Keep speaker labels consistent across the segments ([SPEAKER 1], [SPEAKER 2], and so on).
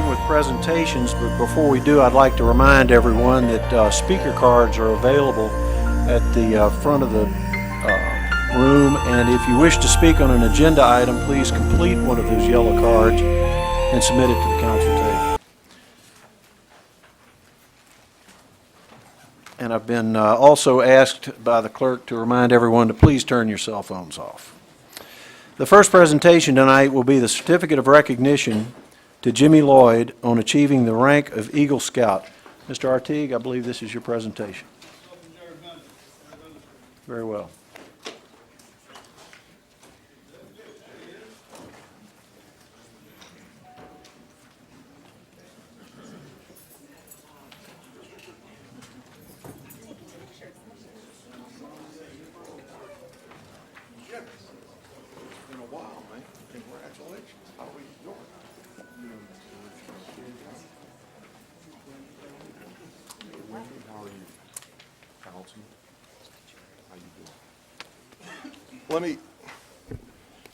[SPEAKER 1] begin with presentations, but before we do, I'd like to remind everyone that speaker cards are available at the front of the room, and if you wish to speak on an agenda item, please complete one of those yellow cards and submit it to the council table. And I've been also asked by the clerk to remind everyone to please turn your cell phones off. The first presentation tonight will be the Certificate of Recognition to Jimmy Lloyd on achieving the rank of Eagle Scout. Mr. Artigue, I believe this is your presentation. Very well.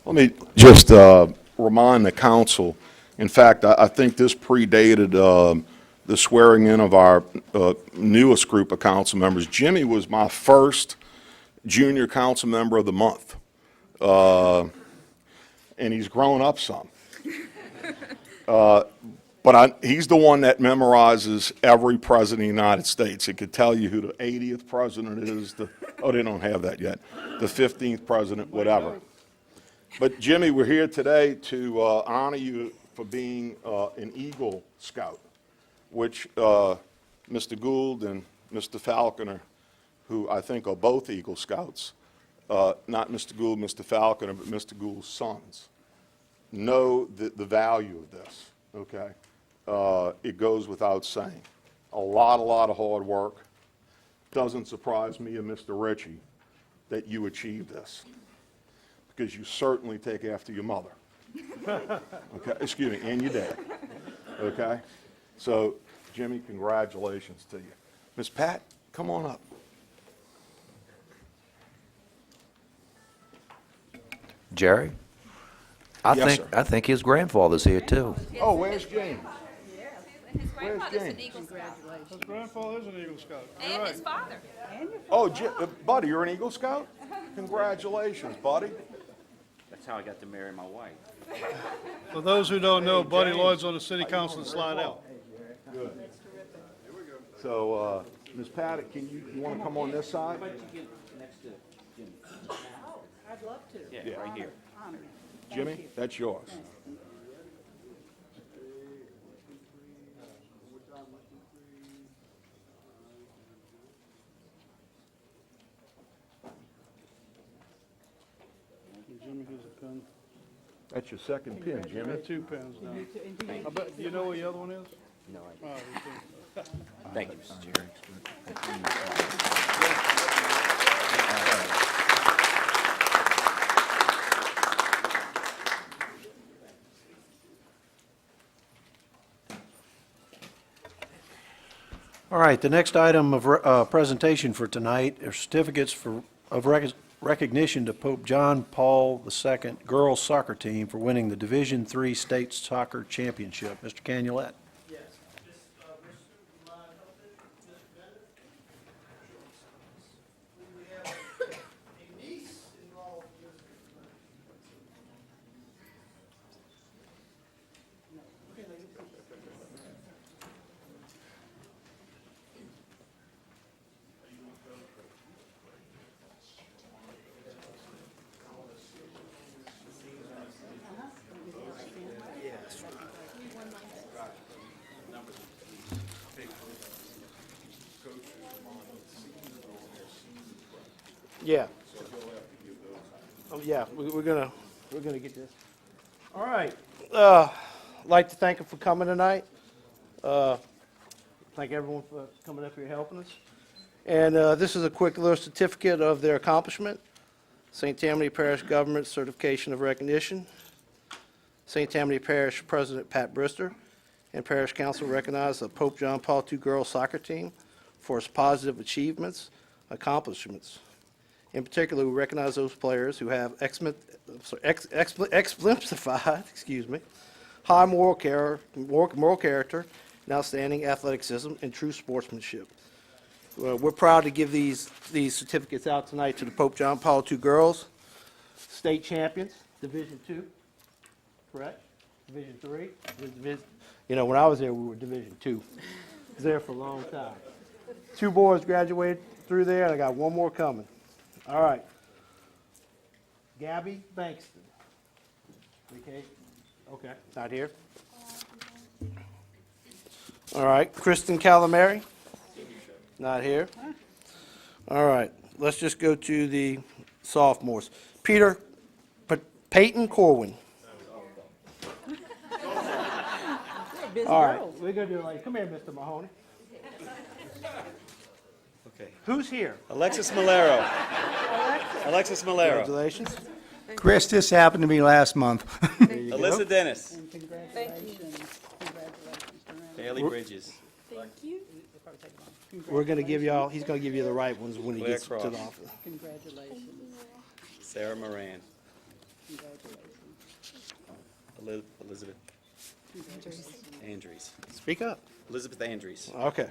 [SPEAKER 2] Let me just remind the council, in fact, I think this predated the swearing in of our newest group of council members. Jimmy was my first junior council member of the month, and he's grown up some. But he's the one that memorizes every president of the United States. He could tell you who the 80th president is, oh, they don't have that yet, the 15th president, whatever. But Jimmy, we're here today to honor you for being an Eagle Scout, which Mr. Gould and Mr. Falconer, who I think are both Eagle Scouts, not Mr. Gould, Mr. Falconer, but Mr. Gould's sons, know the value of this, okay? It goes without saying. A lot of hard work. Doesn't surprise me and Mr. Ritchie that you achieved this, because you certainly take after your mother. Okay, excuse me, and your dad. Okay? So, Jimmy, congratulations to you. Miss Pat, come on up.
[SPEAKER 3] Jerry,
[SPEAKER 2] Yes,
[SPEAKER 3] I think his grandfather's here too.
[SPEAKER 2] Oh, where's James?
[SPEAKER 4] His grandfather's an Eagle Scout.
[SPEAKER 5] His grandfather is an Eagle Scout.
[SPEAKER 4] And his father.
[SPEAKER 2] Oh, buddy, you're an Eagle Scout? Congratulations, buddy.
[SPEAKER 6] That's how I got to marry my wife.
[SPEAKER 5] For those who don't know, Buddy Lloyd's on the city council and slide out.
[SPEAKER 2] Good. So, Ms. Pat, you want to come on this side?
[SPEAKER 6] How about you get next to Jimmy?
[SPEAKER 7] I'd love to.
[SPEAKER 6] Yeah, right here.
[SPEAKER 2] Jimmy, that's yours.
[SPEAKER 5] Jimmy, here's a pen.
[SPEAKER 2] That's your second pin,
[SPEAKER 5] I
[SPEAKER 2] Jimmy.
[SPEAKER 5] got 2 pens now. I bet, do you know what the other one is?
[SPEAKER 6] No, I
[SPEAKER 5] Oh, you do.
[SPEAKER 6] Thank you, Mr. Jerry.
[SPEAKER 1] All right, the next item of presentation for tonight are certificates of recognition to Pope John Paul II girls soccer team for winning the Division III State Soccer Championship. Mr. Canulet.
[SPEAKER 8] Yes, just Mr. Line, we have a niece involved with
[SPEAKER 9] Yeah. Yeah, we're gonna get this. All right. I'd like to thank them for coming tonight. Thank everyone for coming up here helping us. And this is a quick little certificate of their accomplishment. St. Tammany Parish Government Certification of Recognition. St. Tammany Parish President Pat Brister and Parish Council recognize the Pope John Paul II girls soccer team for its positive achievements, accomplishments. In particular, we recognize those players who have exemplified, high moral character, and outstanding athleticism and true sportsmanship. We're proud to give these certificates out tonight to the Pope John Paul II girls, state champions, Division II, correct? Division III? You know, when I was there, we were Division II. I was there for a long time. 2 boys graduated through there, and I got 1 more coming. All right. Gabby Bankston. Okay, not here. All right, Kristen Calamari. Not here. All right, let's just go to the sophomores. Peyton Corwin. All right, we're gonna do it like, come here, Mr. Mahoney.
[SPEAKER 10] Okay.
[SPEAKER 9] Who's here?
[SPEAKER 10] Alexis Malero. Alexis Malero.
[SPEAKER 9] Congratulations.
[SPEAKER 11] Chris, this happened to me last month.
[SPEAKER 10] Alyssa Dennis.
[SPEAKER 7] And congratulations. Congratulations, Miranda.
[SPEAKER 10] Bailey Bridges.
[SPEAKER 9] We're gonna give y'all, he's gonna give you the right ones when he
[SPEAKER 10] Claire
[SPEAKER 9] gets to the
[SPEAKER 10] Cross.
[SPEAKER 9] office.
[SPEAKER 7] Congratulations.
[SPEAKER 10] Sarah Moran.
[SPEAKER 7] Congratulations.
[SPEAKER 10] Elizabeth Andrews.
[SPEAKER 9] Speak up.
[SPEAKER 10] Elizabeth Andrews.
[SPEAKER 9] Okay,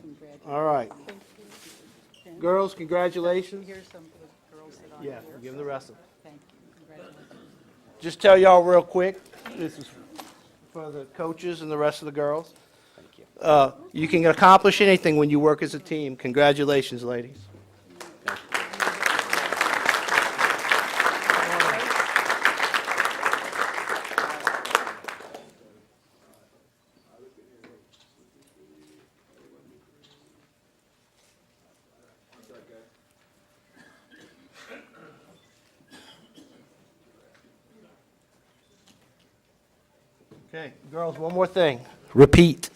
[SPEAKER 7] Congratulations.
[SPEAKER 9] all right. Girls, congratulations.
[SPEAKER 7] Here's some of the girls that are
[SPEAKER 9] Yeah,
[SPEAKER 7] here.
[SPEAKER 9] give them the rest of them.
[SPEAKER 7] Thank you. Congratulations.
[SPEAKER 9] Just tell y'all real quick, this is for the coaches and the rest of the girls.
[SPEAKER 10] Thank you.
[SPEAKER 9] You can accomplish anything when you work as a team. Congratulations, ladies. Okay, girls, one more thing. Repeat.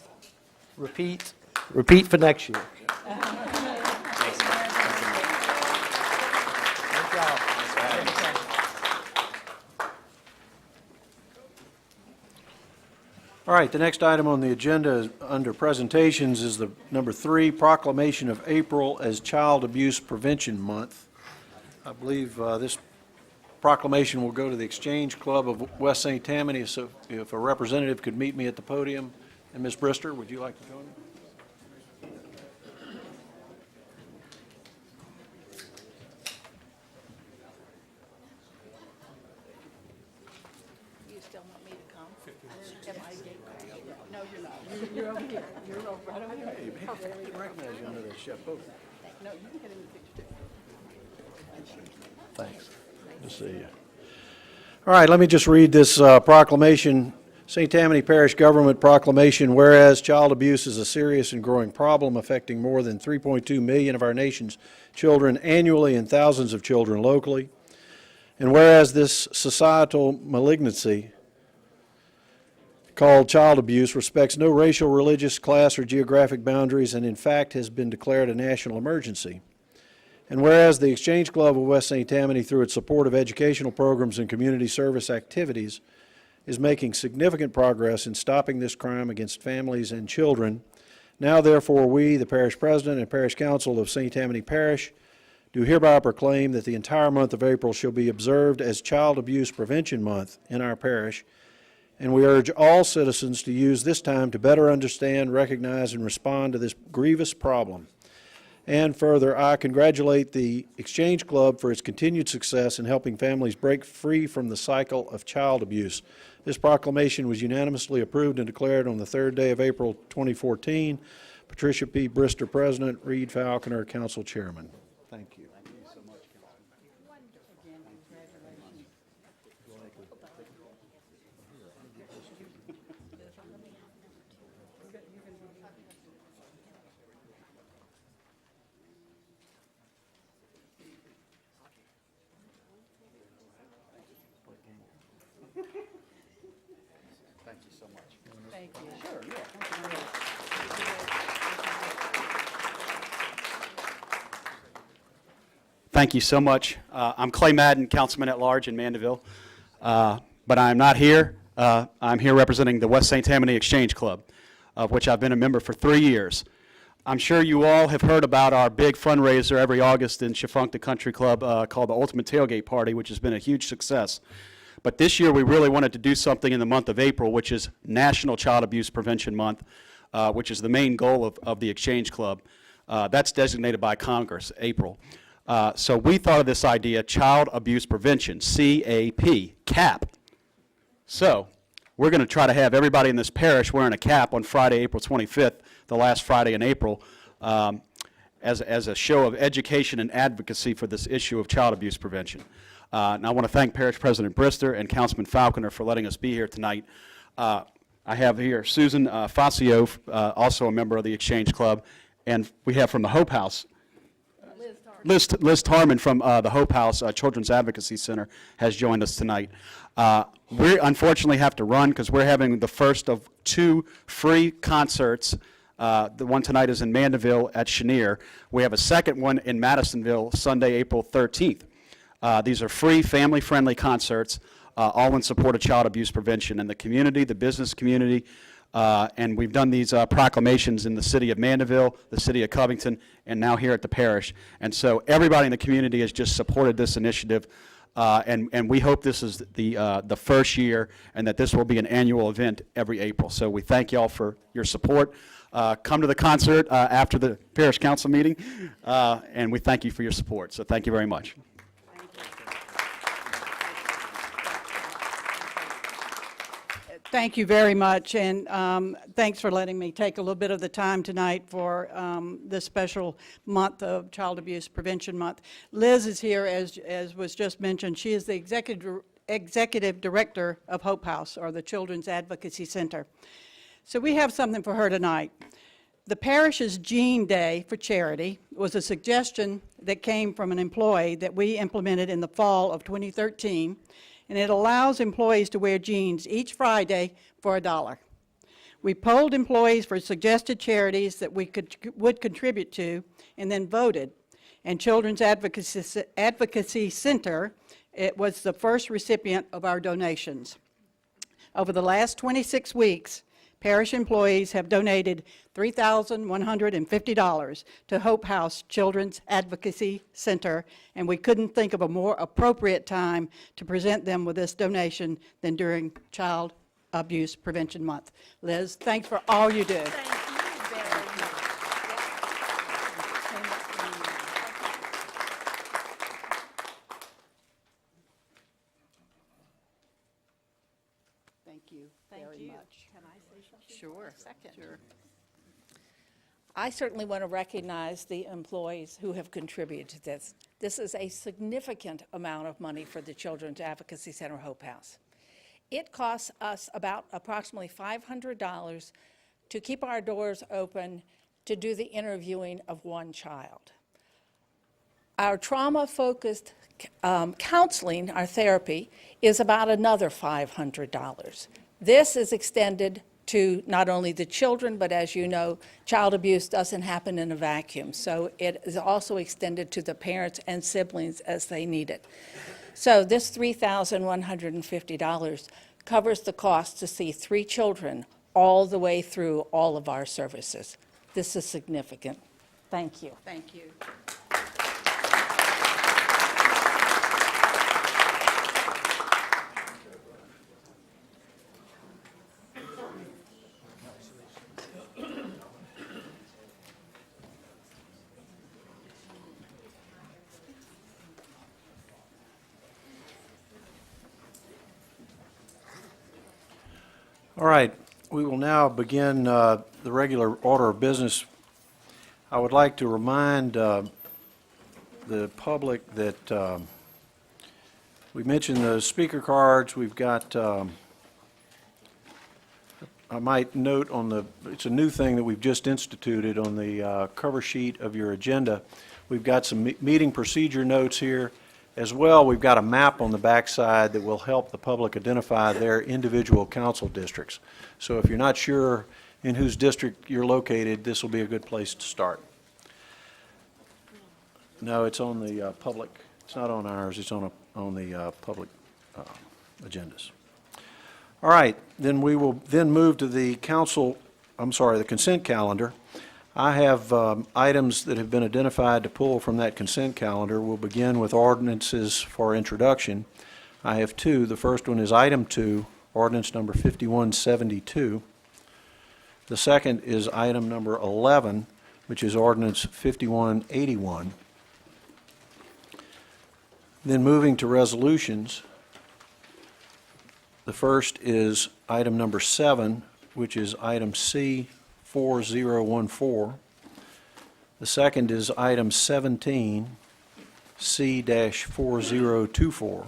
[SPEAKER 9] Repeat. Repeat for next year. Good job.
[SPEAKER 1] All right, the next item on the agenda is, under presentations, is the number 3, proclamation of April as Child Abuse Prevention Month. I believe this proclamation will go to the Exchange Club of West St. Tammany, so if a representative could meet me at the podium. And Ms. Brister, would you like to join me?
[SPEAKER 7] You still want me to come? Am I getting? No, you're not. You're over here. You're over, right over here.
[SPEAKER 1] I recognize you under the chef boat.
[SPEAKER 7] No, you can get in the picture too.
[SPEAKER 1] Thanks. Good to see you. All right, let me just read this proclamation. St. Tammany Parish Government Proclamation, whereas child abuse is a serious and growing problem affecting more than 3.2 million of our nation's children annually and thousands of children locally, and whereas this societal malignancy called child abuse respects no racial, religious, class, or geographic boundaries and in fact has been declared a national emergency. And whereas the Exchange Club of West St. Tammany, through its support of educational programs and community service activities, is making significant progress in stopping this crime against families and children. Now, therefore, we, the parish president and parish council of St. Tammany Parish, do hereby proclaim that the entire month of April shall be observed as Child Abuse Prevention Month in our parish, and we urge all citizens to use this time to better understand, recognize, and respond to this grievous problem. And further, I congratulate the Exchange Club for its continued success in helping families break free from the cycle of child abuse. This proclamation was unanimously approved and declared on the 3rd day of April 2014. Patricia P. Brister, President, Reed Falconer, Council Chairman. Thank you.
[SPEAKER 7] Thank you. Sure, yeah.
[SPEAKER 12] Thank you so much. I'm Clay Madden, Councilman at Large in Mandeville, but I'm not here. I'm here representing the West St. Tammany Exchange Club, of which I've been a member for 3 years. I'm sure you all have heard about our big fundraiser every August in Chiffunkta Country Club called the Ultimate Tailgate Party, which has been a huge success. But this year, we really wanted to do something in the month of April, which is National Child Abuse Prevention Month, which is the main goal of the Exchange Club. That's designated by Congress, April. So we thought of this idea, Child Abuse Prevention, CAP, CAP. So we're going to try to have everybody in this parish wearing a cap on Friday, April 25th, the last Friday in April, as a show of education and advocacy for this issue of child abuse prevention. And I want to thank Parish President Brister and Councilman Falconer for letting us be here tonight. I have here Susan Facio, also a member of the Exchange Club, and we have from the Hope House, Liz Tarman from the Hope House Children's Advocacy Center has joined us tonight. We unfortunately have to run because we're having the first of 2 free concerts. The one tonight is in Mandeville at Chenier. We have a second one in Madisonville Sunday, April 13th. These are free, family-friendly concerts, all in support of child abuse prevention in the community, the business community, and we've done these proclamations in the city of Mandeville, the city of Covington, and now here at the parish. And so everybody in the community has just supported this initiative, and we hope this is the first year and that this will be an annual event every April. So we thank you all for your support. Come to the concert after the parish council meeting, and we thank you for your support. So thank you very much.
[SPEAKER 7] Thank you very much, and thanks for letting me take a little bit of the time tonight for this special month of Child Abuse Prevention Month. Liz is here, as was just mentioned. She is the executive director of Hope House, or the Children's Advocacy Center. So we have something for her tonight. The parish's Jean Day for Charity was a suggestion that came from an employee that we implemented in the fall of 2013, and it allows employees to wear jeans each Friday for $1. We polled employees for suggested charities that we would contribute to, and then voted. And Children's Advocacy Center, it was the first recipient of our donations. Over the last 26 weeks, parish employees have donated $3,150 to Hope House Children's Advocacy Center, and we couldn't think of a more appropriate time to present them with this donation than during Child Abuse Prevention Month. Liz, thanks for all you do. Thank you very much. Can I say something? Sure. Second. Sure.
[SPEAKER 13] I certainly want to recognize the employees who have contributed to this. This is a significant amount of money for the Children's Advocacy Center Hope House. It costs us about approximately $500 to keep our doors open to do the interviewing of one child. Our trauma-focused counseling, our therapy, is about another $500. This is extended to not only the children, but as you know, child abuse doesn't happen in a vacuum. So it is also extended to the parents and siblings as they need it. So this $3,150 covers the cost to see 3 children all the way through all of our services. This is significant. Thank you.
[SPEAKER 7] Thank you.
[SPEAKER 1] All right, we will now begin the regular order of business. I would like to remind the public that we mentioned the speaker cards. We've got, I might note on the, it's a new thing that we've just instituted on the cover sheet of your agenda. We've got some meeting procedure notes here. As well, we've got a map on the backside that will help the public identify their individual council districts. So if you're not sure in whose district you're located, this will be a good place to start. No, it's on the public, it's not on ours, it's on the public agendas. All right, then we will then move to the the consent calendar. I have items that have been identified to pull from that consent calendar. We'll begin with ordinances for introduction. I have two. The first one is item 2, ordinance number 5172. The second is item number 11, which is ordinance 5181. Then moving to resolutions, the first is item number 7, which is item C4014. The second is item 17, C-4024.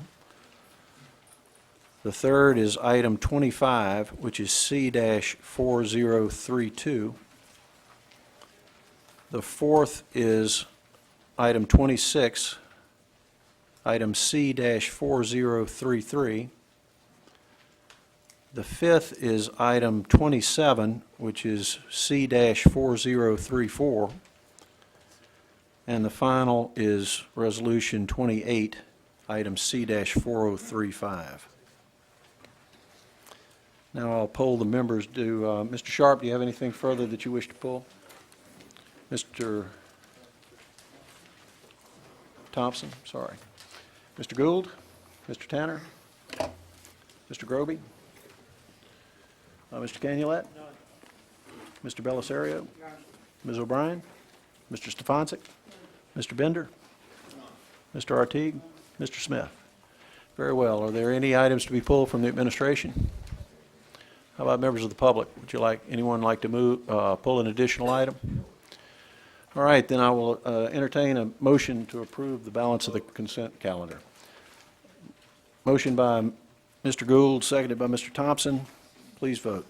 [SPEAKER 1] The third is item 25, which is C-4032. The fourth is item 26, item C-4033. The fifth is item 27, which is C-4034. And the final is resolution 28, item C-4035. Now I'll poll the members. Mr. Sharp, do you have anything further that you wish to pull? Mr. Thompson, sorry. Mr. Gould? Mr. Tanner? Mr. Groby? Mr. Canulet? Mr. Bellisario? Ms. O'Brien? Mr. Stefancic? Mr. Bender? Mr. Artigue? Mr. Smith? Very well. Are there any items to be pulled from the administration? How about members of the public? Would anyone like to pull an additional item? All right, then I will entertain a motion to approve the balance of the consent calendar. Motion by Mr. Gould, seconded by Mr. Thompson. Please vote.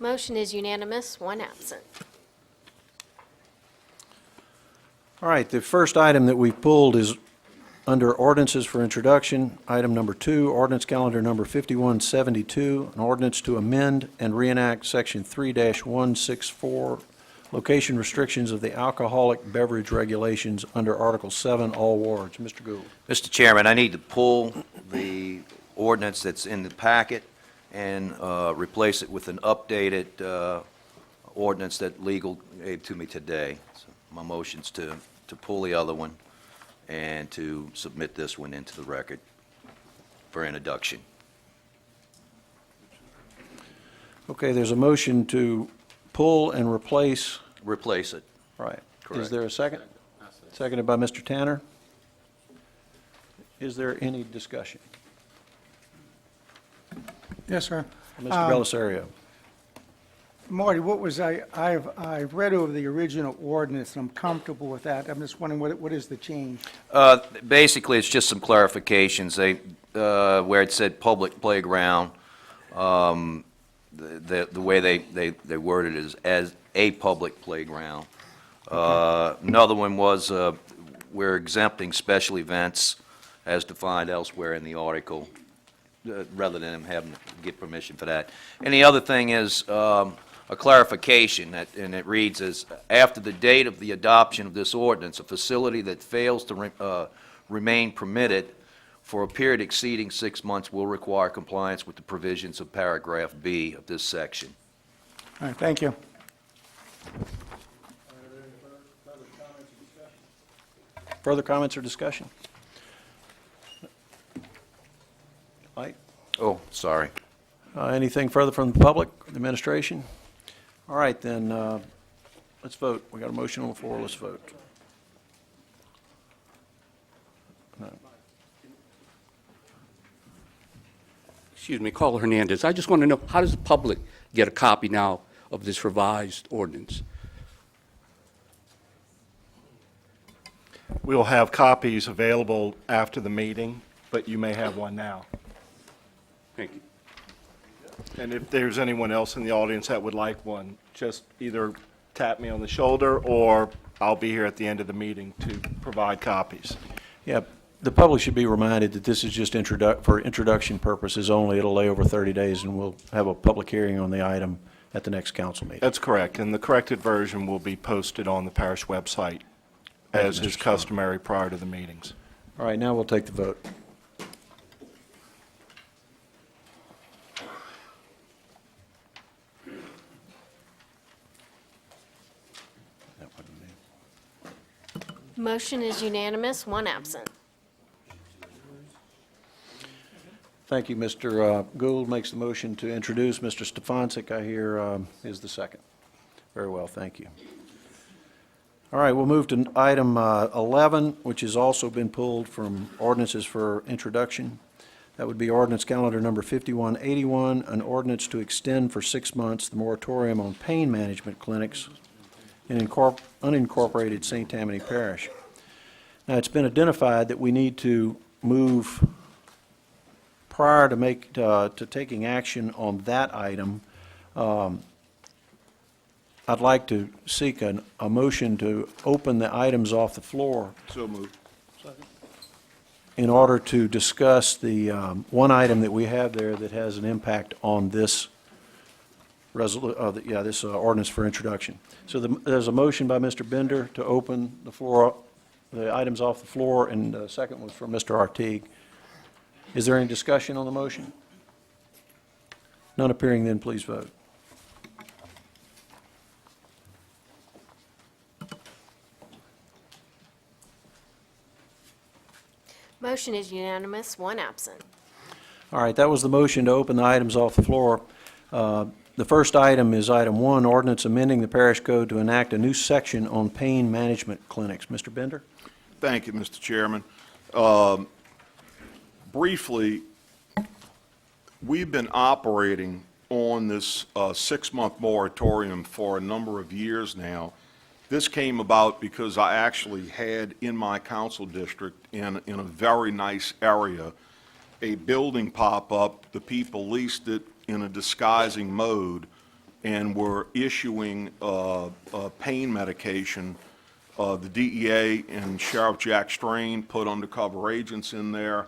[SPEAKER 14] Motion is unanimous, one absent.
[SPEAKER 1] All right, the first item that we've pulled is under ordinances for introduction, item number 2, ordinance calendar number 5172, an ordinance to amend and reenact section 3-164, location restrictions of the alcoholic beverage regulations under Article 7, all wards. Mr. Gould.
[SPEAKER 3] Mr. Chairman, I need to pull the ordinance that's in the packet and replace it with an updated ordinance that legal gave to me today. So my motion's to pull the other one and to submit this one into the record for introduction.
[SPEAKER 1] Okay, there's a motion to pull and replace.
[SPEAKER 3] Replace it.
[SPEAKER 1] Right.
[SPEAKER 3] Correct.
[SPEAKER 1] Is there a second? Seconded by Mr. Tanner. Is there any discussion?
[SPEAKER 11] Yes, sir.
[SPEAKER 1] Mr. Bellisario.
[SPEAKER 11] Marty, I've read over the original ordinance, and I'm comfortable with that. I'm just wondering, what is the change?
[SPEAKER 3] Basically, it's just some clarifications. Where it said public playground, the way they worded it is as a public playground. Another one was we're exempting special events as defined elsewhere in the article, rather than them having to get permission for that. And the other thing is a clarification, and it reads as, after the date of the adoption of this ordinance, a facility that fails to remain permitted for a period exceeding 6 months will require compliance with the provisions of paragraph B of this section.
[SPEAKER 11] All right, thank you.
[SPEAKER 1] Further comments or discussion? Mike?
[SPEAKER 3] Oh, sorry.
[SPEAKER 1] Anything further from the public, the administration? All right, then, let's vote. We got a motion on the floor. Let's vote. No.
[SPEAKER 15] Excuse me, Carl Hernandez. I just want to know, how does the public get a copy now of this revised ordinance?
[SPEAKER 16] We'll have copies available after the meeting, but you may have one now.
[SPEAKER 15] Thank you.
[SPEAKER 16] And if there's anyone else in the audience that would like one, just either tap me on the shoulder, or I'll be here at the end of the meeting to provide copies.
[SPEAKER 1] Yeah, the public should be reminded that this is just for introduction purposes only. It'll lay over 30 days, and we'll have a public hearing on the item at the next council meeting.
[SPEAKER 16] That's correct, and the corrected version will be posted on the parish website, as is customary prior to the meetings.
[SPEAKER 1] All right, now we'll take the vote. That wasn't me.
[SPEAKER 14] Motion is unanimous, one absent.
[SPEAKER 1] Thank you. Mr. Gould makes the motion to introduce. Mr. Stefanczyk, I hear, is the second. Very well, thank you. All right, we'll move to item 11, which has also been pulled from ordinances for introduction. That would be ordinance calendar number 5181, an ordinance to extend for 6 months the moratorium on pain management clinics in unincorporated St. Tammany Parish. Now, it's been identified that we need to move prior to taking action on that item. I'd like to seek a motion to open the items off the floor
[SPEAKER 2] So moved.
[SPEAKER 1] in order to discuss the one item that we have there that has an impact on this ordinance for introduction. So there's a motion by Mr. Bender to open the floor, the items off the floor, and the second was from Mr. Artigue. Is there any discussion on the motion? None appearing, then please vote.
[SPEAKER 14] Motion is unanimous, one absent.
[SPEAKER 1] All right, that was the motion to open the items off the floor. The first item is item 1, ordinance amending the parish code to enact a new section on pain management clinics. Mr. Bender?
[SPEAKER 2] Thank you, Mr. Chairman. Briefly, we've been operating on this 6-month moratorium for a number of years now. This came about because I actually had in my council district, in a very nice area, a building pop up. The people leased it in a disguising mode and were issuing pain medication. The DEA and Sheriff Jack Strain put undercover agents in there.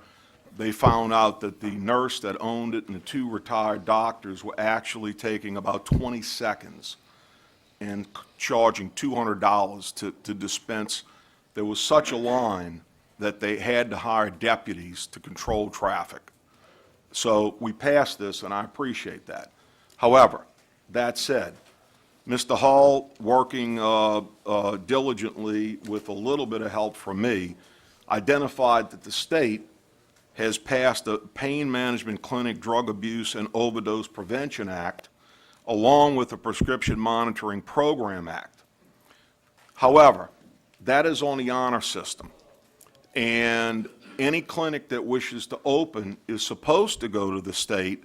[SPEAKER 2] They found out that the nurse that owned it and the 2 retired doctors were actually taking about 20 seconds and charging $200 to dispense. There was such a line that they had to hire deputies to control traffic. So we passed this, and I appreciate that. However, that said, Mr. Hall, working diligently with a little bit of help from me, identified that the state has passed a Pain Management Clinic Drug Abuse and Overdose Prevention Act, along with the Prescription Monitoring Program Act. However, that is on the honor system, and any clinic that wishes to open is supposed to go to the state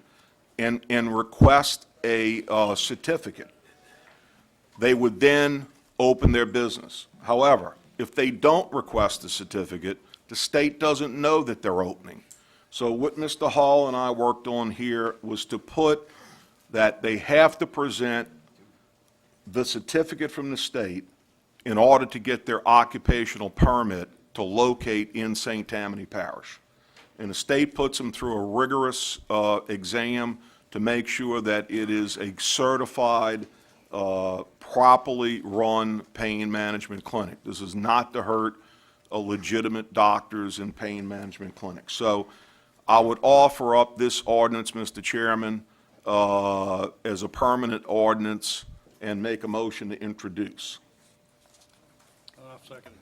[SPEAKER 2] and request a certificate. They would then open their business. However, if they don't request a certificate, the state doesn't know that they're opening. So what Mr. Hall and I worked on here was to put that they have to present the certificate from the state in order to get their occupational permit to locate in St. Tammany Parish. And the state puts them through a rigorous exam to make sure that it is a certified, properly run pain management clinic. This is not to hurt legitimate doctors and pain management clinics. So I would offer up this ordinance, Mr. Chairman, as a permanent ordinance and make a motion to introduce.
[SPEAKER 5] Second.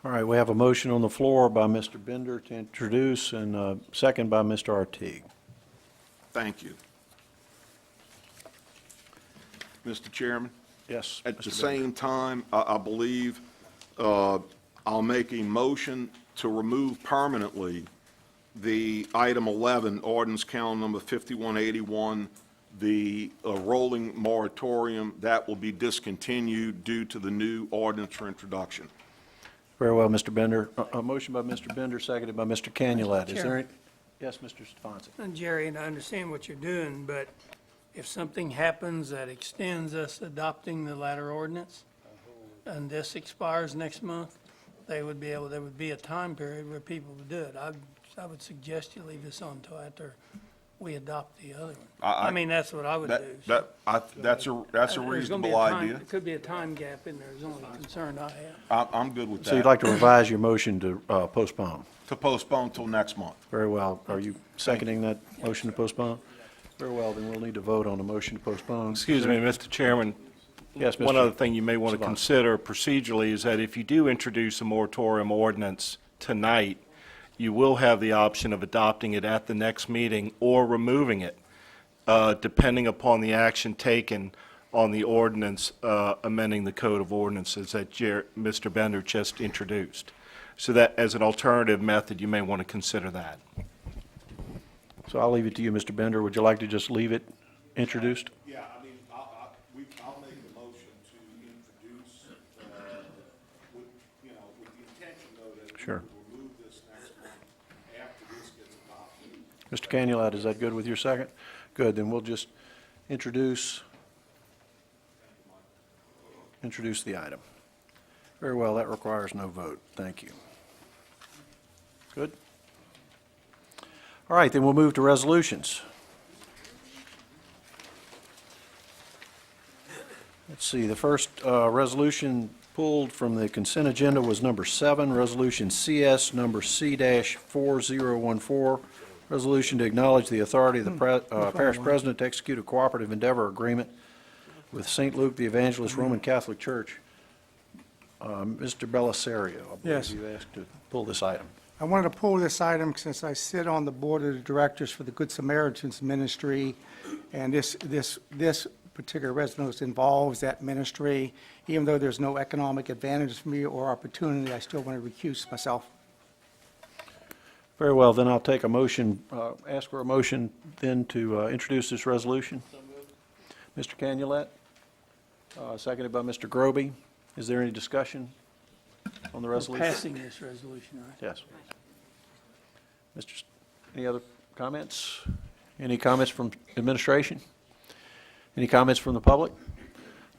[SPEAKER 1] All right, we have a motion on the floor by Mr. Bender to introduce and a second by Mr. Artigue.
[SPEAKER 2] Thank you. Mr. Chairman?
[SPEAKER 1] Yes,
[SPEAKER 2] At
[SPEAKER 1] Mr.
[SPEAKER 2] the
[SPEAKER 1] Bender.
[SPEAKER 2] same time, I believe I'll make a motion to remove permanently the item 11, ordinance count number 5181, the rolling moratorium. That will be discontinued due to the new ordinance for introduction.
[SPEAKER 1] Very well, Mr. Bender. A motion by Mr. Bender, seconded by Mr. Canulet. Is there any? Yes, Mr. Stefanczyk.
[SPEAKER 8] And Jerry, and I understand what you're doing, but if something happens that extends us adopting the latter ordinance, and this expires next month, there would be a time period where people would do it. I would suggest you leave this on until after we adopt the other one. I mean, that's what I would do.
[SPEAKER 2] That's a
[SPEAKER 8] There's gonna be
[SPEAKER 2] reasonable
[SPEAKER 8] a time-
[SPEAKER 2] idea.
[SPEAKER 8] There could be a time gap in there, is the only concern I have.
[SPEAKER 2] I'm good with that.
[SPEAKER 1] So you'd like to revise your motion to postpone?
[SPEAKER 2] To postpone till next month.
[SPEAKER 1] Very well. Are you seconding that motion to postpone? Very well, then we'll need to vote on the motion to postpone.
[SPEAKER 16] Excuse me, Mr. Chairman,
[SPEAKER 1] Yes,
[SPEAKER 16] one
[SPEAKER 1] Mr.
[SPEAKER 16] other thing you may want to
[SPEAKER 1] Savant.
[SPEAKER 16] consider procedurally is that if you do introduce a moratorium ordinance tonight, you will have the option of adopting it at the next meeting or removing it, depending upon the action taken on the ordinance amending the Code of Ordinances that Mr. Bender just introduced. So that, as an alternative method, you may want to consider that.
[SPEAKER 1] So I'll leave it to you, Mr. Bender. Would you like to just leave it introduced?
[SPEAKER 2] Yeah, I mean, I'll make the motion to introduce, with, with the intention, though, that we
[SPEAKER 1] Sure.
[SPEAKER 2] will remove this next month after this gets adopted.
[SPEAKER 1] Mr. Canulat, is that good with your second? Good, then we'll just introduce the item. Very well, that requires no vote. Thank you. Good? All right, then we'll move to resolutions. Let's see, the first resolution pulled from the consent agenda was number 7, Resolution CS number C-4014, resolution to acknowledge the authority of the parish president to execute a cooperative endeavor agreement with St. Luke the Evangelist Roman Catholic Church. Mr. Bellisario, I believe
[SPEAKER 11] Yes.
[SPEAKER 1] you asked to pull this item.
[SPEAKER 11] I wanted to pull this item since I sit on the board of the directors for the Good Samaritans Ministry, and this particular resolution involves that ministry. Even though there's no economic advantage for me or opportunity, I still want to recuse myself.
[SPEAKER 1] Very well, then I'll take a motion, ask for a motion then to introduce this resolution. Mr. Canulet, seconded by Mr. Groby. Is there any discussion on the
[SPEAKER 8] We're
[SPEAKER 1] resolution?
[SPEAKER 8] passing this resolution, right?
[SPEAKER 1] Yes. Any other comments? Any comments from administration? Any comments from the public?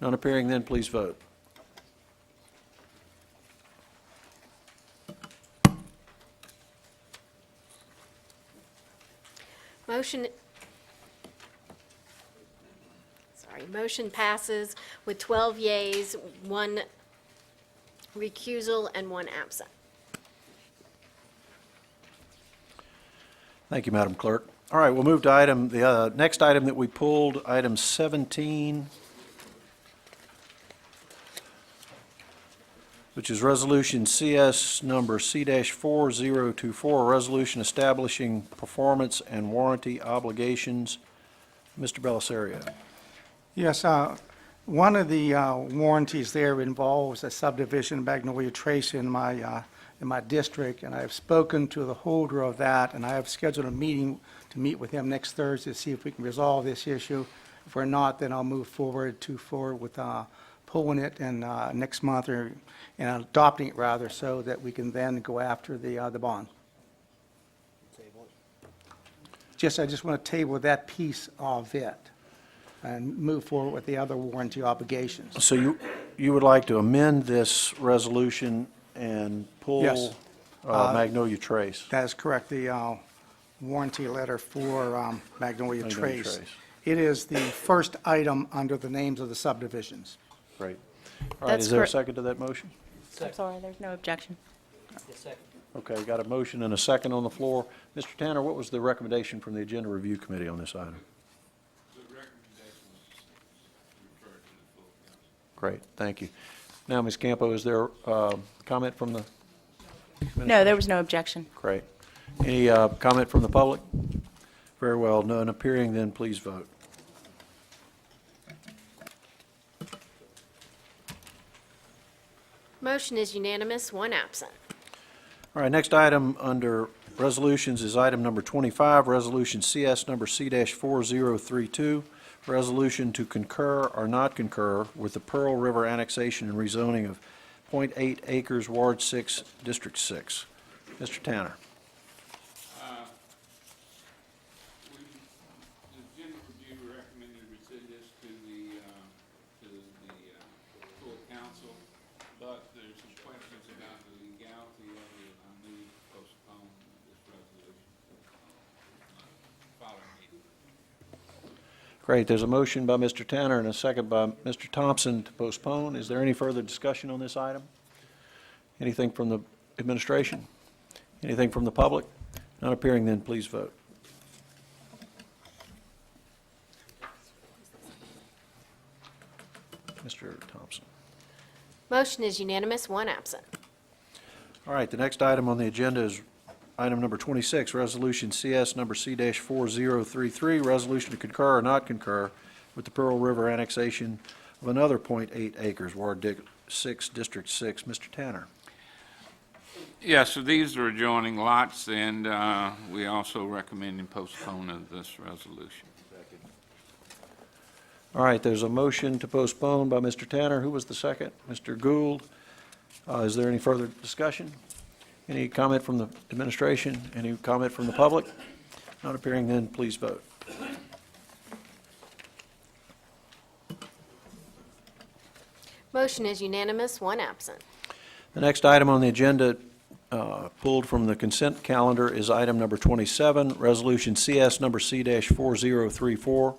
[SPEAKER 1] None appearing, then please vote.
[SPEAKER 14] Motion passes with 12 yeas, 1 recusal, and 1 absent.
[SPEAKER 1] Thank you, Madam Clerk. All right, we'll move to the next item that we pulled, item 17, which is Resolution CS number C-4024, a resolution establishing performance and warranty obligations. Mr. Bellisario.
[SPEAKER 11] Yes, one of the warranties there involves a subdivision, Magnolia Trace, in my district, and I have spoken to the holder of that, and I have scheduled a meeting to meet with him next Thursday to see if we can resolve this issue. If we're not, then I'll move forward with pulling it and next month, and adopting it rather, so that we can then go after the bond. I just want to table that piece of it and move forward with the other warranty obligations.
[SPEAKER 1] So you would like to amend this resolution and pull
[SPEAKER 11] Yes.
[SPEAKER 1] Magnolia Trace?
[SPEAKER 11] That is correct, the warranty letter for Magnolia
[SPEAKER 1] Magnolia
[SPEAKER 11] Trace.
[SPEAKER 1] Trace.
[SPEAKER 11] It is the first item under the names of the subdivisions.
[SPEAKER 1] Great. All right,
[SPEAKER 13] That's
[SPEAKER 1] is there a
[SPEAKER 13] correct.
[SPEAKER 1] second to that motion?
[SPEAKER 13] I'm sorry, there's no objection.
[SPEAKER 1] Okay, got a motion and a second on the floor. Mr. Tanner, what was the recommendation from the Agenda Review Committee on this item? Great, thank you. Now, Ms. Campo, is there comment from the?
[SPEAKER 13] No, there was no objection.
[SPEAKER 1] Great. Any comment from the public? Very well, none appearing, then please vote.
[SPEAKER 14] Motion is unanimous, 1 absent.
[SPEAKER 1] All right, next item under resolutions is item number 25, Resolution CS number C-4032, resolution to concur or not concur with the Pearl River annexation and rezoning of .8 acres, Ward 6, District 6. Mr. Tanner.
[SPEAKER 17] The Agenda Review recommended we send this to the full council, but there's some questions about the legality of it. I move to postpone this resolution following meeting.
[SPEAKER 1] Great, there's a motion by Mr. Tanner and a second by Mr. Thompson to postpone. Is there any further discussion on this item? Anything from the administration? Anything from the public? Not appearing, then please vote. Mr. Thompson.
[SPEAKER 14] Motion is unanimous, one absent.
[SPEAKER 1] All right, the next item on the agenda is item number 26, Resolution CS number C-4033, resolution to concur or not concur with the Pearl River annexation of another .8 acres, Ward 6, District 6. Mr. Tanner.
[SPEAKER 17] Yeah, so these are adjoining lots, and we also recommend postponement of this resolution.
[SPEAKER 1] All right, there's a motion to postpone by Mr. Tanner. Who was the second? Mr. Gould. Is there any further discussion? Any comment from the administration? Any comment from the public? Not appearing, then please vote.
[SPEAKER 14] Motion is unanimous, one absent.
[SPEAKER 1] The next item on the agenda, pulled from the consent calendar, is item number 27, Resolution CS number C-4034,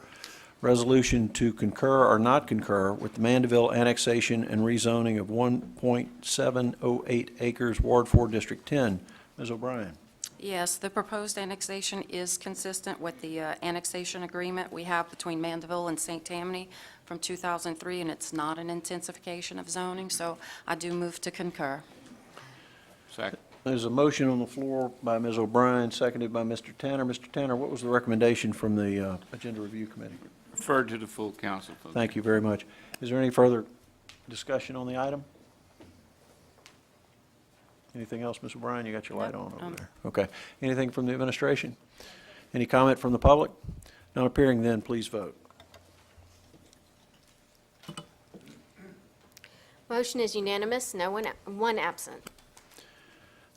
[SPEAKER 1] resolution to concur or not concur with the Mandeville annexation and rezoning of 1.708 acres, Ward 4, District 10. Ms. O'Brien.
[SPEAKER 18] Yes, the proposed annexation is consistent with the annexation agreement we have between Mandeville and St. Tammany from 2003, and it's not an intensification of zoning, so I do move to concur.
[SPEAKER 17] Second.
[SPEAKER 1] There's a motion on the floor by Ms. O'Brien, seconded by Mr. Tanner. Mr. Tanner, what was the recommendation from the Agenda Review Committee?
[SPEAKER 17] Referred to the full council.
[SPEAKER 1] Thank you very much. Is there any further discussion on the item? Anything else, Ms. O'Brien? You got your light on over there. Okay. Anything from the administration? Any comment from the public? Not appearing, then please vote.
[SPEAKER 14] Motion is unanimous, one absent.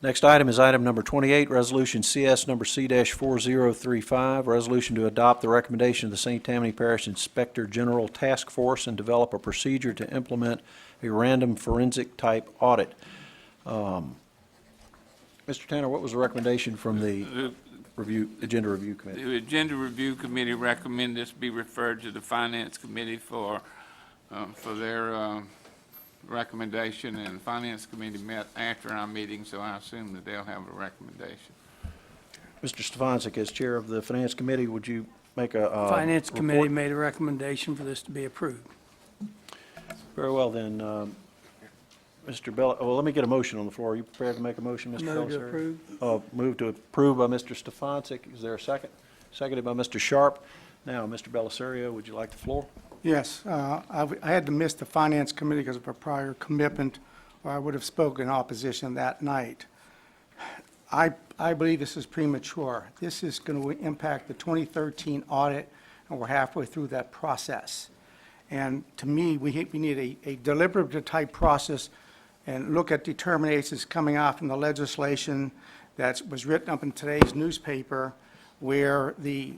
[SPEAKER 1] Next item is item number 28, Resolution CS number C-4035, resolution to adopt the recommendation of the St. Tammany Parish Inspector General Task Force and develop a procedure to implement a random forensic type audit. Mr. Tanner, what was the recommendation from the Agenda Review Committee?
[SPEAKER 17] The Agenda Review Committee recommend this be referred to the Finance Committee for their recommendation, and the Finance Committee met after our meeting, so I assume that they'll have a recommendation.
[SPEAKER 1] Mr. Stefanczyk, as Chair of the Finance Committee, would you make a
[SPEAKER 8] Finance
[SPEAKER 1] report?
[SPEAKER 8] Committee made a recommendation for this to be approved.
[SPEAKER 1] Very well, then, Mr. Bell, well, let me get a motion on the floor. Are you prepared to make a motion, Mr.
[SPEAKER 8] Move to
[SPEAKER 1] Belisari?
[SPEAKER 8] approve.
[SPEAKER 1] Move to approve by Mr. Stefanczyk. Is there a second? Seconded by Mr. Sharp. Now, Mr. Belisario, would you like the floor?
[SPEAKER 11] Yes, I had to miss the Finance Committee because of a prior commitment, or I would have spoken in opposition that night. I believe this is premature. This is going to impact the 2013 audit, and we're halfway through that process. And to me, we need a deliberative type process and look at determinations coming out from the legislation that was written up in today's newspaper, where the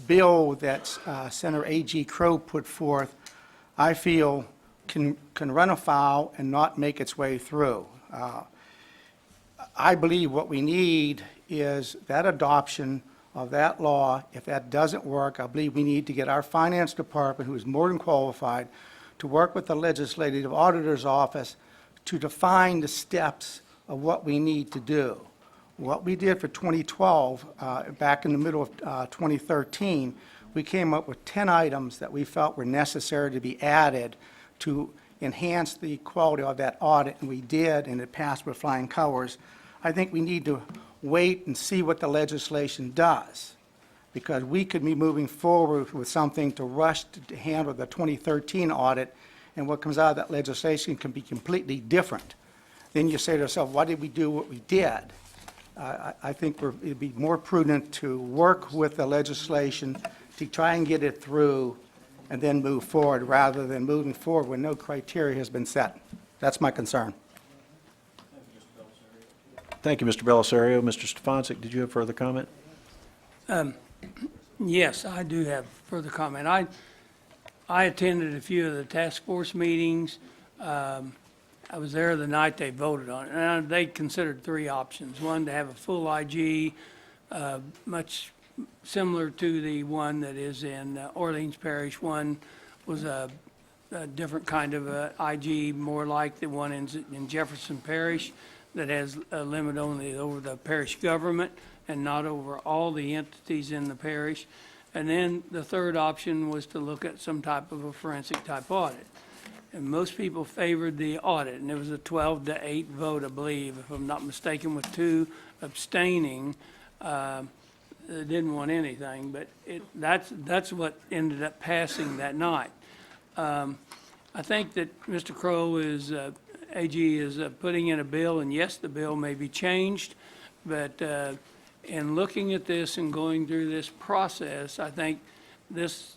[SPEAKER 11] bill that Senator A.G. Crow put forth, I feel can run afoul and not make its way through. I believe what we need is that adoption of that law. If that doesn't work, I believe we need to get our finance department, who is more than qualified, to work with the legislative auditor's office to define the steps of what we need to do. What we did for 2012, back in the middle of 2013, we came up with 10 items that we felt were necessary to be added to enhance the quality of that audit, and we did, and it passed with flying colors. I think we need to wait and see what the legislation does, because we could be moving forward with something to rush to handle the 2013 audit, and what comes out of that legislation can be completely different. Then you say to yourself, why did we do what we did? I think it'd be more prudent to work with the legislation to try and get it through and then move forward, rather than moving forward when no criteria has been set. That's my concern.
[SPEAKER 1] Thank you, Mr. Belisario. Mr. Stefanczyk, did you have further comment?
[SPEAKER 8] Yes, I do have further comment. I attended a few of the task force meetings. I was there the night they voted on it, and they considered three options. One, to have a full IG, much similar to the one that is in Orleans Parish. One was a different kind of a IG, more like the one in Jefferson Parish, that has a limit only over the parish government and not over all the entities in the parish. And then the third option was to look at some type of a forensic type audit. and most people favored the audit, and it was a 12-8 vote, I believe, if I'm not mistaken, with 2 abstaining. They didn't want anything, but that's what ended up passing that night. I think that Mr. Crow is, AG is putting in a bill, and yes, the bill may be changed, but in looking at this and going through this process, I think this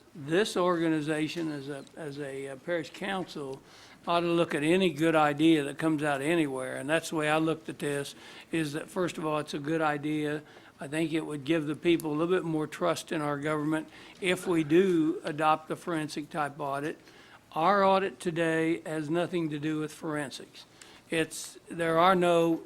[SPEAKER 8] organization as a parish council ought to look at any good idea that comes out anywhere. And that's the way I looked at this, is that first of all, it's a good idea. I think it would give the people a little bit more trust in our government if we do adopt the forensic type audit. Our audit today has nothing to do with forensics. There are no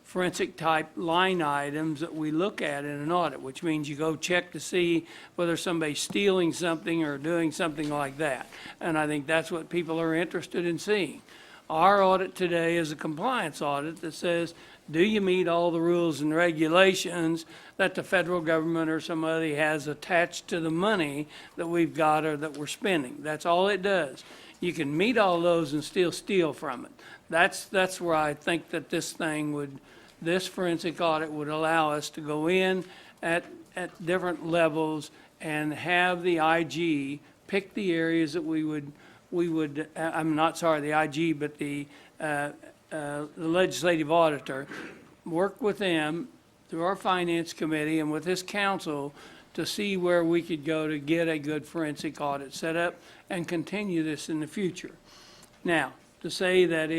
[SPEAKER 8] forensic type line items that we look at in an audit, which means you go check to see whether somebody's stealing something or doing something like that. And I think that's what people are interested in seeing. Our audit today is a compliance audit that says, do you meet all the rules and regulations that the federal government or somebody has attached to the money that we've got or that we're spending? That's all it does. You can meet all those and still steal from it. That's where I think that this forensic audit would allow us to go in at different levels and have the IG pick the areas that we would, I'm not sorry, the IG, but the legislative auditor, work with them through our finance committee and with this council to see where we could go to get a good forensic audit set up and continue this in the future. Now, to say that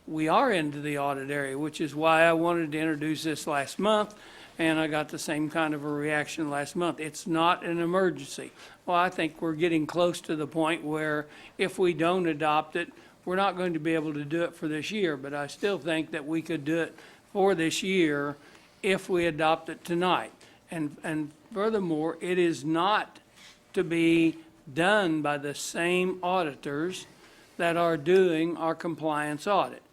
[SPEAKER 8] we are into the audit area, which is why I wanted to introduce this last month, and I got the same kind of a reaction last month. It's not an emergency. Well, I think we're getting close to the point where if we don't adopt it, we're not going to be able to do it for this year, but I still think that we could do it for this year if we adopt it tonight. And furthermore, it is not to be done by the same auditors that are doing our compliance audit.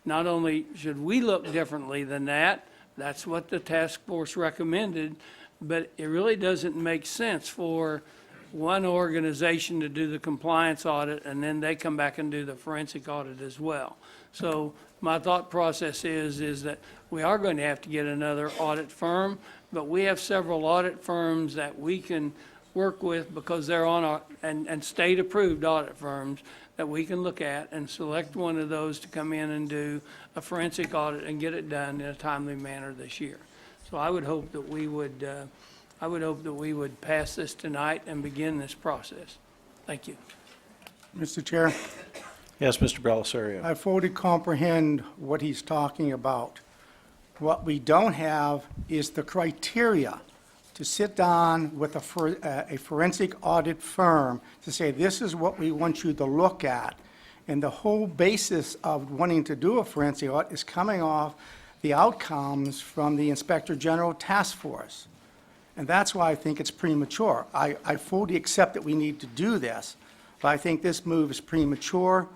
[SPEAKER 8] Not only should we look differently than that, that's what the task force recommended, but it really doesn't make sense for one organization to do the compliance audit and then they come back and do the forensic audit as well. So my thought process is that we are going to have to get another audit firm, but we have several audit firms that we can work with because they're on our, and state-approved audit firms that we can look at and select one of those to come in and do a forensic audit and get it done in a timely manner this year. So I would hope that we would pass this tonight and begin this process. Thank you.
[SPEAKER 11] Mr. Chair,
[SPEAKER 1] Yes, Mr. Belisario.
[SPEAKER 11] I fully comprehend what he's talking about. What we don't have is the criteria to sit down with a forensic audit firm to say, this is what we want you to look at. And the whole basis of wanting to do a forensic audit is coming off the outcomes from the Inspector General Task Force. And that's why I think it's premature. I fully accept that we need to do this, but I think this move is premature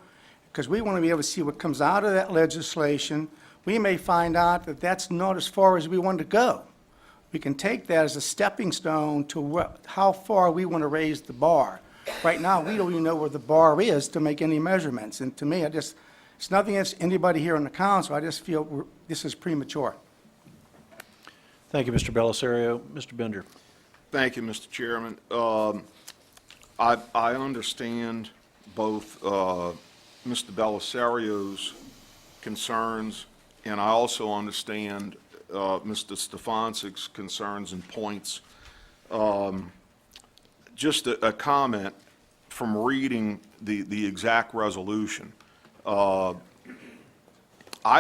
[SPEAKER 11] because we want to be able to see what comes out of that legislation. We may find out that that's not as far as we want to go. We can take that as a stepping stone to how far we want to raise the bar. Right now, we don't even know where the bar is to make any measurements. And to me, it's nothing against anybody here on the council. I just feel this is premature.
[SPEAKER 1] Thank you, Mr. Belisario. Mr. Bender.
[SPEAKER 2] Thank you, Mr. Chairman. I understand both Mr. Belisario's concerns, and I also understand Mr. Stefansik's concerns and points. Just a comment from reading the exact resolution. I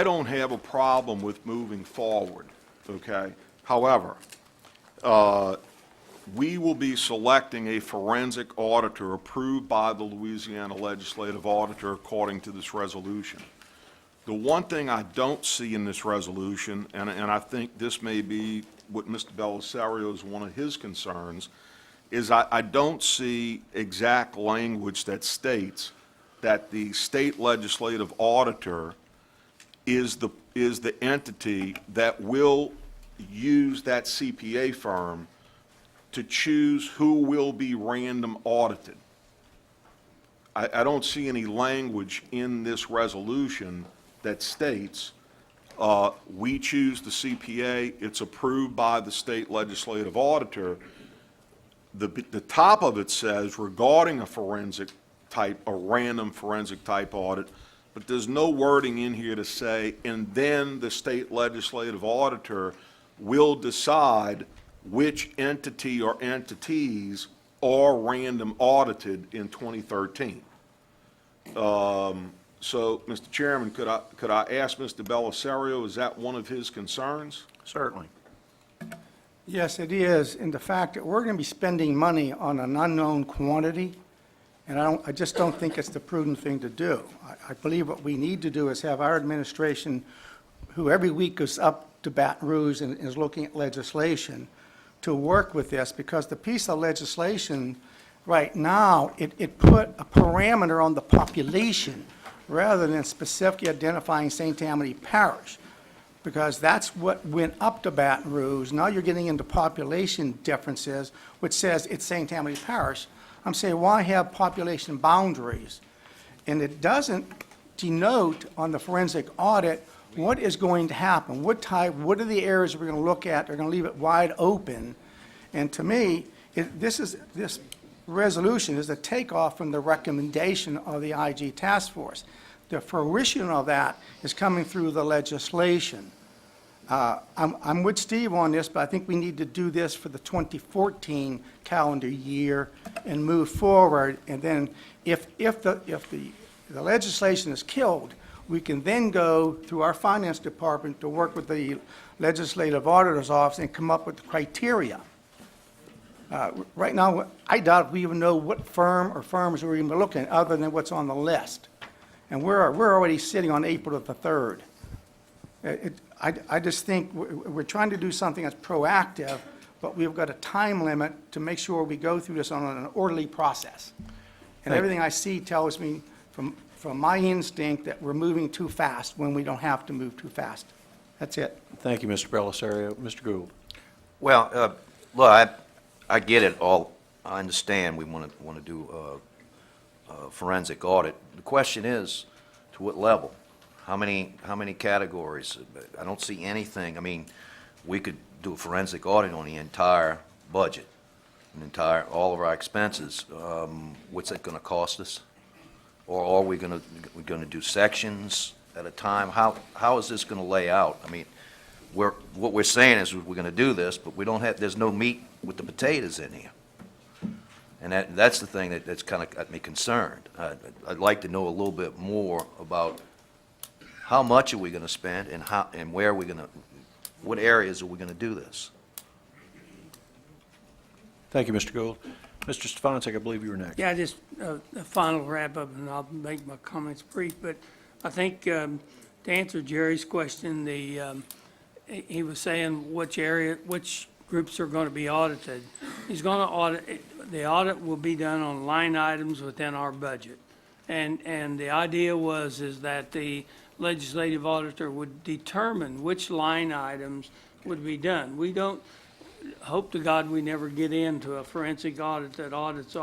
[SPEAKER 2] don't have a problem with moving forward, okay? However, we will be selecting a forensic auditor approved by the Louisiana Legislative Auditor according to this resolution. The one thing I don't see in this resolution, and I think this may be what Mr. Belisario is one of his concerns, is I don't see exact language that states that the state legislative auditor is the entity that will use that CPA firm to choose who will be random audited. I don't see any language in this resolution that states, we choose the CPA, it's approved by the state legislative auditor. The top of it says regarding a forensic type, a random forensic type audit, but there's no wording in here to say, and then the state legislative auditor will decide which entity or entities are random audited in 2013. So, Mr. Chairman, could I ask Mr. Belisario, is that one of his concerns?
[SPEAKER 1] Certainly.
[SPEAKER 11] Yes, it is, and the fact that we're going to be spending money on an unknown quantity, and I just don't think it's the prudent thing to do. I believe what we need to do is have our administration, who every week goes up to Baton Rouge and is looking at legislation, to work with this, because the piece of legislation right now, it put a parameter on the population rather than specifically identifying St. Tammany Parish, because that's what went up to Baton Rouge. Now you're getting into population differences, which says it's St. Tammany Parish. I'm saying, why have population boundaries? And it doesn't denote on the forensic audit what is going to happen, what are the areas we're going to look at. They're going to leave it wide open. And to me, this resolution is a takeoff from the recommendation of the IG task force. The fruition of that is coming through the legislation. I'm with Steve on this, but I think we need to do this for the 2014 calendar year and move forward. And then if the legislation is killed, we can then go through our finance department to work with the legislative auditor's office and come up with the criteria. Right now, I doubt we even know what firm or firms we're even looking at other than what's on the list. And we're already sitting on April the 3rd. I just think we're trying to do something that's proactive, but we've got a time limit to make sure we go through this on an orderly process. And everything I see tells me from my instinct that we're moving too fast when we don't have to move too fast. That's it.
[SPEAKER 1] Thank you, Mr. Belisario. Mr. Gould.
[SPEAKER 3] Well, look, I get it all. I understand we want to do a forensic audit. The question is, to what level? How many categories? I don't see anything. I mean, we could do a forensic audit on the entire budget, all of our expenses. What's that going to cost us? Or are we going to do sections at a time? How is this going to lay out? I mean, what we're saying is we're going to do this, but we don't have. There's no meat with the potatoes in here, and that's the thing that's kind of got me concerned. I'd like to know a little bit more about how much are we going to spend and where are we going to, what areas are we going to do this?
[SPEAKER 1] Thank you, Mr. Gould. Mr. Stefancic, I believe you were next.
[SPEAKER 8] Yeah, just a final wrap-up, and I'll make my comments brief. But I think to answer Jerry's question, he was saying which groups are going to be audited. He's going to audit. The audit will be done on line items within our budget, and the idea is that the legislative auditor would determine which line items would be done. We don't. Hope to God we never get into a forensic audit that audits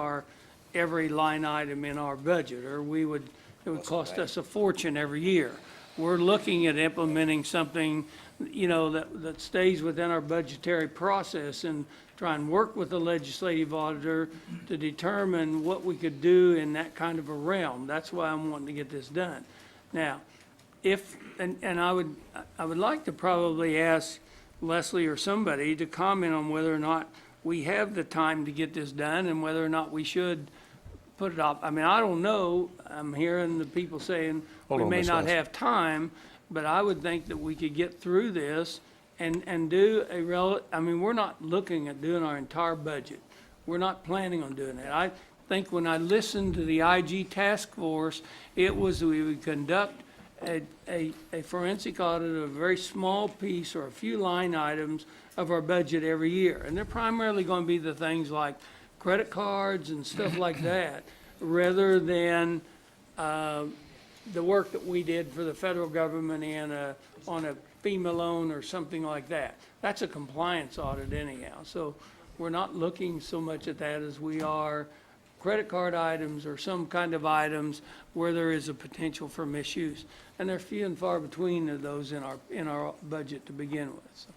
[SPEAKER 8] every line item in our budget, or it would cost us a fortune every year. We're looking at implementing something, that stays within our budgetary process and try and work with the legislative auditor to determine what we could do in that kind of a realm. That's why I'm wanting to get this done. Now, I would like to probably ask Leslie or somebody to comment on whether or not we have the time to get this done and whether or not we should put it off. I mean, I don't know. I'm hearing the people saying we may not have time, but I would think that we could get through this and do we're not looking at doing our entire budget. We're not planning on doing that. I think when I listened to the IG task force, it was we would conduct a forensic audit of a very small piece or a few line items of our budget every year. And they're primarily going to be the things like credit cards and stuff like that, rather than the work that we did for the federal government on a FEMA loan or something like that. That's a compliance audit anyhow. So we're not looking so much at that as we are credit card items or some kind of items where there is a potential for misuse. And they're few and far between of those in our budget to begin with. So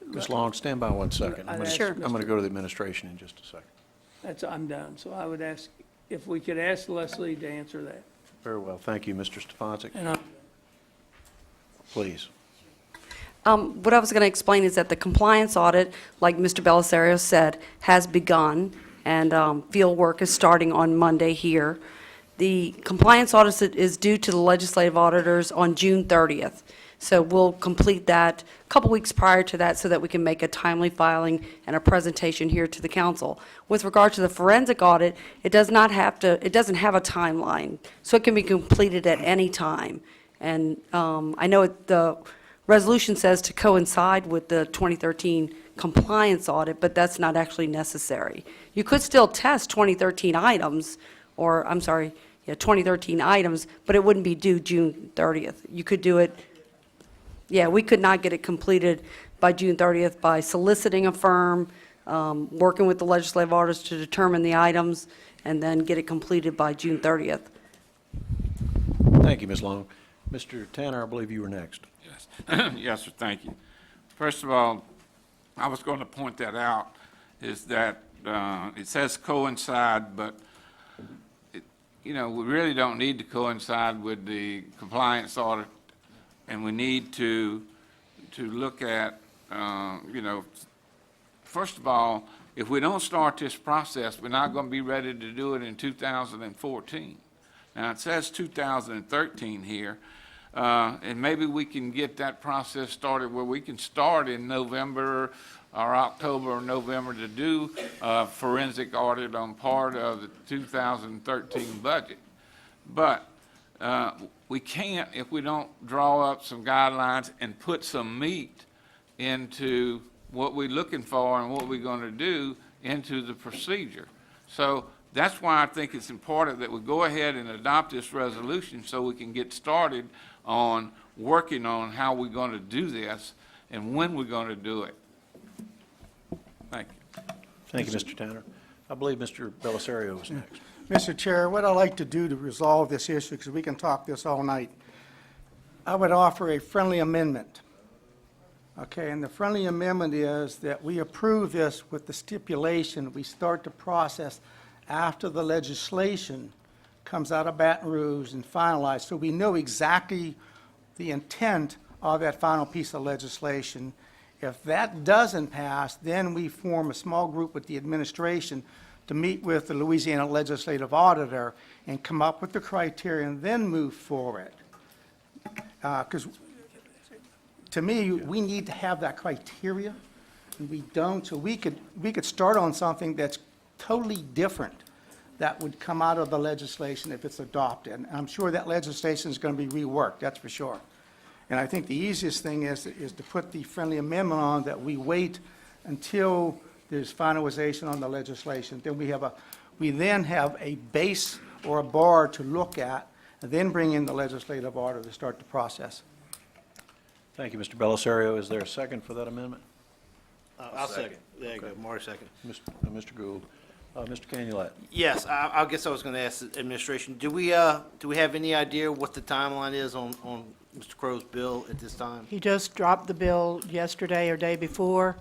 [SPEAKER 1] Ms. Long, stand by one second. I'm
[SPEAKER 8] Sure.
[SPEAKER 1] going to go to the administration in just a second.
[SPEAKER 8] I'm done. So I would ask, if we could ask Leslie to answer that.
[SPEAKER 1] Very well. Thank you, Mr. Stefanczyk.
[SPEAKER 8] And
[SPEAKER 1] Please.
[SPEAKER 19] What I was going to explain is that the compliance audit, like Mr. Belisario said, has begun, and field work is starting on Monday here. The compliance audit is due to the legislative auditors on June 30th. So we'll complete that a couple weeks prior to that so that we can make a timely filing and a presentation here to the council. With regard to the forensic audit, it doesn't have a timeline, so it can be completed at any time. And I know the resolution says to coincide with the 2013 compliance audit, but that's not actually necessary. You could still test 2013 items, 2013 items, but it wouldn't be due June 30th. You could do it, we could not get it completed by June 30th by soliciting a firm, working with the legislative auditors to determine the items, and then get it completed by June 30th.
[SPEAKER 1] Thank you, Ms. Long. Mr. Tanner, I believe you were next.
[SPEAKER 17] Yes. Yes, sir, thank you. First of all, I was going to point that out, is that it says coincide, but we really don't need to coincide with the compliance audit, and we need to look at, first of all, if we don't start this process, we're not going to be ready to do it in 2014. Now, it says 2013 here, and maybe we can get that process started where we can start in November or October or November to do a forensic audit on part of the 2013 budget. But we can't if we don't draw up some guidelines and put some meat into what we're looking for and what we're going to do into the procedure. So that's why I think it's important that we go ahead and adopt this resolution so we can get started on working on how we're going to do this and when we're going to do it. Thank you.
[SPEAKER 1] Thank you, Mr. Tanner. I believe Mr. Belisario was next.
[SPEAKER 11] Mr. Chair, what I'd like to do to resolve this issue, because we can talk this all night, I would offer a friendly amendment. Okay, and the friendly amendment is that we approve this with the stipulation we start the process after the legislation comes out of Baton Rouge and finalized, so we know exactly the intent of that final piece of legislation. If that doesn't pass, then we form a small group with the administration to meet with the Louisiana Legislative Auditor and come up with the criteria and then move forward. Because to me, we need to have that criteria, and we don't, so we could start on something that's totally different that would come out of the legislation if it's adopted. And I'm sure that legislation is going to be reworked, that's for sure. And I think the easiest thing is to put the friendly amendment on that we wait until there's finalization on the legislation. Then we then have a base or a bar to look at, and then bring in the legislative order to start the process.
[SPEAKER 1] Thank you, Mr. Belisario. Is there a second for that amendment?
[SPEAKER 9] I'll second. There you go, Marty second.
[SPEAKER 1] Mr. Gould. Mr. Canulet.
[SPEAKER 9] Yes, I guess I was going to ask the administration, do we have any idea what the timeline is on Mr. Crow's bill at this time?
[SPEAKER 7] He just dropped the bill yesterday or day before.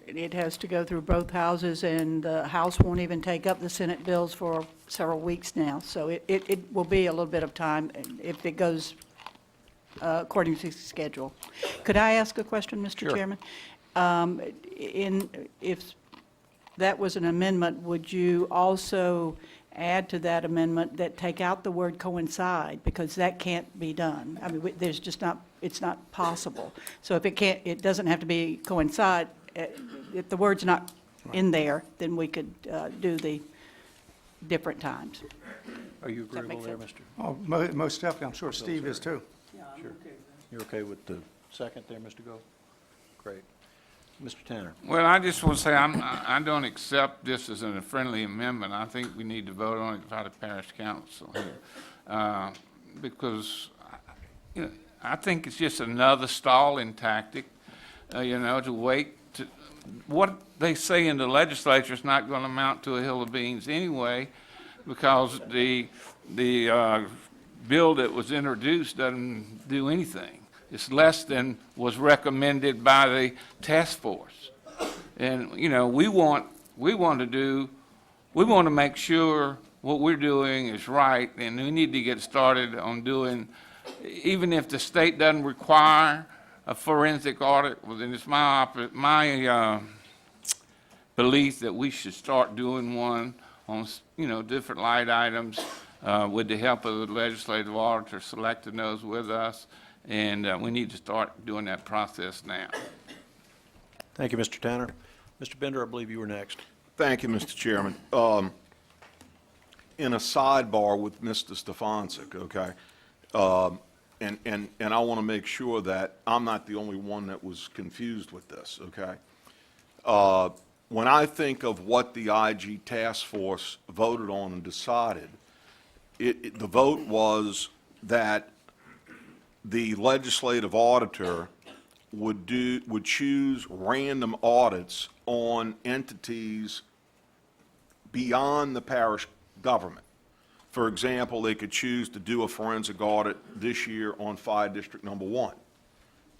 [SPEAKER 7] It has to go through both houses, and the House won't even take up the Senate bills for several weeks now. So it will be a little bit of time if it goes according to schedule. Could I ask a question, Mr.
[SPEAKER 1] Sure.
[SPEAKER 7] Chairman? If that was an amendment, would you also add to that amendment that take out the word coincide, because that can't be done? I mean, there's just not, it's not possible. So if it doesn't have to be coincide, if the word's not in there, then we could do the different times.
[SPEAKER 1] Are you
[SPEAKER 7] that
[SPEAKER 1] agreeable
[SPEAKER 7] make
[SPEAKER 1] there,
[SPEAKER 7] sense?
[SPEAKER 1] Mr.?
[SPEAKER 11] Oh, most definitely, I'm sure Steve is too.
[SPEAKER 1] Sure. You're okay with the second there, Mr. Gold? Great. Mr. Tanner.
[SPEAKER 17] Well, I just want to say I don't accept this as a friendly amendment. I think we need to vote on it by the parish council here. Because I think it's just another stalling tactic, to wait what they say in the legislature is not going to amount to a hill of beans anyway, because the bill that was introduced doesn't do anything. It's less than was recommended by the task force. And, you know, we want to make sure what we're doing is right, and we need to get started on doing, even if the state doesn't require a forensic audit, well, then it's my belief that we should start doing one on, you know, different light items with the help of the legislative auditor selecting those with us, and we need to start doing that process now.
[SPEAKER 1] Thank you, Mr. Tanner. Mr. Bender, I believe you were next.
[SPEAKER 2] Thank you, Mr. Chairman. In a sidebar with Mr. Stefancic, okay, and I want to make sure that I'm not the only one that was confused with this, okay? When I think of what the IG task force voted on and decided, the vote was that the legislative auditor would choose random audits on entities beyond the parish government. For example, they could choose to do a forensic audit this year on Fire District Number 1,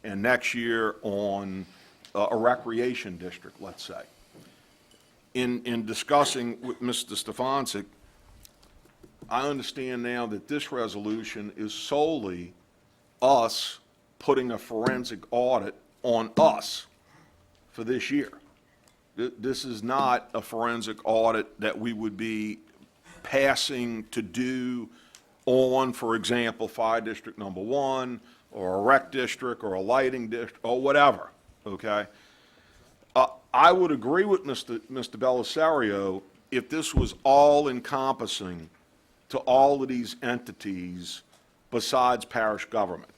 [SPEAKER 2] and next year on a recreation district, let's say. In discussing with Mr. Stefancic, I understand now that this resolution is solely us putting a forensic audit on us for this year. This is not a forensic audit that we would be passing to do on, for example, Fire District Number 1, or a rec district, or a lighting district, or whatever, okay? I would agree with Mr. Belisario if this was all-encompassing to all of these entities besides parish government.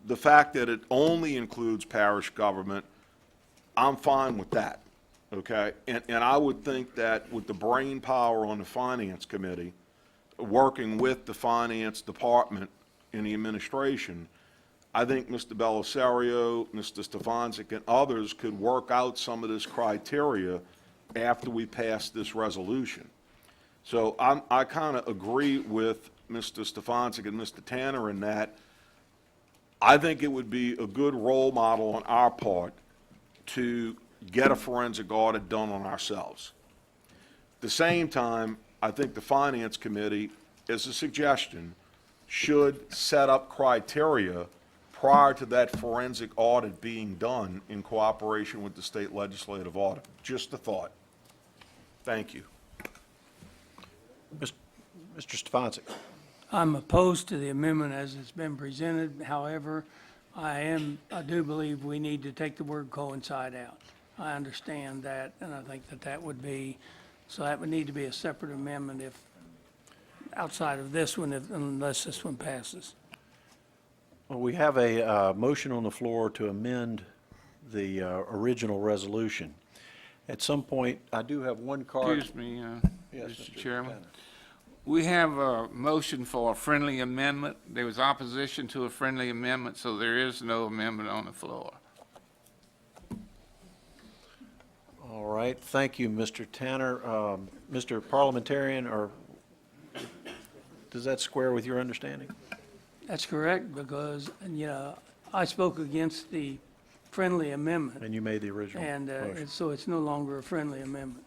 [SPEAKER 2] The fact that it only includes parish government, I'm fine with that, okay? And I would think that with the brain power on the Finance Committee, working with the Finance Department and the administration, I think Mr. Belisario, Mr. Stefancic, and others could work out some of this criteria after we pass this resolution. So I kind of agree with Mr. Stefancic and Mr. Tanner in that I think it would be a good role model on our part to get a forensic audit done on ourselves. At the same time, I think the Finance Committee, as a suggestion, should set up criteria prior to that forensic audit being done in cooperation with the state legislative audit. Just a thought. Thank you.
[SPEAKER 1] Mr. Stefancic.
[SPEAKER 8] I'm opposed to the amendment as it's been presented. However, I do believe we need to take the word coincide out. I understand that, and I think that would be, so that would need to be a separate amendment if, outside of this one, unless this one passes.
[SPEAKER 1] Well, we have a motion on the floor to amend the original resolution. At some point, I do have one card.
[SPEAKER 17] Excuse me,
[SPEAKER 1] Yes,
[SPEAKER 17] Mr.
[SPEAKER 1] Mr.
[SPEAKER 17] Chairman.
[SPEAKER 1] Tanner.
[SPEAKER 17] We have a motion for a friendly amendment. There was opposition to a friendly amendment, so there is no amendment on the floor.
[SPEAKER 1] All right, thank you, Mr. Tanner. Mr. Parliamentarian, or does that square with your understanding?
[SPEAKER 8] That's correct, because, I spoke against the friendly amendment,
[SPEAKER 1] And you made the original
[SPEAKER 8] and
[SPEAKER 1] motion.
[SPEAKER 8] so it's no longer a friendly amendment.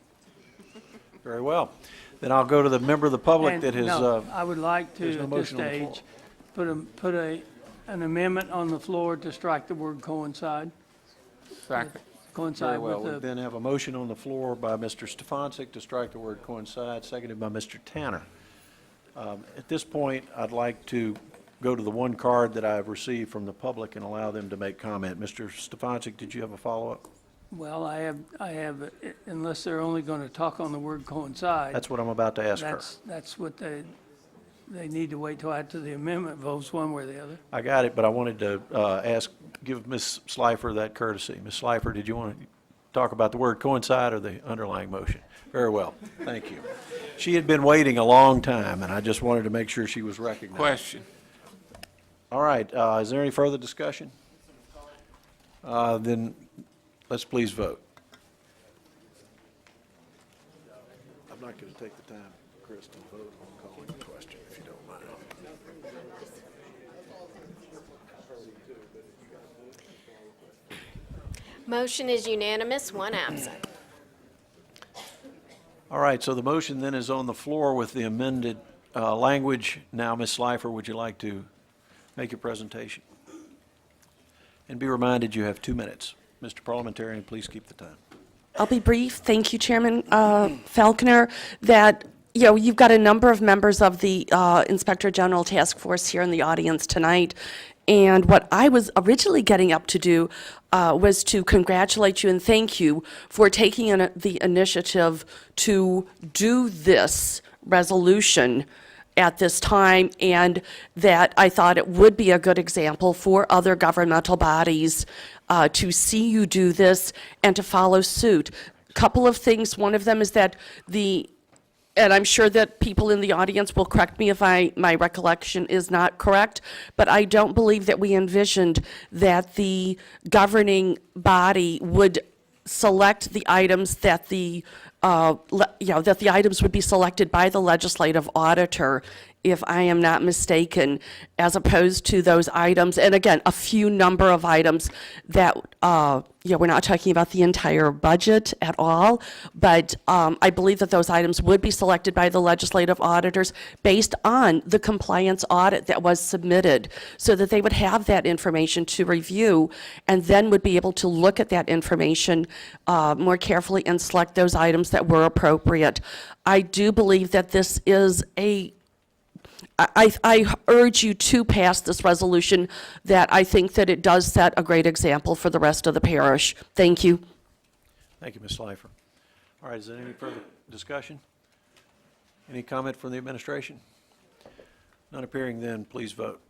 [SPEAKER 1] Very well. Then I'll go to the member of the public
[SPEAKER 8] And,
[SPEAKER 1] that has,
[SPEAKER 8] no, I would like
[SPEAKER 1] there's
[SPEAKER 8] to,
[SPEAKER 1] no
[SPEAKER 8] at this
[SPEAKER 1] motion on the floor.
[SPEAKER 8] stage, put an amendment on the floor to strike the word coincide.
[SPEAKER 17] Second.
[SPEAKER 1] Very
[SPEAKER 8] Coincide
[SPEAKER 1] well. We
[SPEAKER 8] with the,
[SPEAKER 1] then have a motion on the floor by Mr. Stefancic to strike the word coincide, seconded by Mr. Tanner. At this point, I'd like to go to the one card that I've received from the public and allow them to make comment. Mr. Stefancic, did you have a follow-up?
[SPEAKER 8] well, I have, unless they're only going to talk on the word coincide.
[SPEAKER 1] That's what I'm about to ask her.
[SPEAKER 8] That's what they need to wait till after the amendment votes one way or the other.
[SPEAKER 1] I got it, but I wanted to give Ms. Slifer that courtesy. Ms. Slifer, did you want to talk about the word coincide or the underlying motion? Very well, thank you. She had been waiting a long time, and I just wanted to make sure she was recognized.
[SPEAKER 17] Question.
[SPEAKER 1] All right, is there any further discussion? Then Let's please vote. I'm not going to take the time, Chris, to vote on calling the question, if you don't mind.
[SPEAKER 14] Motion is unanimous, one absent.
[SPEAKER 1] All right, so the motion then is on the floor with the amended language. Now, Ms. Slifer, would you like to make your presentation? And be reminded you have 2 minutes. Mr. Parliamentarian, please keep the time.
[SPEAKER 19] I'll be brief. Thank you, Chairman Falconer, that, you know, you've got a number of members of the Inspector General Task Force here in the audience tonight. And what I was originally getting up to do was to congratulate you and thank you for taking the initiative to do this resolution at this time, and that I thought it would be a good example for other governmental bodies to see you do this and to follow suit. Couple of things. One of them is that and I'm sure that people in the audience will correct me if my recollection is not correct, but I don't believe that we envisioned that the governing body would select the items that that the items would be selected by the legislative auditor, if I am not mistaken, as opposed to those items, and again, a few number of items that, we're not talking about the entire budget at all, but I believe that those items would be selected by the legislative auditors based on the compliance audit that was submitted, so that they would have that information to review, and then would be able to look at that information more carefully and select those items that were appropriate. I do believe that this is I urge you to pass this resolution, that I think that it does set a great example for the rest of the parish. Thank you.
[SPEAKER 1] Thank you, Ms. Slifer. All right, is there any further discussion? Any comment from the administration? None appearing, then please vote.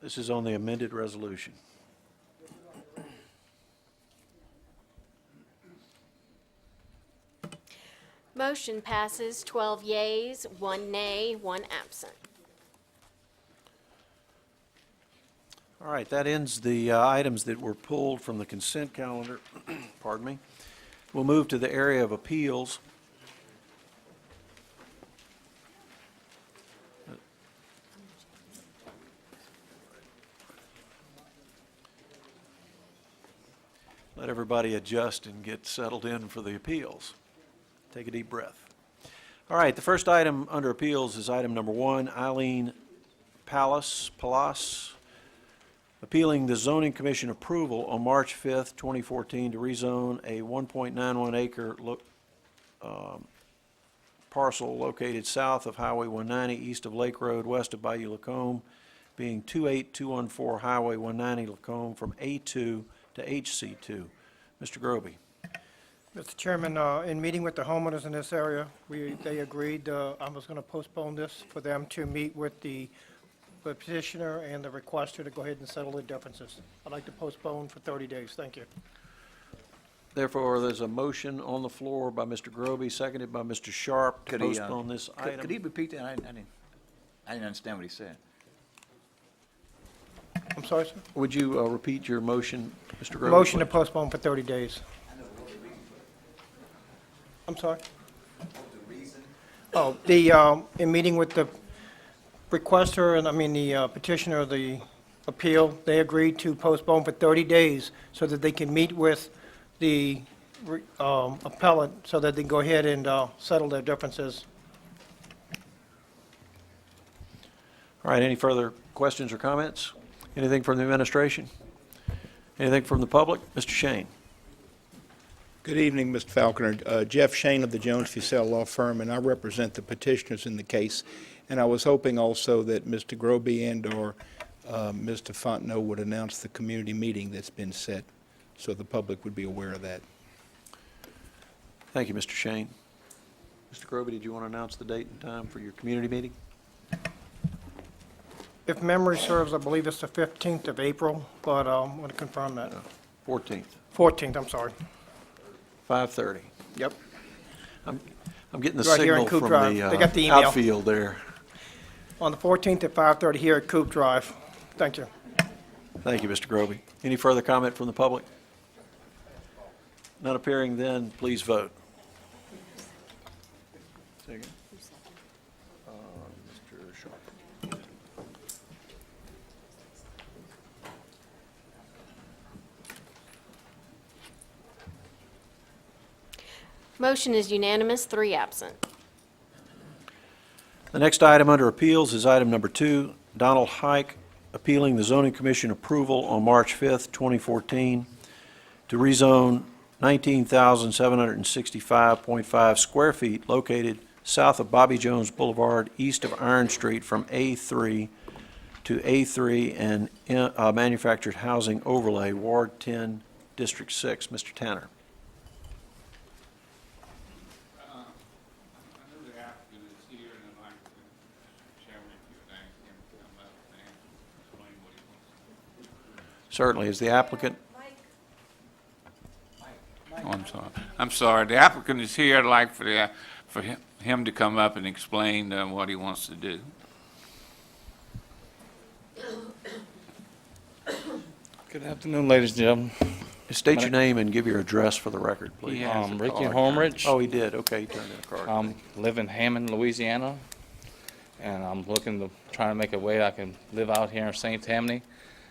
[SPEAKER 1] This is on the amended resolution.
[SPEAKER 14] Motion passes 12 yeas, 1 nay, 1 absent.
[SPEAKER 1] All right, that ends the items that were pulled from the consent calendar. Pardon me. We'll move to the area of appeals. Let everybody adjust and get settled in for the appeals. Take a deep breath. All right, the first item under appeals is item number 1, Eileen Pallas, appealing the zoning commission approval on March 5th, 2014 to rezone a 1.91 acre parcel located south of Highway 190, east of Lake Road, west of Bayou Lacombe, being 28214 Highway 190 Lacombe, from A2 to HC2. Mr. Groby.
[SPEAKER 20] Mr. Chairman, in meeting with the homeowners in this area, they agreed I was going to postpone this for them to meet with the petitioner and the requester to go ahead and settle their differences. I'd like to postpone for 30 days. Thank you.
[SPEAKER 1] Therefore, there's a motion on the floor by Mr. Groby, seconded by Mr. Sharp, to postpone this item.
[SPEAKER 21] Could he repeat that? I didn't understand what he said.
[SPEAKER 20] I'm sorry, sir?
[SPEAKER 1] Would you repeat your motion, Mr. Groby?
[SPEAKER 20] Motion to postpone for 30 days. I'm sorry? Oh, in meeting with the requester, and the petitioner of the appeal, they agreed to postpone for 30 days so that they can meet with the appellant so that they can go ahead and settle their differences.
[SPEAKER 1] All right, any further questions or comments? Anything from the administration? Anything from the public? Mr. Shane.
[SPEAKER 22] Good evening, Mr. Falconer. Jeff Shane of the Jones Fussell Law Firm, and I represent the petitioners in the case. And I was hoping also that Mr. Groby and/or Mr. Fontenot would announce the community meeting that's been set, so the public would be aware of that.
[SPEAKER 1] Thank you, Mr. Shane. Mr. Groby, did you want to announce the date and time for your community meeting?
[SPEAKER 20] If memory serves, I believe it's the 15th of April, but I want to confirm that.
[SPEAKER 1] 14th.
[SPEAKER 20] 14th, I'm sorry.
[SPEAKER 1] 5:30.
[SPEAKER 20] Yep.
[SPEAKER 1] I'm getting the
[SPEAKER 20] Right here in
[SPEAKER 1] signal
[SPEAKER 20] Coop
[SPEAKER 1] from
[SPEAKER 20] Drive.
[SPEAKER 1] the
[SPEAKER 20] They got the email.
[SPEAKER 1] outfield there.
[SPEAKER 20] On the 14th at 5:30 here at Coop Drive. Thank you.
[SPEAKER 1] Thank you, Mr. Groby. Any further comment from the public? None appearing, then please vote. Say again. Mr. Sharp.
[SPEAKER 14] Motion is unanimous, 3 absent.
[SPEAKER 1] The next item under appeals is item number 2, Donald Hike appealing the zoning commission approval on March 5th, 2014 to rezone 19,765.5 square feet located south of Bobby Jones Boulevard, east of Iron Street from A3 to A3 and manufactured housing overlay, Ward 10, District 6. Mr. Tanner. Certainly. Is the applicant?
[SPEAKER 17] Oh, I'm sorry. The applicant is here. I'd like for him to come up and explain what he wants to do.
[SPEAKER 4] Good afternoon, ladies and gentlemen.
[SPEAKER 1] State your name and give your address for the record, please.
[SPEAKER 4] Ricky Holmrich.
[SPEAKER 1] Oh, he did. Okay, he turned in a card.
[SPEAKER 4] Live in Hammond, Louisiana, and I'm trying to make a way I can live out here in St. Tammany.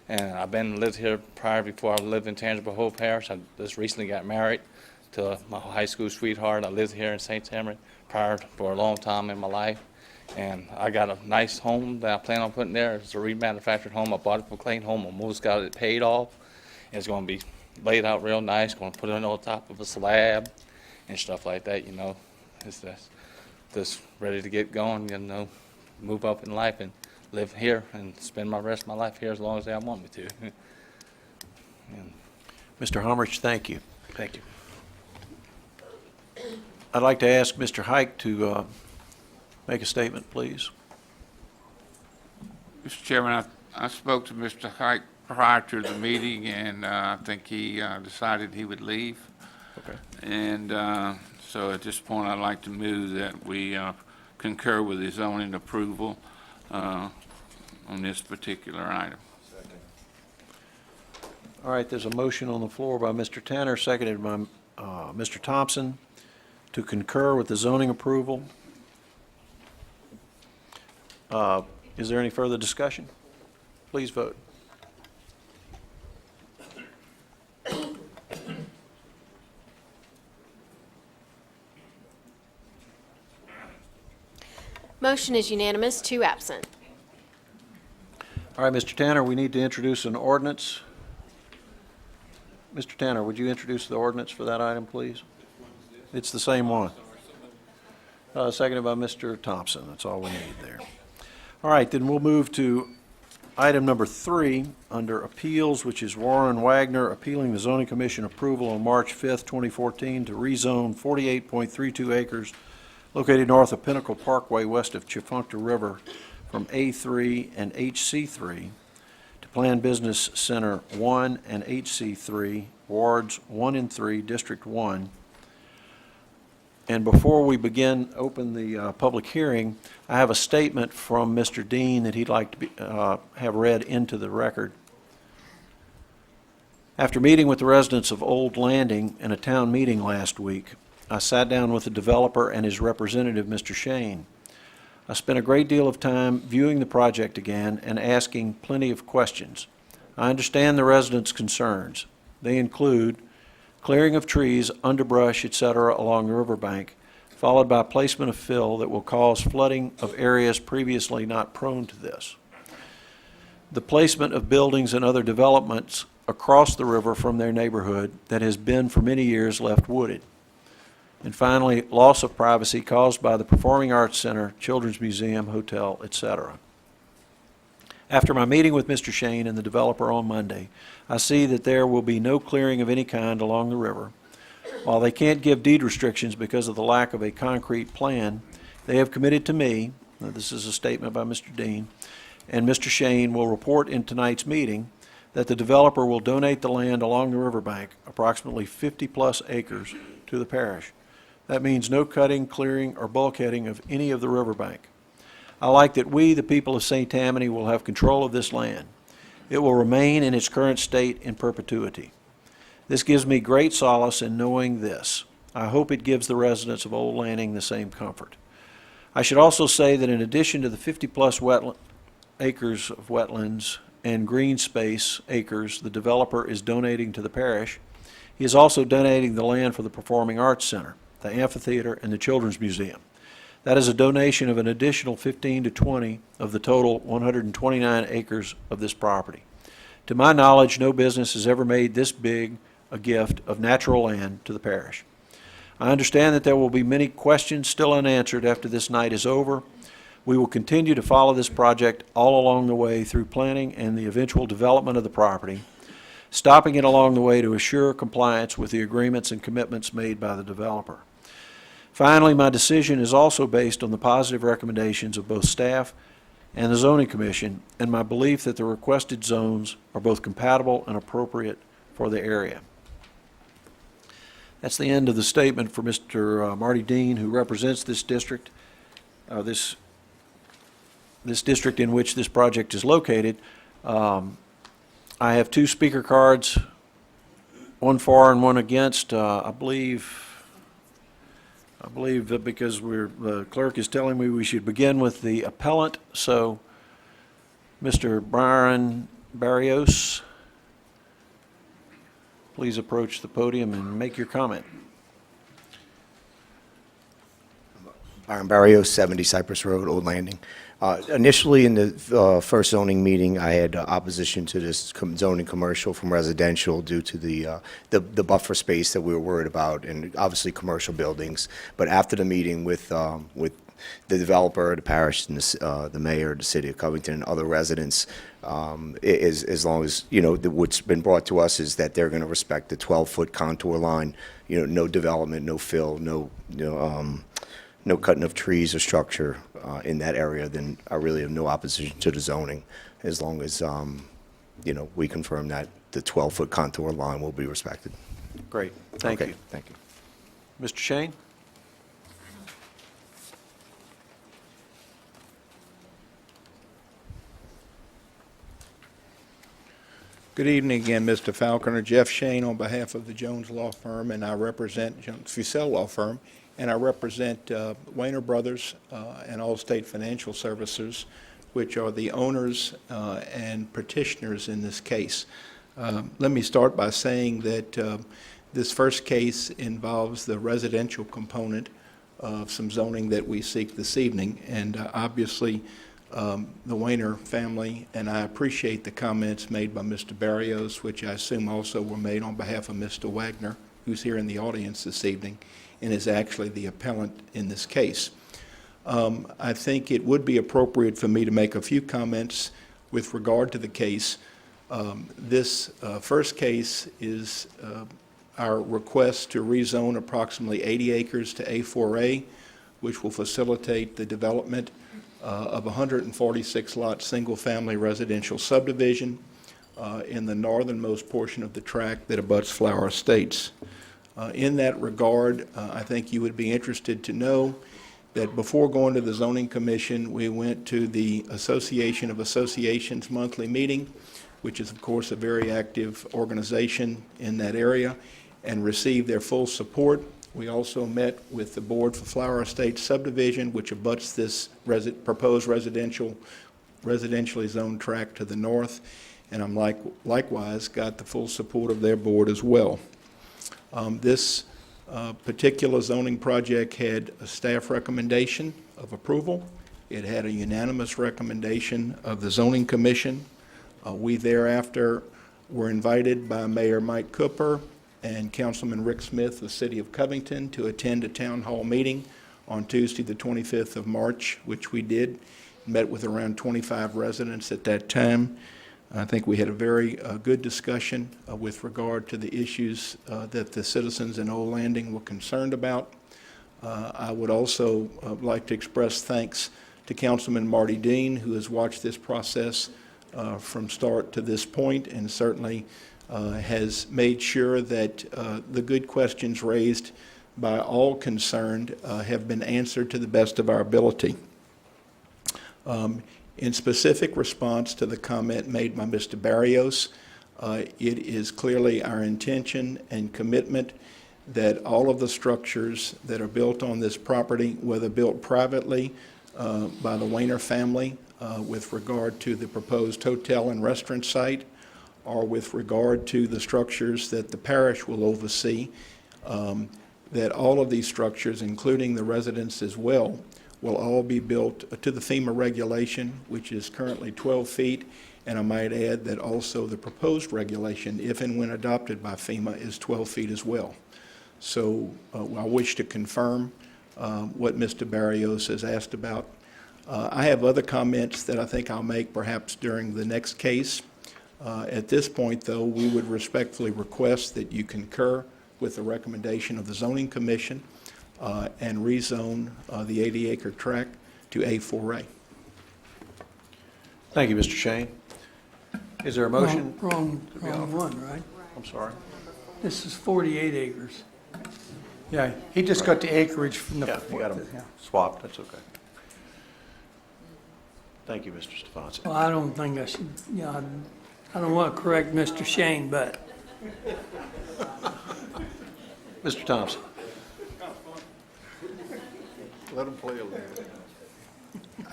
[SPEAKER 4] And I've lived here before I lived in Tangible Hope Parish. I just recently got married to my high school sweetheart. I lived here in St. Tammany for a long time in my life. And I got a nice home that I plan on putting there. It's a remanufactured home. I bought it from Clayton Home. I almost got it paid off. It's going to be laid out real nice. Going to put it on top of a slab and stuff like that, you know. It's just ready to get going, you know, move up in life and live here and spend the rest of my life here as long as they want me to.
[SPEAKER 1] Mr. Homrich, thank you.
[SPEAKER 4] Thank you.
[SPEAKER 1] I'd like to ask Mr. Hike to make a statement, please.
[SPEAKER 17] Mr. Chairman, I spoke to Mr. Hike prior to the meeting, and I think he decided he would leave.
[SPEAKER 1] Okay.
[SPEAKER 17] And so at this point, I'd like to move that we concur with his zoning approval on this particular item.
[SPEAKER 1] All right, there's a motion on the floor by Mr. Tanner, seconded by Mr. Thompson, to concur with the zoning approval. Is there any further discussion? Please vote.
[SPEAKER 14] Motion is unanimous, 2 absent.
[SPEAKER 1] All right, Mr. Tanner, we need to introduce an ordinance. Mr. Tanner, would you introduce the ordinance for that item, please? It's the same one. Seconded by Mr. Thompson. That's all we need there. All right, then we'll move to item number 3 under appeals, which is Warren Wagner appealing the zoning commission approval on March 5th, 2014 to rezone 48.32 acres located north of Pinnacle Parkway west of Chifuncta River from A3 and HC3 to Planned Business Center 1 and HC3, Wards 1 and 3, District 1. And before we open the public hearing, I have a statement from Mr. Dean that he'd like to have read into the record. After meeting with the residents of Old Landing in a town meeting last week, I sat down with the developer and his representative, Mr. Shane. I spent a great deal of time viewing the project again and asking plenty of questions. I understand the residents' concerns. They include clearing of trees, underbrush, etc. along the riverbank, followed by placement of fill that will cause flooding of areas previously not prone to this. The placement of buildings and other developments across the river from their neighborhood that has been for many years left wooded. And finally, loss of privacy caused by the Performing Arts Center, Children's Museum, hotel, etc. After my meeting with Mr. Shane and the developer on Monday, I see that there will be no clearing of any kind along the river. While they can't give deed restrictions because of the lack of a concrete plan, they have committed to me, now this is a statement by Mr. Dean, and Mr. Shane will report in tonight's meeting that the developer will donate the land along the riverbank, approximately 50-plus acres, to the parish. That means no cutting, clearing, or bulkheading of any of the riverbank. I like that we, the people of St. Tammany, will have control of this land. It will remain in its current state in perpetuity. This gives me great solace in knowing this. I hope it gives the residents of Old Landing the same comfort. I should also say that in addition to the 50-plus acres of wetlands and green space acres the developer is donating to the parish, he is also donating the land for the Performing Arts Center, the amphitheater, and the Children's Museum. That is a donation of an additional 15 to 20 of the total 129 acres of this property. To my knowledge, no business has ever made this big a gift of natural land to the parish. I understand that there will be many questions still unanswered after this night is over. We will continue to follow this project all along the way through planning and the eventual development of the property, stopping it along the way to assure compliance with the agreements and commitments made by the developer. Finally, my decision is also based on the positive recommendations of both staff and the Zoning Commission, and my belief that the requested zones are both compatible and appropriate for the area. That's the end of the statement for Mr. Marty Dean, who represents this district, this district in which this project is located. I have two speaker cards, one for and one against. I believe that because the clerk is telling me we should begin with the appellant, so Mr. Byron Barrios, please approach the podium and make your comment.
[SPEAKER 6] Byron Barrios, 70 Cypress Road, Old Landing. Initially, in the first zoning meeting, I had opposition to this zoning commercial from residential due to the buffer space that we were worried about, and obviously commercial buildings. But after the meeting with the developer, the parish, and the mayor, the city of Covington, and other residents, as long as, you know, what's been brought to us is that they're going to respect the 12-foot contour line. You know, no development, no fill, no cutting of trees or structure in that area, then I really have no opposition to the zoning, as long as, you know, we confirm that the 12-foot contour line will be respected.
[SPEAKER 1] Great. Thank you.
[SPEAKER 6] Thank you.
[SPEAKER 1] Mr. Shane?
[SPEAKER 22] Good evening again, Mr. Falconer. Jeff Shane on behalf of the Jones Law Firm, and I represent Jones Fussell Law Firm, and I represent Weiner Brothers and Allstate Financial Services, which are the owners and petitioners in this case. Let me start by saying that this first case involves the residential component of some zoning that we seek this evening, and obviously the Weiner family, and I appreciate the comments made by Mr. Barrios, which I assume also were made on behalf of Mr. Wagner, who's here in the audience this evening, and is actually the appellant in this case. I think it would be appropriate for me to make a few comments with regard to the case. This first case is our request to rezone approximately 80 acres to A4A, which will facilitate the development of a 146-lot single-family residential subdivision in the northernmost portion of the tract that abuts Flower Estates. In that regard, I think you would be interested to know that before going to the Zoning Commission, we went to the Association of Associations monthly meeting, which is, of course, a very active organization in that area, and received their full support. We also met with the Board for Flower Estates subdivision, which abuts this proposed residentially zoned tract to the north, and I'm likewise got the full support of their board as well. This particular zoning project had a staff recommendation of approval. It had a unanimous recommendation of the Zoning Commission. We thereafter were invited by Mayor Mike Cooper and Councilman Rick Smith of the City of Covington to attend a town hall meeting on Tuesday, the 25th of March, which we did. Met with around 25 residents at that time. I think we had a very good discussion with regard to the issues that the citizens in Old Landing were concerned about. I would also like to express thanks to Councilman Marty Dean, who has watched this process from start to this point, and certainly has made sure that the good questions raised by all concerned have been answered to the best of our ability. In specific response to the comment made by Mr. Barrios, it is clearly our intention and commitment that all of the structures that are built on this property, whether built privately by the Weiner family with regard to the proposed hotel and restaurant site, or with regard to the structures that the parish will oversee, that all of these structures, including the residence as well, will all be built to the FEMA regulation, which is currently 12 feet, and I might add that also the proposed regulation, if and when adopted by FEMA, is 12 feet as well. So I wish to confirm what Mr. Barrios has asked about. I have other comments that I think I'll make perhaps during the next case. At this point, though, we would respectfully request that you concur with the recommendation of the Zoning Commission and rezone the 80-acre tract to A4A.
[SPEAKER 1] Thank you, Mr. Shane. Is there a motion?
[SPEAKER 8] Wrong one, right?
[SPEAKER 1] I'm sorry.
[SPEAKER 8] This is 48 acres.
[SPEAKER 11] Yeah, he just got the acreage from the.
[SPEAKER 1] Yeah, you got them swapped, that's okay. Thank you, Mr. Stefanski.
[SPEAKER 8] Well, I don't think I should, I don't want to correct Mr. Shane, but
[SPEAKER 1] Mr. Thompson.
[SPEAKER 2] Let him play a little.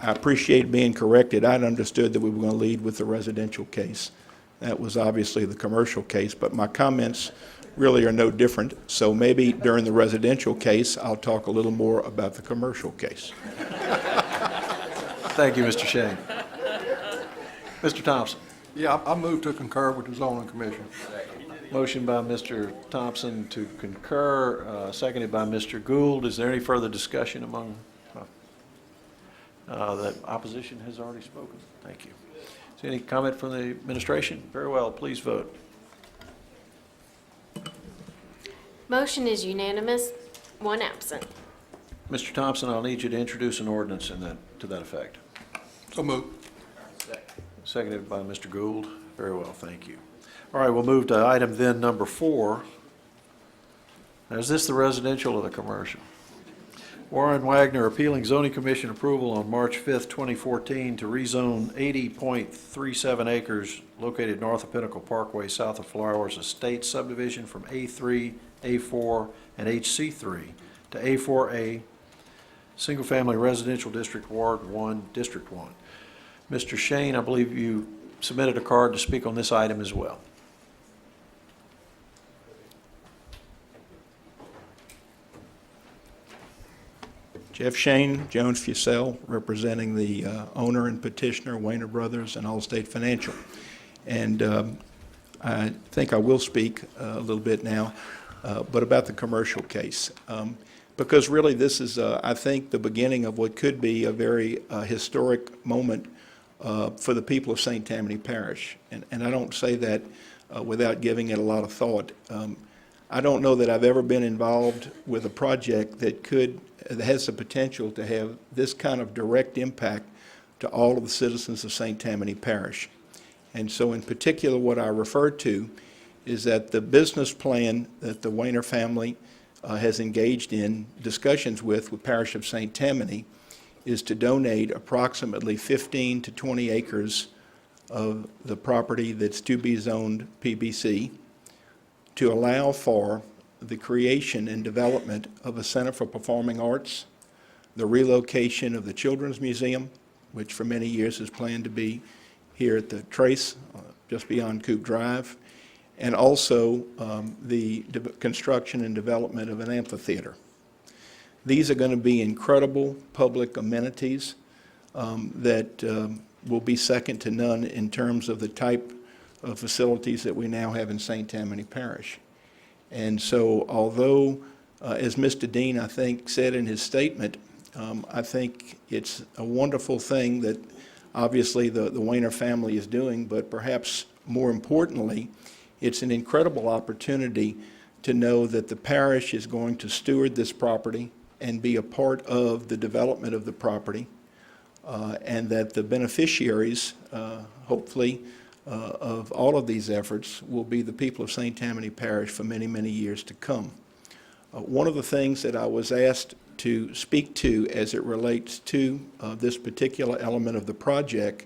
[SPEAKER 22] I appreciate being corrected. I'd understood that we were going to lead with the residential case. That was obviously the commercial case, but my comments really are no different. So maybe during the residential case, I'll talk a little more about the commercial case.
[SPEAKER 1] Thank you, Mr. Shane. Mr. Thompson.
[SPEAKER 10] Yeah, I move to concur with the zoning commission.
[SPEAKER 1] Motion by Mr. Thompson to concur, seconded by Mr. Gould. Is there any further discussion among, the opposition has already spoken? Thank you. Is there any comment from the administration? Very well, please vote.
[SPEAKER 14] Motion is unanimous, one absent.
[SPEAKER 1] Mr. Thompson, I'll need you to introduce an ordinance to that effect.
[SPEAKER 10] So moved.
[SPEAKER 1] Seconded by Mr. Gould. Very well, thank you. All right, we'll move to item then number 4. Now, is this the residential or the commercial? Warren Wagner appealing zoning commission approval on March 5th, 2014 to rezone 80.37 acres located north of Pinnacle Parkway, south of Flowers Estate subdivision from A3, A4, and HC3 to A4A, single-family residential district, Ward 1, District 1. Mr. Shane, I believe you submitted a card to speak on this item as well.
[SPEAKER 22] Jeff Shane, Jones Fussell, representing the owner and petitioner, Weiner Brothers and Allstate Financial. And I think I will speak a little bit now, but about the commercial case. Because really this is, I think, the beginning of what could be a very historic moment for the people of St. Tammany Parish. And I don't say that without giving it a lot of thought. I don't know that I've ever been involved with a project that has the potential to have this kind of direct impact to all of the citizens of St. Tammany Parish. And so in particular, what I refer to is that the business plan that the Weiner family has engaged in discussions with Parish of St. Tammany is to donate approximately 15 to 20 acres of the property that's to be zoned PBC to allow for the creation and development of a Center for Performing Arts, the relocation of the Children's Museum, which for many years is planned to be here at the Trace, just beyond Coop Drive, and also the construction and development of an amphitheater. These are going to be incredible public amenities that will be second to none in terms of the type of facilities that we now have in St. Tammany Parish. And so although, as Mr. Dean, I think, said in his statement, I think it's a wonderful thing that obviously the Weiner family is doing, but perhaps more importantly, it's an incredible opportunity to know that the parish is going to steward this property and be a part of the development of the property, and that the beneficiaries, hopefully, of all of these efforts will be the people of St. Tammany Parish for many, many years to come. One of the things that I was asked to speak to as it relates to this particular element of the project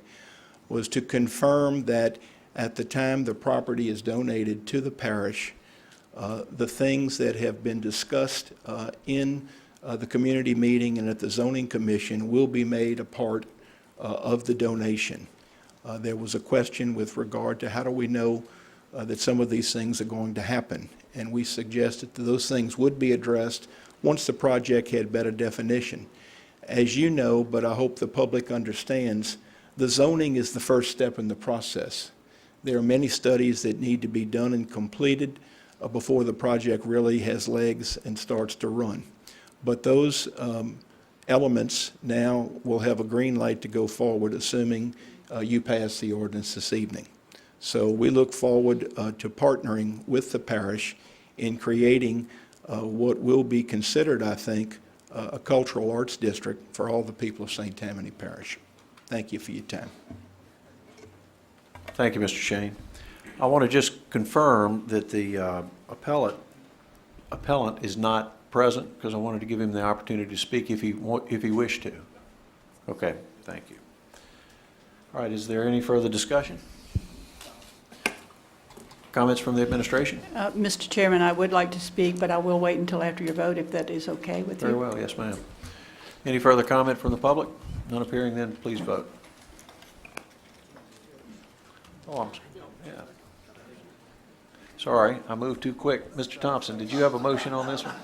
[SPEAKER 22] was to confirm that at the time the property is donated to the parish, the things that have been discussed in the community meeting and at the zoning commission will be made a part of the donation. There was a question with regard to how do we know that some of these things are going to happen, and we suggested that those things would be addressed once the project had better definition. As you know, but I hope the public understands, the zoning is the first step in the process. There are many studies that need to be done and completed before the project really has legs and starts to run. But those elements now will have a green light to go forward, assuming you pass the ordinance this evening. So we look forward to partnering with the parish in creating what will be considered, I think, a cultural arts district for all the people of St. Tammany Parish. Thank you for your time.
[SPEAKER 1] Thank you, Mr. Shane. I want to just confirm that the appellant is not present, because I wanted to give him the opportunity to speak if he wished to. Okay, thank you. All right, is there any further discussion? Comments from the administration?
[SPEAKER 7] Mr. Chairman, I would like to speak, but I will wait until after your vote, if that is okay with you.
[SPEAKER 1] Very well, yes, ma'am. Any further comment from the public? None appearing, then please vote. Oh, yeah. Sorry, I moved too quick. Mr. Thompson, did you have a motion on this one?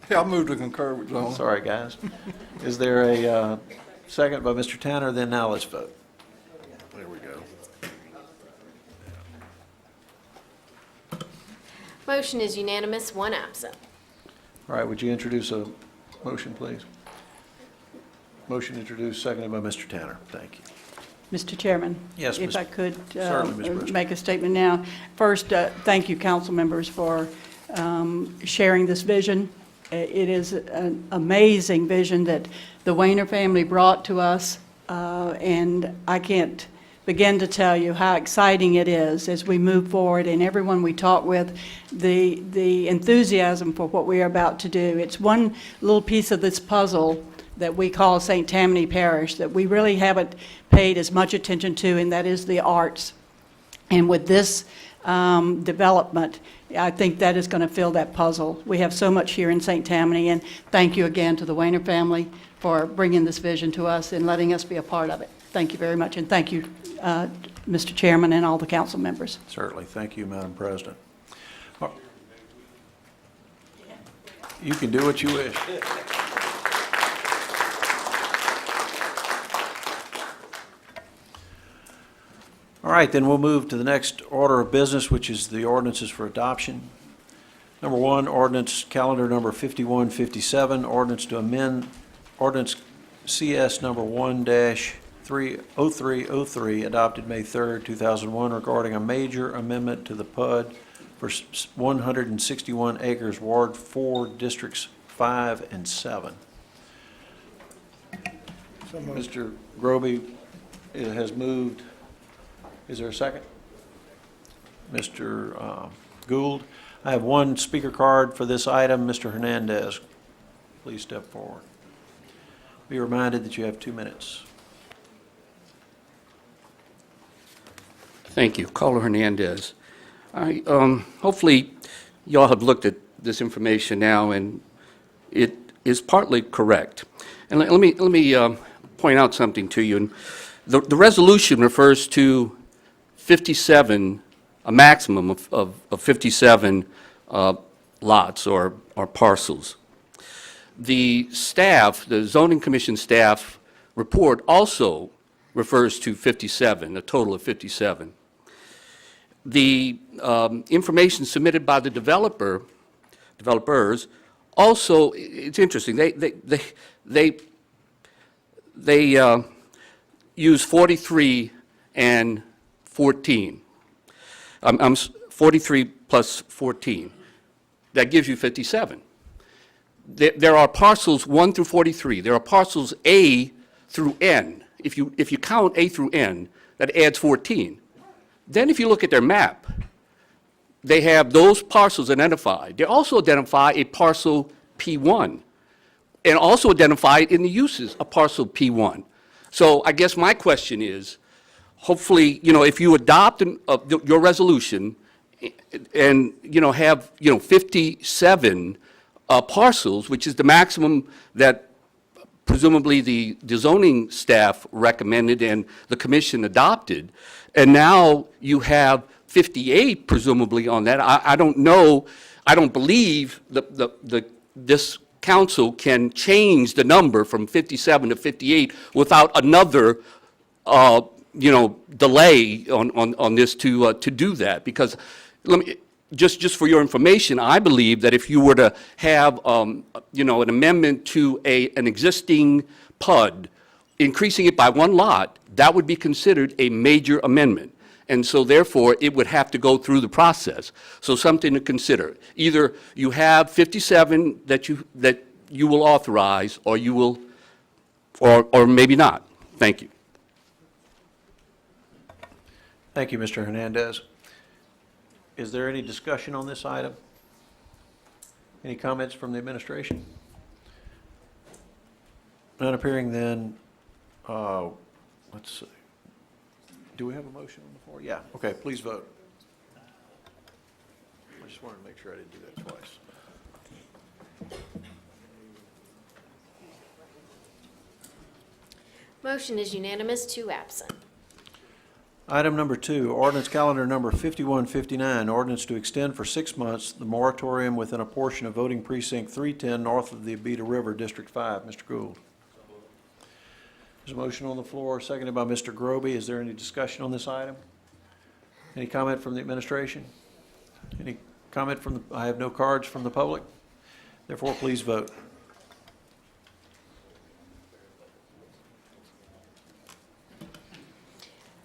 [SPEAKER 10] Yeah, I move to concur with zoning.
[SPEAKER 1] Sorry, guys. Is there a second by Mr. Tanner? Then now let's vote. There we go.
[SPEAKER 14] Motion is unanimous, one absent.
[SPEAKER 1] All right, would you introduce a motion, please? Motion introduced, seconded by Mr. Tanner. Thank you.
[SPEAKER 7] Mr. Chairman?
[SPEAKER 1] Yes,
[SPEAKER 7] If
[SPEAKER 1] Ms.
[SPEAKER 7] I could
[SPEAKER 1] Certainly, Ms. Brewster.
[SPEAKER 7] make a statement now. First, thank you, council members, for sharing this vision. It is an amazing vision that the Weiner family brought to us, and I can't begin to tell you how exciting it is as we move forward, and everyone we talk with, the enthusiasm for what we are about to do. It's one little piece of this puzzle that we call St. Tammany Parish that we really haven't paid as much attention to, and that is the arts. And with this development, I think that is going to fill that puzzle. We have so much here in St. Tammany, and thank you again to the Weiner family for bringing this vision to us and letting us be a part of it. Thank you very much, and thank you, Mr. Chairman, and all the council members.
[SPEAKER 1] Certainly. Thank you, Madam President. You can do what you wish. All right, then we'll move to the next order of business, which is the ordinances for adoption. Number one, ordinance calendar number 5157, ordinance to amend ordinance CS number 1-0303, adopted May 3rd, 2001, regarding a major amendment to the PUD for 161 acres, Ward 4, Districts 5 and 7. Mr. Groby has moved. Is there a second? Mr. Gould. I have one speaker card for this item. Mr. Hernandez, please step forward. Be reminded that you have 2 minutes.
[SPEAKER 12] Thank you. Caller Hernandez. Hopefully, y'all have looked at this information now, and it is partly correct. And let me point out something to you. The resolution refers to 57, a maximum of 57 lots or parcels. The staff, the zoning commission staff report also refers to 57, a total of 57. The information submitted by the developers also, it's interesting, they use 43 and 14. 43 plus 14. That gives you 57. There are parcels 1 through 43. There are parcels A through N. If you count A through N, that adds 14. Then if you look at their map, they have those parcels identified. They also identify a parcel P1 and also identified in the uses of parcel P1. So I guess my question is, hopefully, if you adopt your resolution and, have, 57 parcels, which is the maximum that presumably the zoning staff recommended and the commission adopted, and now you have 58 presumably on that. I don't know, I don't believe this council can change the number from 57 to 58 without another, delay on this to do that. Because just for your information, I believe that if you were to have, an amendment to an existing PUD, increasing it by one lot, that would be considered a major amendment. And so therefore, it would have to go through the process. So something to consider. Either you have 57 that you will authorize, or you will, or maybe not. Thank you.
[SPEAKER 1] Thank you, Mr. Hernandez. Is there any discussion on this item? Any comments from the administration? None appearing, then, let's see. Do we have a motion on the floor? Yeah, okay, please vote. I just wanted to make sure I didn't do that twice.
[SPEAKER 14] Motion is unanimous, 2 absent.
[SPEAKER 1] Item number 2, ordinance calendar number 5159, ordinance to extend for 6 months the moratorium within a portion of voting precinct 310 north of the Abita River, District 5. Mr. Gould. There's a motion on the floor, seconded by Mr. Groby. Is there any discussion on this item? Any comment from the administration? Any comment from I have no cards from the public. Therefore, please vote.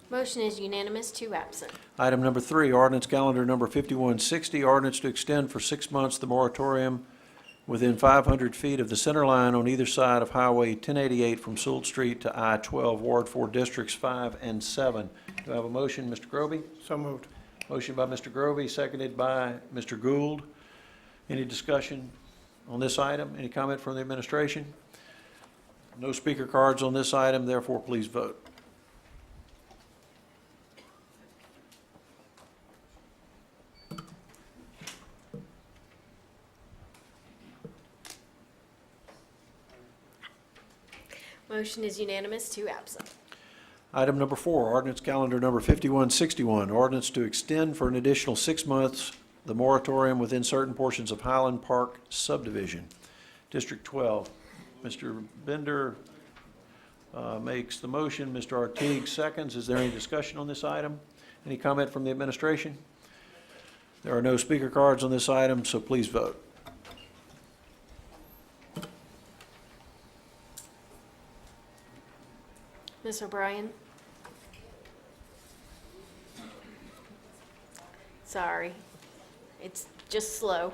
[SPEAKER 14] Motion is unanimous, 2 absent.
[SPEAKER 1] Item number 3, ordinance calendar number 5160, ordinance to extend for 6 months the moratorium within 500 feet of the center line on either side of Highway 1088 from Sewell Street to I-12, Ward 4, Districts 5 and 7. Do I have a motion, Mr. Groby?
[SPEAKER 20] So moved.
[SPEAKER 1] Motion by Mr. Groby, seconded by Mr. Gould. Any discussion on this item? Any comment from the administration? No speaker cards on this item, therefore please vote.
[SPEAKER 14] Motion is unanimous, 2 absent.
[SPEAKER 1] Item number 4, ordinance calendar number 5161, ordinance to extend for an additional 6 months the moratorium within certain portions of Highland Park subdivision, District 12. Mr. Bender makes the motion. Mr. Artigue seconds. Is there any discussion on this item? Any comment from the administration? There are no speaker cards on this item, so please vote.
[SPEAKER 14] Ms. O'Brien? Sorry, it's just slow.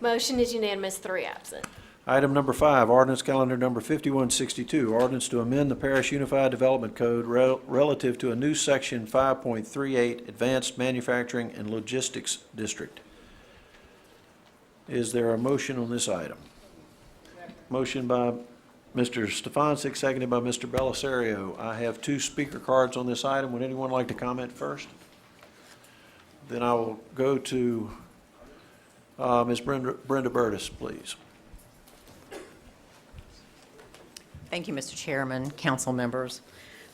[SPEAKER 14] Motion is unanimous, 3 absent.
[SPEAKER 1] Item number 5, ordinance calendar number 5162, ordinance to amend the Parish Unified Development Code relative to a new section 5.38, Advanced Manufacturing and Logistics District. Is there a motion on this item? Motion by Mr. Stefancic, seconded by Mr. Belisario. I have 2 speaker cards on this item. Would anyone like to comment first? Then I will go to Ms. Brenda Burtis, please.
[SPEAKER 5] Thank you, Mr. Chairman, council members.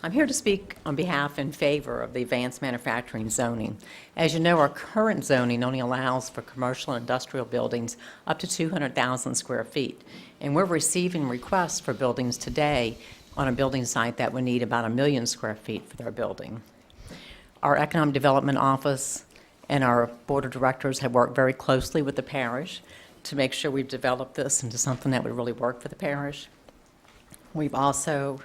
[SPEAKER 5] I'm here to speak on behalf in favor of the advanced manufacturing zoning. As you know, our current zoning only allows for commercial and industrial buildings up to 200,000 square feet. And we're receiving requests for buildings today on a building site that would need about 1 million square feet for their building. Our Economic Development Office and our Board of Directors have worked very closely with the parish to make sure we've developed this into something that would really work for the parish. We've also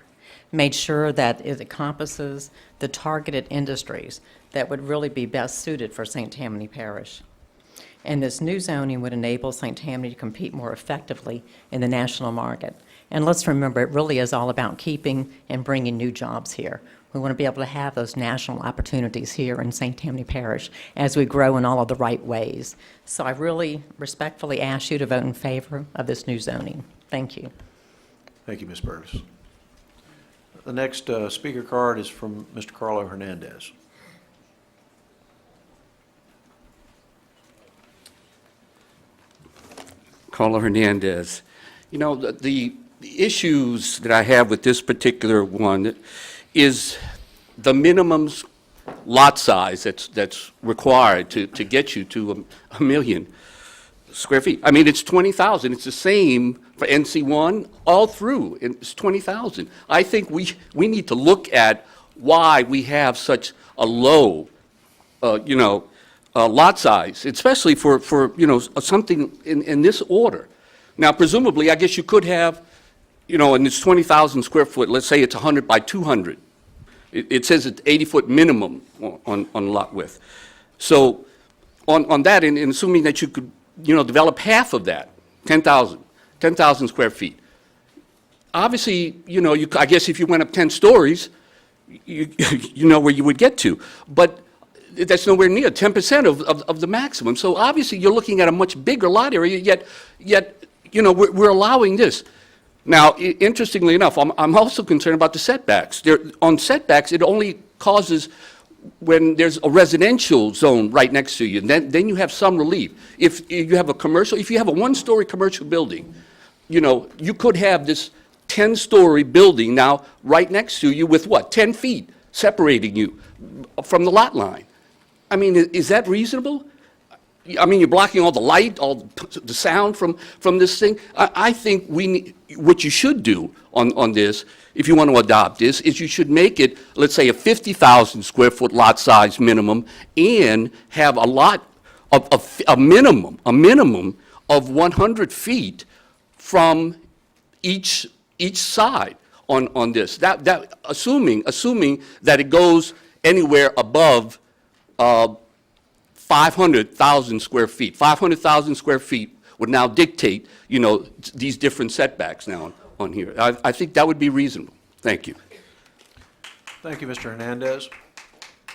[SPEAKER 5] made sure that it encompasses the targeted industries that would really be best suited for St. Tammany Parish. And this new zoning would enable St. Tammany to compete more effectively in the national market. And let's remember, it really is all about keeping and bringing new jobs here. We want to be able to have those national opportunities here in St. Tammany Parish as we grow in all of the right ways. So I really respectfully ask you to vote in favor of this new zoning. Thank you.
[SPEAKER 1] Thank you, Ms. Purvis. The next speaker card is from Mr. Carlo Hernandez.
[SPEAKER 12] Carlo Hernandez. You know, the issues that I have with this particular one is the minimum lot size that's required to get you to a million square feet. I mean, it's 20,000. It's the same for NC1 all through. It's 20,000. I think we need to look at why we have such a low, lot size, especially for something in this order. Now, presumably, I guess you could have, and it's 20,000 square foot. Let's say it's 100 by 200. It says it's 80-foot minimum on lot width. So on that, and assuming that you could, develop half of that, 10,000 square feet. Obviously, I guess if you went up 10 stories, you know where you would get to. But that's nowhere near 10% of the maximum. So obviously, you're looking at a much bigger lot area, yet we're allowing this. Now, interestingly enough, I'm also concerned about the setbacks. On setbacks, it only causes when there's a residential zone right next to you. Then you have some relief. If you have if you have a one-story commercial building, you could have this 10-story building now right next to you with what, 10 feet separating you from the lot line. I mean, is that reasonable? I mean, you're blocking all the light, all the sound from this thing. I think what you should do on this, if you want to adopt this, is you should make it, let's say, a 50,000 square foot lot size minimum, and have a lot of a minimum of 100 feet from each side on this. That assuming that it goes anywhere above 500,000 square feet. 500,000 square feet would now dictate, these different setbacks now on here. I think that would be reasonable. Thank you.
[SPEAKER 1] Thank you, Mr. Hernandez.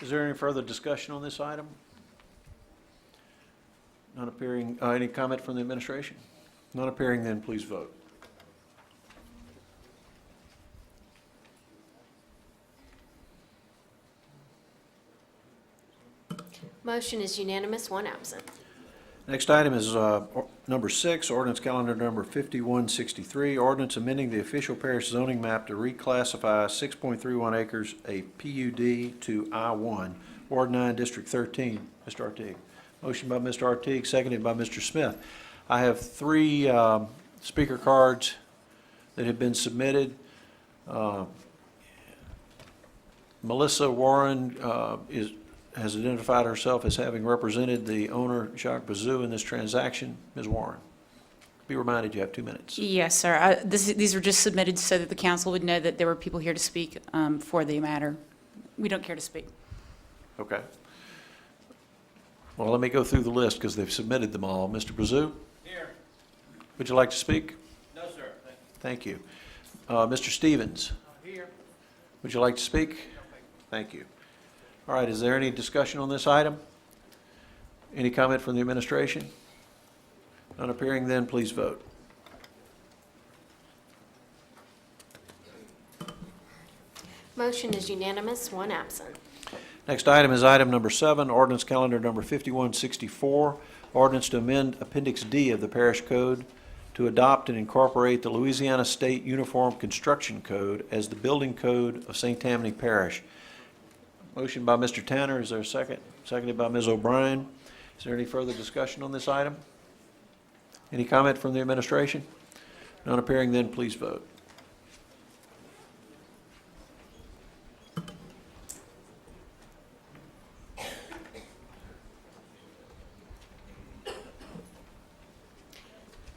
[SPEAKER 1] Is there any further discussion on this item? None appearing. Any comment from the administration? None appearing, then please vote.
[SPEAKER 14] Motion is unanimous, one absent.
[SPEAKER 1] Next item is number 6, ordinance calendar number 5163, ordinance amending the official parish zoning map to reclassify 6.31 acres, a PUD, to I-1, Ward 9, District 13. Mr. Artigue. Motion by Mr. Artigue, seconded by Mr. Smith. I have 3 speaker cards that have been submitted. Melissa Warren has identified herself as having represented the owner, Jacques Bazou, in this transaction. Ms. Warren, be reminded you have 2 minutes.
[SPEAKER 15] Yes, sir. These were just submitted so that the council would know that there were people here to speak for the matter. We don't care to speak.
[SPEAKER 1] Okay. Well, let me go through the list because they've submitted them all. Mr. Bazou? Here. Would you like to speak?
[SPEAKER 9] No, sir.
[SPEAKER 1] Thank you. Mr. Stevens?
[SPEAKER 9] Here.
[SPEAKER 1] Would you like to speak? No, thank you. All right, is there any discussion on this item? Any comment from the administration? None appearing, then please vote.
[SPEAKER 14] Motion is unanimous, one absent.
[SPEAKER 1] Next item is item number 7, ordinance calendar number 5164, ordinance to amend Appendix D of the Parish Code to adopt and incorporate the Louisiana State Uniform Construction Code as the building code of St. Tammany Parish. Motion by Mr. Tanner. Is there a second? Seconded by Ms. O'Brien. Is there any further discussion on this item? Any comment from the administration? None appearing, then please vote.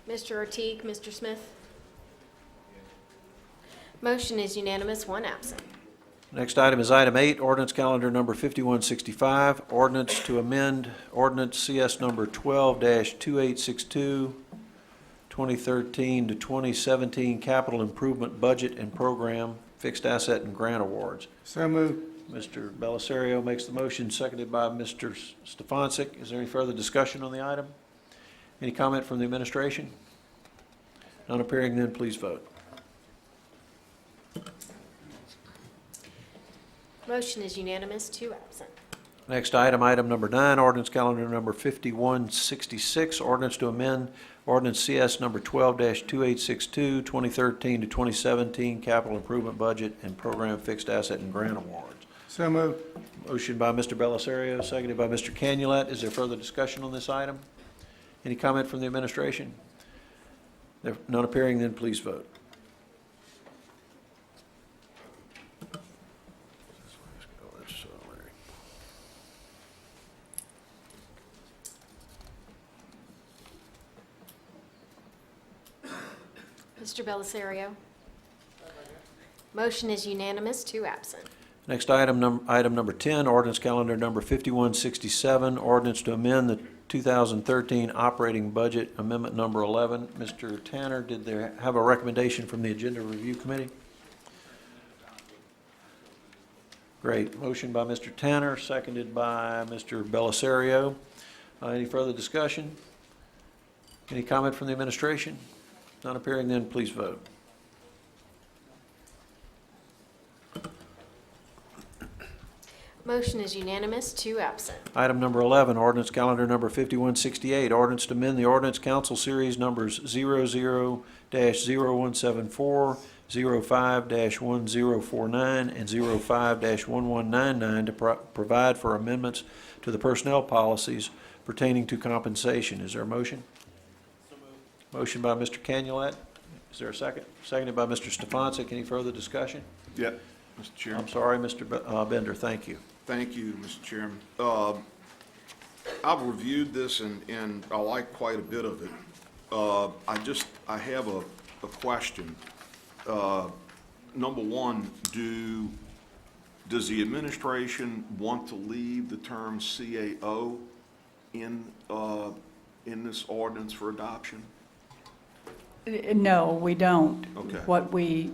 [SPEAKER 14] Mr. Artigue, Mr. Smith? Motion is unanimous, one absent.
[SPEAKER 1] Next item is item 8, ordinance calendar number 5165, ordinance to amend ordinance CS number 12-2862, 2013 to 2017 capital improvement budget and program, fixed asset and grant awards.
[SPEAKER 11] So moved.
[SPEAKER 1] Mr. Belisario makes the motion, seconded by Mr. Stefancic. Is there any further discussion on the item? Any comment from the administration? None appearing, then please vote.
[SPEAKER 14] Motion is unanimous, 2 absent.
[SPEAKER 1] Next item, item number 9, ordinance calendar number 5166, ordinance to amend ordinance CS number 12-2862, 2013 to 2017 capital improvement budget and program fixed asset and grant awards.
[SPEAKER 11] So moved.
[SPEAKER 1] Motion by Mr. Bellisario, seconded by Mr. Canulet. Is there further discussion on this item? Any comment from the administration? There none appearing, then please vote.
[SPEAKER 14] Mr. Bellisario. Motion is unanimous, 2 absent.
[SPEAKER 1] Next item, item number 10, ordinance calendar number 5167, ordinance to amend the 2013 operating budget amendment number 11. Mr. Tanner, did there have a recommendation from the Agenda Review Committee? Great. Motion by Mr. Tanner, seconded by Mr. Bellisario. Any further discussion? Any comment from the administration? None appearing, then please vote.
[SPEAKER 14] Motion is unanimous, 2 absent.
[SPEAKER 1] Item number 11, ordinance calendar number 5168, ordinance to amend the ordinance council series numbers 00-0174, 05-1049, and 05-1199 to provide for amendments to the personnel policies pertaining to compensation. Is there a motion? Motion by Mr. Canulet. Is there a second? Seconded by Mr. Stefanczyk. Any further discussion?
[SPEAKER 2] Yeah, Mr. Chairman.
[SPEAKER 1] I'm sorry, Mr. Bender. Thank you.
[SPEAKER 2] Thank you, Mr. Chairman. I've reviewed this and I like quite a bit of it. I have a question. Number one, does the administration want to leave the term CAO in this ordinance for adoption?
[SPEAKER 7] No, we don't.
[SPEAKER 2] Okay.
[SPEAKER 7] What we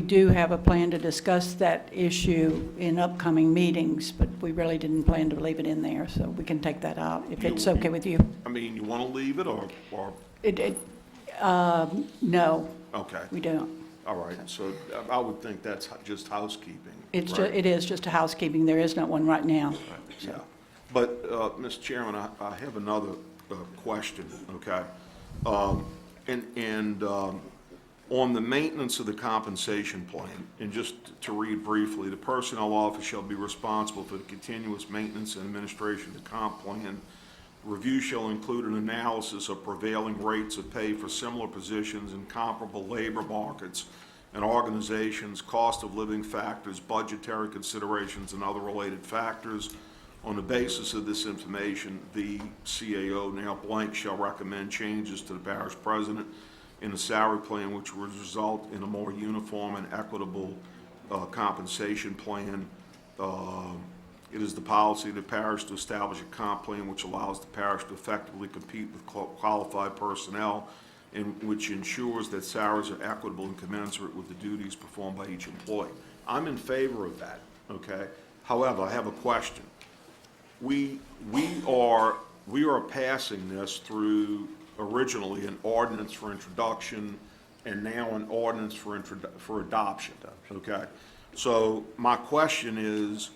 [SPEAKER 7] do have a plan to discuss that issue in upcoming meetings, but we really didn't plan to leave it in there, so we can take that out if it's okay with you.
[SPEAKER 2] I mean, you want to leave it or?
[SPEAKER 7] No,
[SPEAKER 2] Okay.
[SPEAKER 7] we don't.
[SPEAKER 2] All right, so I would think that's just housekeeping.
[SPEAKER 7] It is just a housekeeping. There is not one right now.
[SPEAKER 2] Yeah. But, Mr. Chairman, I have another question, okay? On the maintenance of the compensation plan, and just to read briefly, the personnel office shall be responsible for the continuous maintenance and administration of the comp plan. Review shall include an analysis of prevailing rates of pay for similar positions in comparable labor markets and organizations, cost of living factors, budgetary considerations, and other related factors. On the basis of this information, the CAO, now blank, shall recommend changes to the parish president in the salary plan which would result in a more uniform and equitable compensation plan. It is the policy of the parish to establish a comp plan which allows the parish to effectively compete with qualified personnel and which ensures that salaries are equitable and commensurate with the duties performed by each employee. I'm in favor of that, okay? However, I have a question. We are passing this through originally an ordinance for introduction and now an ordinance for adoption, okay? So my question is,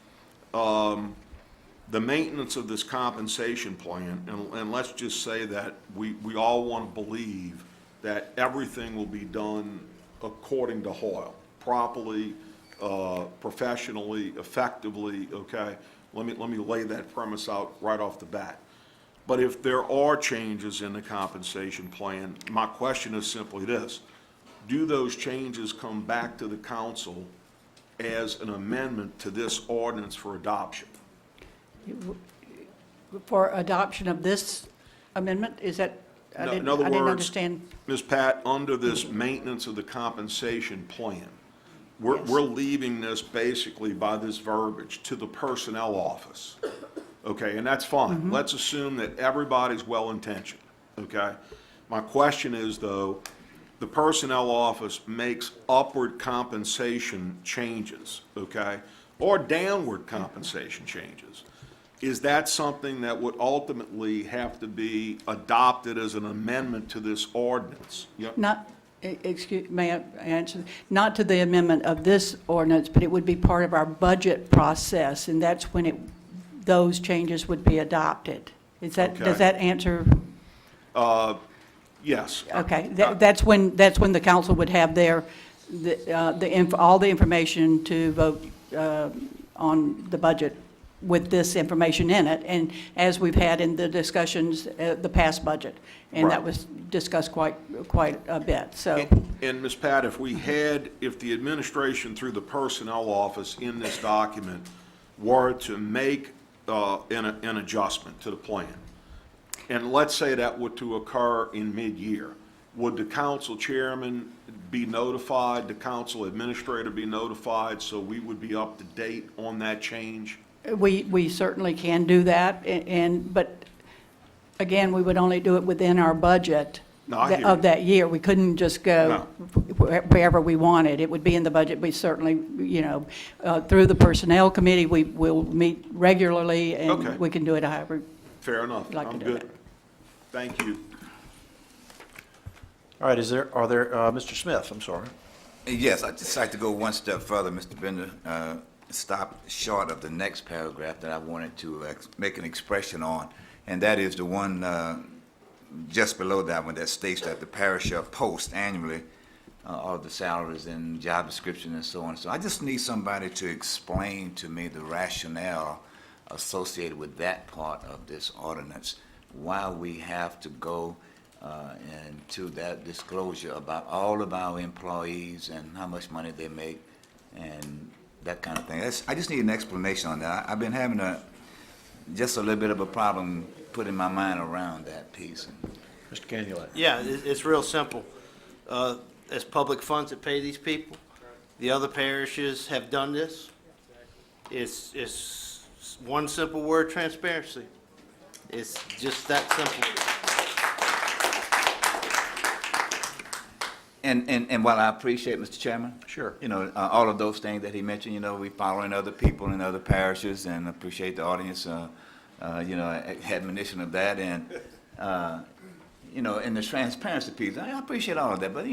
[SPEAKER 2] the maintenance of this compensation plan, and let's just say that we all want to believe that everything will be done according to Hoyle, properly, professionally, effectively, okay? Let me lay that premise out right off the bat. But if there are changes in the compensation plan, my question is simply this: do those changes come back to the council as an amendment to this ordinance for adoption?
[SPEAKER 7] For adoption of this amendment, is that, I
[SPEAKER 2] In other
[SPEAKER 7] didn't
[SPEAKER 2] words,
[SPEAKER 7] understand.
[SPEAKER 2] Ms. Pat, under this maintenance of the compensation plan, we're leaving this basically by this verbiage to the personnel office. Okay, and that's fine. Let's assume that everybody's well-intentioned, okay? My question is, though, the personnel office makes upward compensation changes, okay, or downward compensation changes. Is that something that would ultimately have to be adopted as an amendment to this ordinance? Yep.
[SPEAKER 7] Excuse, may I answer? Not to the amendment of this ordinance, but it would be part of our budget process, and that's when those changes would be adopted. Is that,
[SPEAKER 2] Okay.
[SPEAKER 7] does that answer?
[SPEAKER 2] Yes.
[SPEAKER 7] Okay, that's when the council would have all the information to vote on the budget with this information in it, and as we've had in the discussions, the past budget, and that
[SPEAKER 2] Right.
[SPEAKER 7] was discussed quite a bit, so.
[SPEAKER 2] And Ms. Pat, if the administration through the personnel office in this document were to make an adjustment to the plan, and let's say that were to occur in mid-year, would the council chairman be notified, the council administrator be notified, so we would be up to date on that change?
[SPEAKER 7] We certainly can do that, but again, we would only do it within our budget
[SPEAKER 2] No, I hear you.
[SPEAKER 7] of that year. We couldn't just go wherever we wanted. It would be in the budget. We certainly, through the Personnel Committee, we will meet regularly,
[SPEAKER 2] Okay.
[SPEAKER 7] and we can do it however.
[SPEAKER 2] Fair enough.
[SPEAKER 7] Like to
[SPEAKER 2] I'm
[SPEAKER 7] do
[SPEAKER 2] good.
[SPEAKER 7] that.
[SPEAKER 2] Thank you.
[SPEAKER 1] All right, Mr. Smith, I'm sorry.
[SPEAKER 21] Yes, I'd just like to go one step further, Mr. Bender. Stop short of the next paragraph that I wanted to make an expression on, and that is the one just below that one that states that the parish shall post annually all the salaries and job description and so on. So I just need somebody to explain to me the rationale associated with that part of this ordinance, why we have to go into that disclosure about all of our employees and how much money they make and that kind of thing. I just need an explanation on that. I've been having just a little bit of a problem putting my mind around that piece.
[SPEAKER 1] Mr. Canulet.
[SPEAKER 9] Yeah, it's real simple. It's public funds that pay these people. The other parishes have done this. It's one simple word, transparency. It's just that simple.
[SPEAKER 21] And while I appreciate, Mr. Chairman,
[SPEAKER 1] Sure.
[SPEAKER 21] All of those things that he mentioned, we following other people in other parishes, and appreciate the audience, admonition of that, and and the transparency piece. I appreciate all of that, but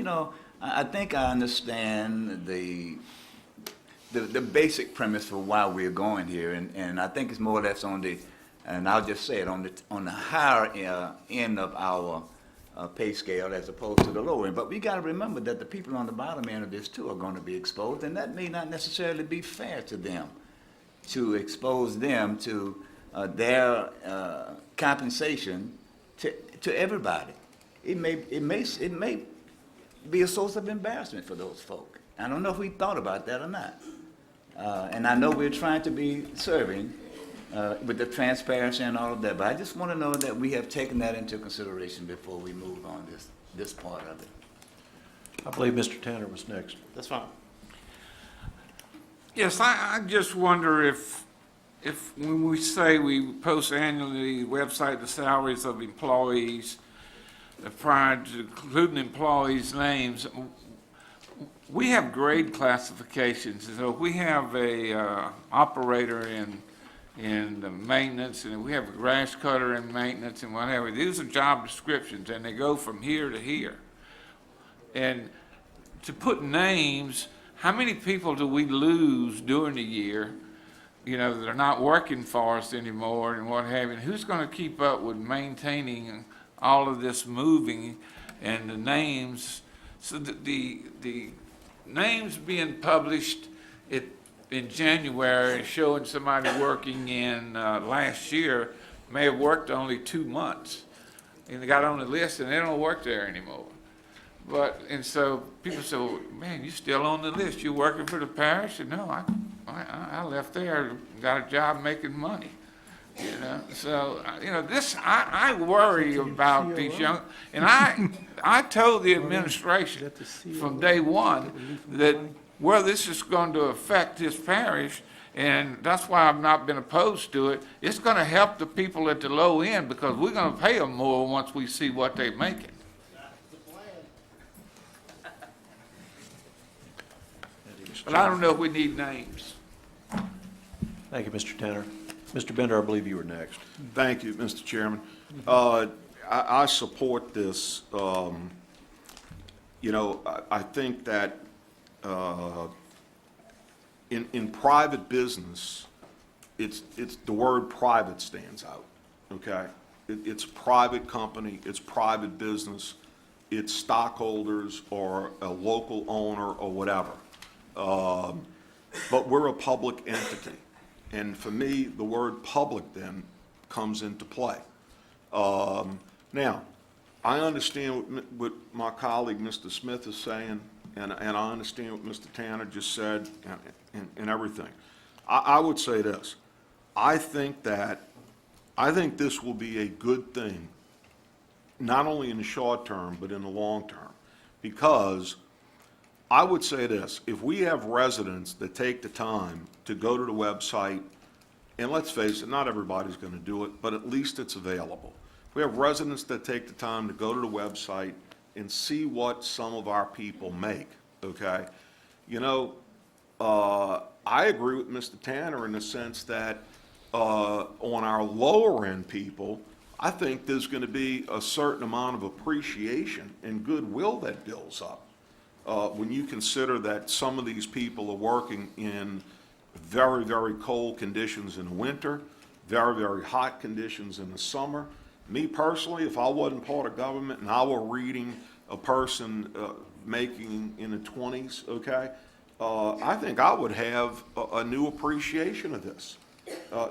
[SPEAKER 21] I think I understand the basic premise for why we're going here, and I think it's more or less and I'll just say it, on the higher end of our pay scale as opposed to the lower end. But we got to remember that the people on the bottom end of this too are going to be exposed, and that may not necessarily be fair to them to expose them to their compensation to everybody. It may be a source of embarrassment for those folk. I don't know if we thought about that or not. And I know we're trying to be serving with the transparency and all of that, but I just want to know that we have taken that into consideration before we move on this part of it.
[SPEAKER 1] I believe Mr. Tanner was next.
[SPEAKER 9] That's fine.
[SPEAKER 17] Yes, I just wonder if when we say we post annually website the salaries of employees, prior to including employees' names, we have grade classifications. So if we have a operator in the maintenance, and we have a grass cutter in maintenance and whatever, these are job descriptions, and they go from here to here. And to put names, how many people do we lose during the year, that are not working for us anymore and what have you? And who's going to keep up with maintaining all of this moving and the names? So that the names being published in January showing somebody working in last year may have worked only 2 months, and they got on the list and they don't work there anymore. And so people say, well, man, you still on the list? You working for the parish? And no, I left there, got a job making money. So this, I worry about these young, and I told the administration from day one that where this is going to affect this parish, and that's why I've not been opposed to it, it's going to help the people at the low end, because we're going to pay them more once we see what they're making. But I don't know if we need names.
[SPEAKER 1] Thank you, Mr. Tanner. Mr. Bender, I believe you were next.
[SPEAKER 2] Thank you, Mr. Chairman. I support this you know, I think that in private business, it's the word private stands out, okay? It's a private company, it's private business, it's stockholders or a local owner or whatever. But we're a public entity. And for me, the word public then comes into play. Now, I understand what my colleague, Mr. Smith, is saying, and I understand what Mr. Tanner just said and everything. I would say this. I think this will be a good thing, not only in the short term, but in the long term. Because I would say this, if we have residents that take the time to go to the website, and let's face it, not everybody's going to do it, but at least it's available. If we have residents that take the time to go to the website and see what some of our people make, okay? You know, I agree with Mr. Tanner in the sense that on our lower end people, I think there's going to be a certain amount of appreciation and goodwill that builds up. When you consider that some of these people are working in very, very cold conditions in the winter, very, very hot conditions in the summer. Me personally, if I wasn't part of government and I were reading a person making in the 20s, okay, I think I would have a new appreciation of this.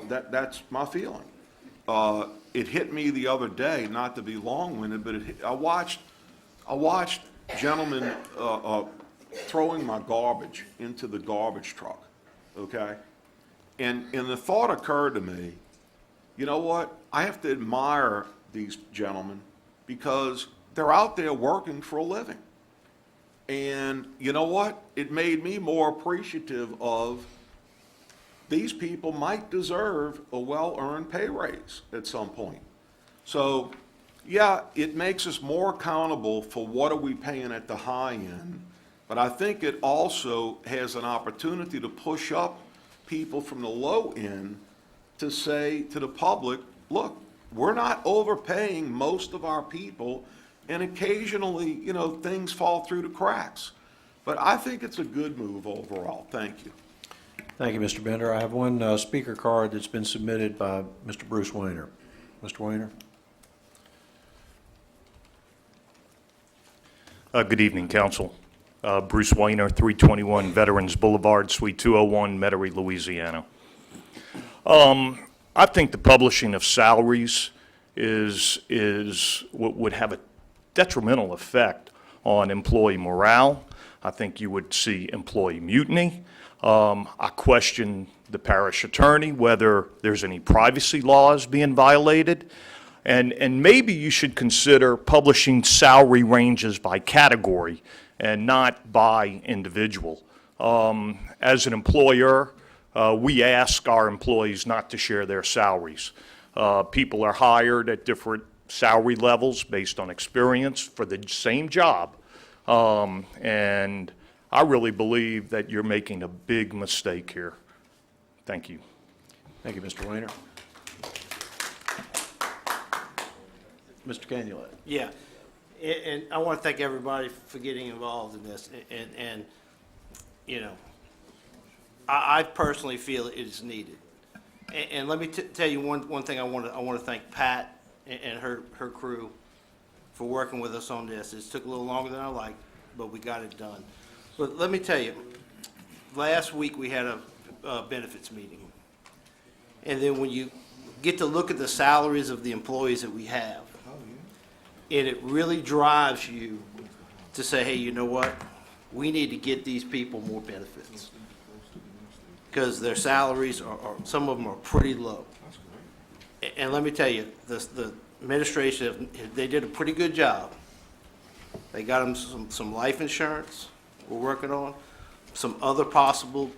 [SPEAKER 2] That's my feeling. It hit me the other day, not to be long-winded, but I watched gentlemen throwing my garbage into the garbage truck, okay? And the thought occurred to me, you know what? I have to admire these gentlemen because they're out there working for a living. And you know what? It made me more appreciative of these people might deserve a well-earned pay raise at some point. So, yeah, it makes us more accountable for what are we paying at the high end, but I think it also has an opportunity to push up people from the low end to say to the public, look, we're not overpaying most of our people, and occasionally, you know, things fall through the cracks. But I think it's a good move overall. Thank you.
[SPEAKER 1] Thank you, Mr. Bender. I have one speaker card that's been submitted by Mr. Bruce Wayner. Mr. Wayner?
[SPEAKER 13] Good evening, Council. Bruce Wayner, 321 Veterans Boulevard, Suite 201, Metairie, Louisiana. I think the publishing of salaries is what would have a detrimental effect on employee morale. I think you would see employee mutiny. I question the parish attorney whether there's any privacy laws being violated. And maybe you should consider publishing salary ranges by category and not by individual. As an employer, we ask our employees not to share their salaries. People are hired at different salary levels based on experience for the same job. And I really believe that you're making a big mistake here. Thank you.
[SPEAKER 1] Thank you, Mr. Wayner. Mr. Canulet.
[SPEAKER 9] Yeah, and I want to thank everybody for getting involved in this, and you know, I personally feel it is needed. And let me tell you one thing. I want to thank Pat and her crew for working with us on this. It took a little longer than I liked, but we got it done. But let me tell you, last week we had a benefits meeting, and then when you get to look at the salaries of the employees that we have, and it really drives you to say, hey, you know what? We need to get these people more benefits. Because their salaries are some of them are pretty low. And let me tell you, the administration, they did a pretty good job. They got them some life insurance we're working on, some other possible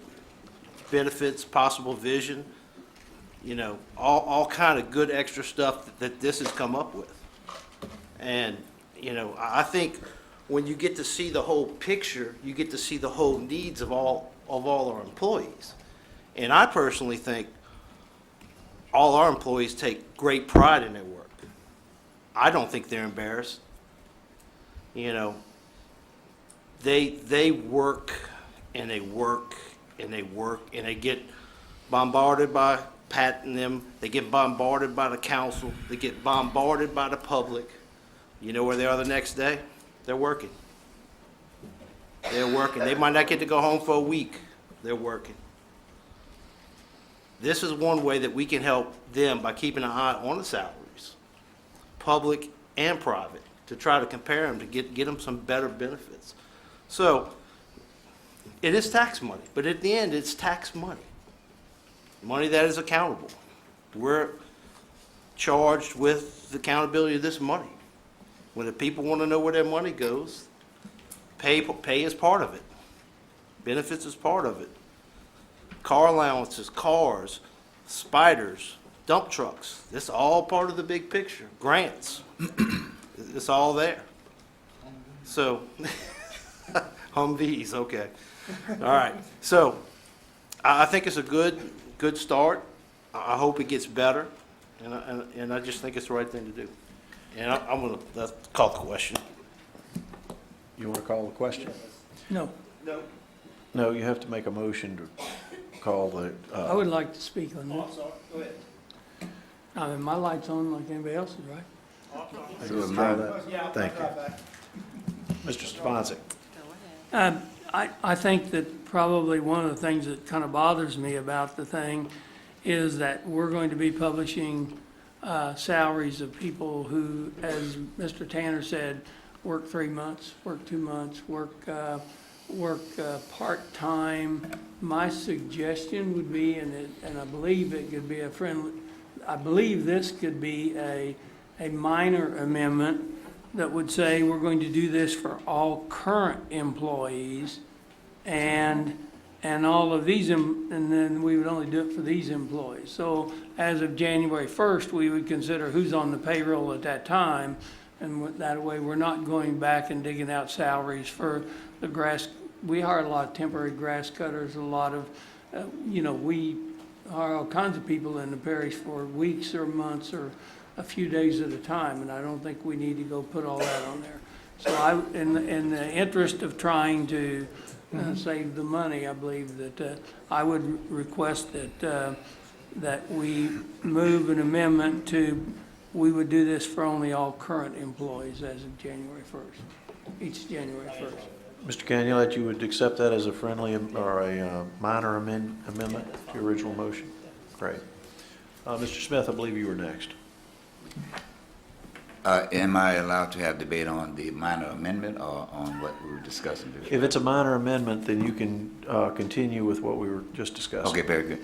[SPEAKER 9] benefits, possible vision, you know, all kind of good extra stuff that this has come up with. And, you know, I think when you get to see the whole picture, you get to see the whole needs of all our employees. And I personally think all our employees take great pride in their work. I don't think they're embarrassed. You know, they work and they work and they work and they get bombarded by Pat and them. They get bombarded by the council. They get bombarded by the public. You know where they are the next day? They're working. They're working. They might not get to go home for a week. They're working. This is one way that we can help them by keeping an eye on the salaries, public and private, to try to compare them, to get them some better benefits. So it is tax money, but at the end, it's tax money. Money that is accountable. We're charged with the accountability of this money. When the people want to know where their money goes, pay is part of it. Benefits is part of it. Car allowances, cars, spiders, dump trucks. This is all part of the big picture. Grants. It's all there. So, Humvees, okay. All right. So, I think it's a good start. I hope it gets better, and I just think it's the right thing to do. And I'm going to call the question.
[SPEAKER 1] You want to call the question?
[SPEAKER 8] No.
[SPEAKER 1] No, you have to make a motion to call the,
[SPEAKER 8] I would like to speak on this.
[SPEAKER 9] Go ahead.
[SPEAKER 8] I mean, my light's on like anybody else's, right?
[SPEAKER 1] let's try that. Thank you. Mr. Stefanczyk.
[SPEAKER 8] I think that probably one of the things that kind of bothers me about the thing is that we're going to be publishing salaries of people who, as Mr. Tanner said, work 3 months, work 2 months, work part-time. My suggestion would be, and I believe it could be I believe this could be a minor amendment that would say we're going to do this for all current employees and all of these, and then we would only do it for these employees. So as of January 1st, we would consider who's on the payroll at that time, and that way we're not going back and digging out salaries for the grass. We hire a lot of temporary grass cutters, a lot of, we hire all kinds of people in the parish for weeks or months or a few days at a time, and I don't think we need to go put all that on there. So in the interest of trying to save the money, I believe that I would request that we move an amendment to, we would do this for only all current employees as of January 1st, each January 1st.
[SPEAKER 1] Mr. Canulet, you would accept that as a friendly or a minor amendment to your original motion? Great. Mr. Smith, I believe you were next.
[SPEAKER 21] Am I allowed to have debate on the minor amendment or on what we were discussing before?
[SPEAKER 1] If it's a minor amendment, then you can continue with what we were just discussing.
[SPEAKER 21] Okay, very good.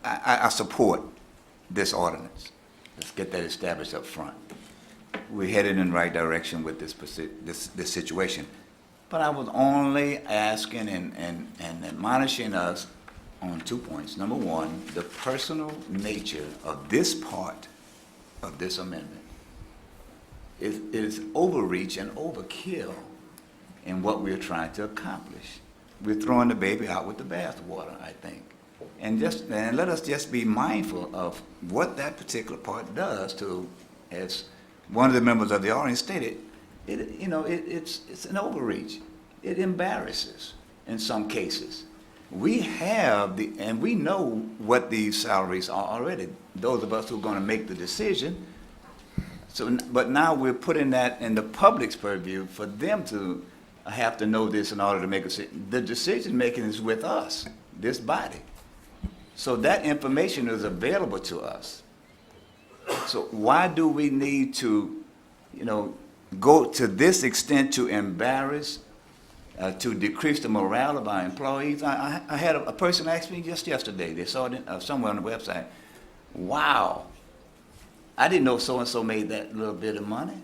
[SPEAKER 21] I support this ordinance. Let's get that established up front. We're headed in the right direction with this situation. But I was only asking and admonishing us on 2 points. Number one, the personal nature of this part of this amendment is overreach and overkill in what we're trying to accomplish. We're throwing the baby out with the bathwater, I think. And let us just be mindful of what that particular part does to, as one of the members of the audience stated, it's an overreach. It embarrasses in some cases. We have and we know what these salaries are already, those of us who are going to make the decision. But now we're putting that in the public's purview for them to have to know this in order to make a decision. The decision making is with us, this body. So that information is available to us. So why do we need to, go to this extent to embarrass, to decrease the morale of our employees? I had a person ask me just yesterday, they saw it somewhere on the website, wow, I didn't know so-and-so made that little bit of money.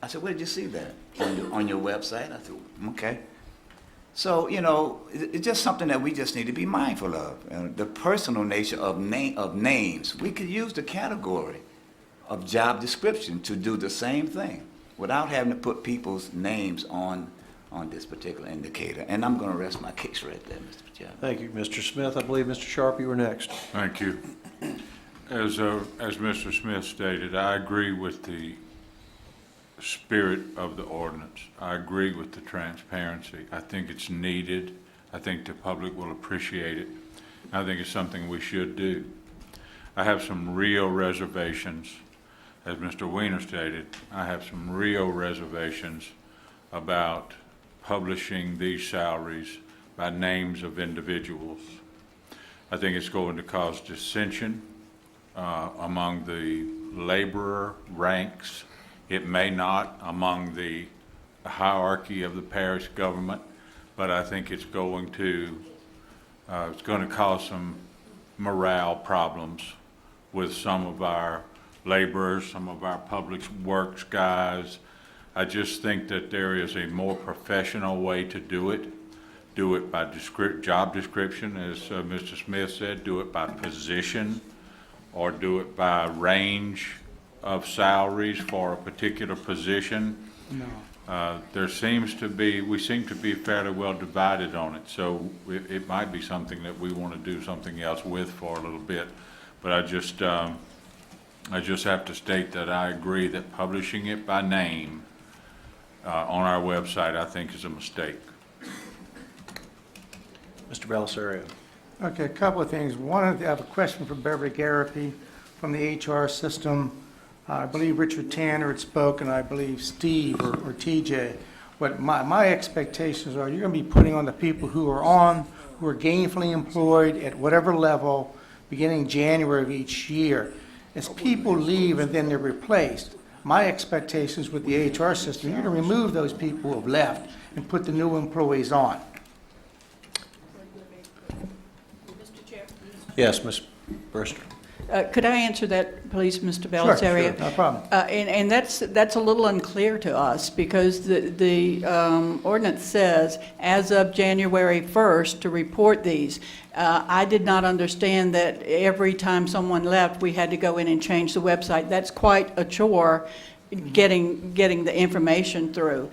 [SPEAKER 21] I said, where did you see that? On your website? I said, okay. So, it's just something that we just need to be mindful of. The personal nature of names. We could use the category of job description to do the same thing without having to put people's names on this particular indicator. And I'm going to rest my case right there, Mr. Chairman.
[SPEAKER 1] Thank you, Mr. Smith. I believe, Mr. Sharp, you were next.
[SPEAKER 16] Thank you. As Mr. Smith stated, I agree with the spirit of the ordinance. I agree with the transparency. I think it's needed. I think the public will appreciate it. I think it's something we should do. I have some real reservations, as Mr. Weiner stated, I have some real reservations about publishing these salaries by names of individuals. I think it's going to cause dissension among the laborer ranks. It may not among the hierarchy of the parish government, but I think it's going to cause some morale problems with some of our laborers, some of our public works guys. I just think that there is a more professional way to do it. Do it by job description, as Mr. Smith said, do it by position, or do it by range of salaries for a particular position.
[SPEAKER 11] No.
[SPEAKER 16] We seem to be fairly well divided on it, so it might be something that we want to do something else with for a little bit. But I just have to state that I agree that publishing it by name on our website, I think, is a mistake.
[SPEAKER 1] Mr. Belisario.
[SPEAKER 11] Okay, a couple of things. One, I have a question for Beverly Garapi from the HR system. I believe Richard Tanner had spoken, I believe Steve or TJ. What my expectations are, you're going to be putting on the people who are gainfully employed at whatever level, beginning January of each year. As people leave and then they're replaced, my expectations with the HR system, you're going to remove those people who have left and put the new employees on.
[SPEAKER 1] Yes, Ms. Brister.
[SPEAKER 7] Could I answer that, please, Mr. Belisario?
[SPEAKER 11] Sure, no problem.
[SPEAKER 7] And that's a little unclear to us, because the ordinance says, as of January 1st, to report these. I did not understand that every time someone left, we had to go in and change the website. That's quite a chore, getting the information through.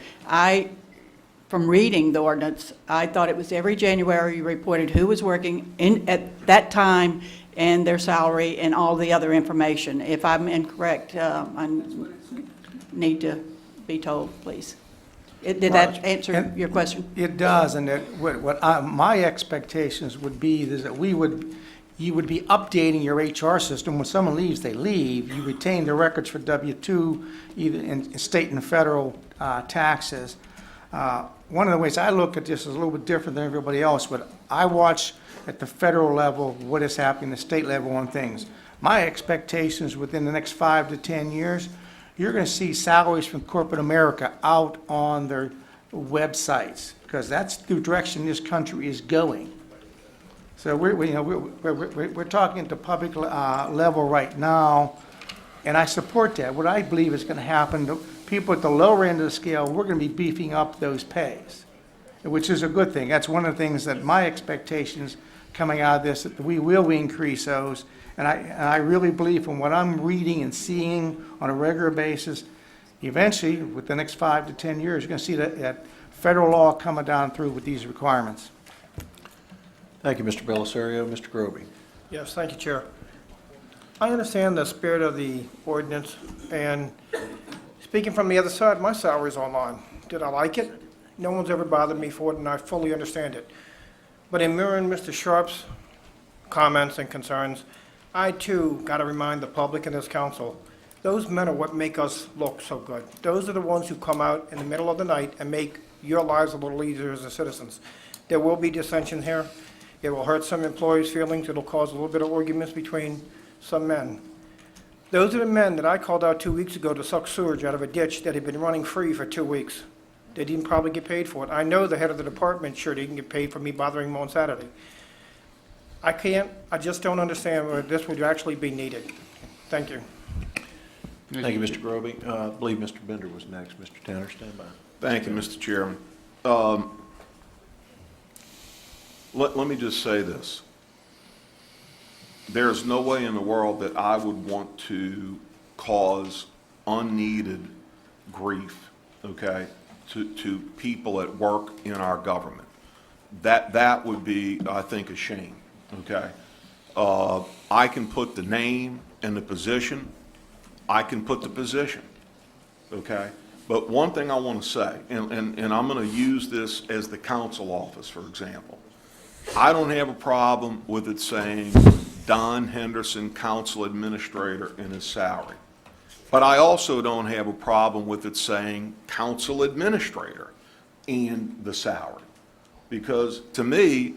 [SPEAKER 7] From reading the ordinance, I thought it was every January you reported who was working at that time and their salary and all the other information. If I'm incorrect, I need to be told, please. Did that answer your question?
[SPEAKER 11] It does, and my expectations would be is that you would be updating your HR system. When someone leaves, they leave. You retain the records for W-2, either in state and federal taxes. One of the ways I look at this is a little bit different than everybody else, but I watch at the federal level what is happening at the state level on things. My expectations within the next 5 to 10 years, you're going to see salaries from corporate America out on their websites, because that's the direction this country is going. So we're talking at the public level right now, and I support that. What I believe is going to happen to people at the lower end of the scale, we're going to be beefing up those pays, which is a good thing. That's one of the things that my expectations coming out of this, that we will increase those. And I really believe from what I'm reading and seeing on a regular basis, eventually, with the next 5 to 10 years, you're going to see that federal law coming down through with these requirements.
[SPEAKER 1] Thank you, Mr. Belisario. Mr. Groby.
[SPEAKER 20] Yes, thank you, Chair. I understand the spirit of the ordinance, and speaking from the other side, my salary's online. Did I like it? No one's ever bothered me for it, and I fully understand it. But in mirroring Mr. Sharp's comments and concerns, I too got to remind the public and this council, those men are what make us look so good. Those are the ones who come out in the middle of the night and make your lives a little easier as a citizens. There will be dissension here. It will hurt some employees' feelings. It'll cause a little bit of arguments between some men. Those are the men that I called out 2 weeks ago to suck sewage out of a ditch that had been running free for 2 weeks. They didn't probably get paid for it. I know the head of the department sure didn't get paid for me bothering him on Saturday. I just don't understand where this would actually be needed. Thank you.
[SPEAKER 1] Thank you, Mr. Groby. I believe Mr. Bender was next. Mr. Tanner, stand by.
[SPEAKER 2] Thank you, Mr. Chairman. Let me just say this. There's no way in the world that I would want to cause unneeded grief, okay, to people at work in our government. That would be, I think, a shame, okay? I can put the name and the position. I can put the position, okay? But one thing I want to say, and I'm going to use this as the council office, for example. I don't have a problem with it saying Don Henderson, council administrator, and his salary. But I also don't have a problem with it saying council administrator and the salary. Because to me,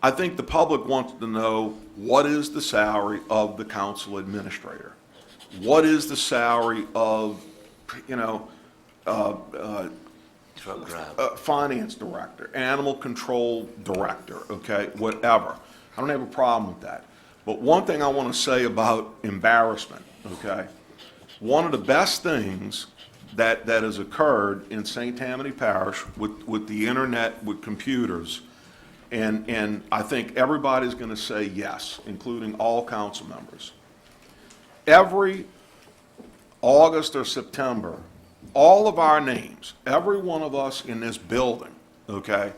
[SPEAKER 2] I think the public wants to know, what is the salary of the council administrator? What is the salary of, finance director, animal control director, okay, whatever. I don't have a problem with that. But one thing I want to say about embarrassment, okay, one of the best things that has occurred in St. Tammany Parish with the internet, with computers, and I think everybody's going to say yes, including all council members. Every August or September, all of our names, every one of us in this building, okay,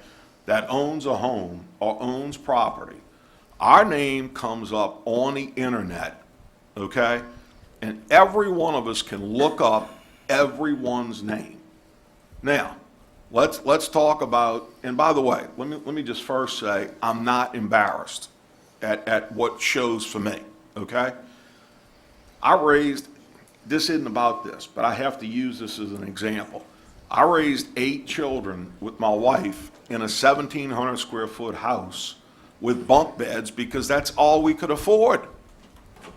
[SPEAKER 2] that owns a home or owns property, our name comes up on the internet, okay? And every one of us can look up everyone's name. Now, let's talk about, and by the way, let me just first say, I'm not embarrassed at what shows for me, okay? This isn't about this, but I have to use this as an example. I raised 8 children with my wife in a 1,700 square foot house with bunk beds because that's all we could afford,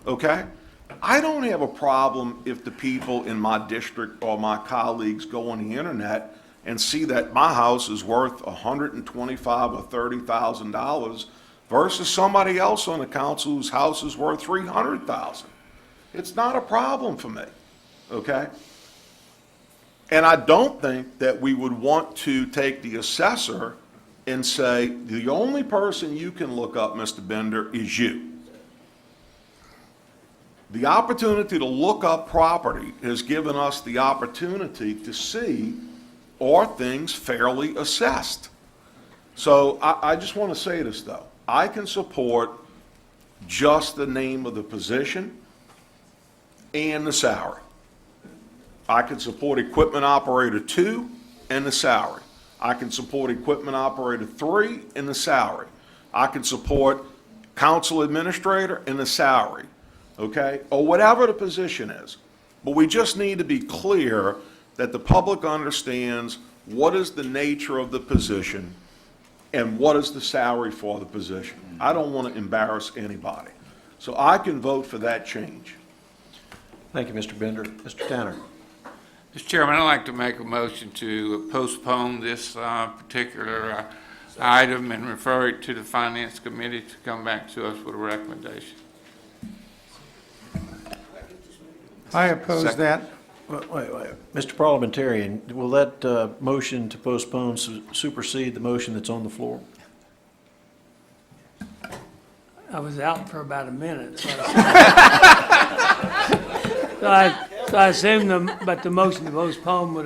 [SPEAKER 2] okay? I don't have a problem if the people in my district or my colleagues go on the internet and see that my house is worth $125,000 or $30,000 versus somebody else on the council whose house is worth $300,000. It's not a problem for me, okay? And I don't think that we would want to take the assessor and say, the only person you can look up, Mr. Bender, is you. The opportunity to look up property has given us the opportunity to see, are things fairly assessed? So I just want to say this, though. I can support just the name of the position and the salary. I can support equipment operator 2 and the salary. I can support equipment operator 3 and the salary. I can support council administrator and the salary, okay? Or whatever the position is. But we just need to be clear that the public understands what is the nature of the position and what is the salary for the position. I don't want to embarrass anybody. So I can vote for that change.
[SPEAKER 1] Thank you, Mr. Bender. Mr. Tanner.
[SPEAKER 17] Mr. Chairman, I'd like to make a motion to postpone this particular item and refer it to the Finance Committee to come back to us with a recommendation.
[SPEAKER 11] I oppose that.
[SPEAKER 1] Wait. Mr. Parliamentarian, will that motion to postpone supersede the motion that's on the floor?
[SPEAKER 8] I was out for about a minute, so I assume but the motion to postpone would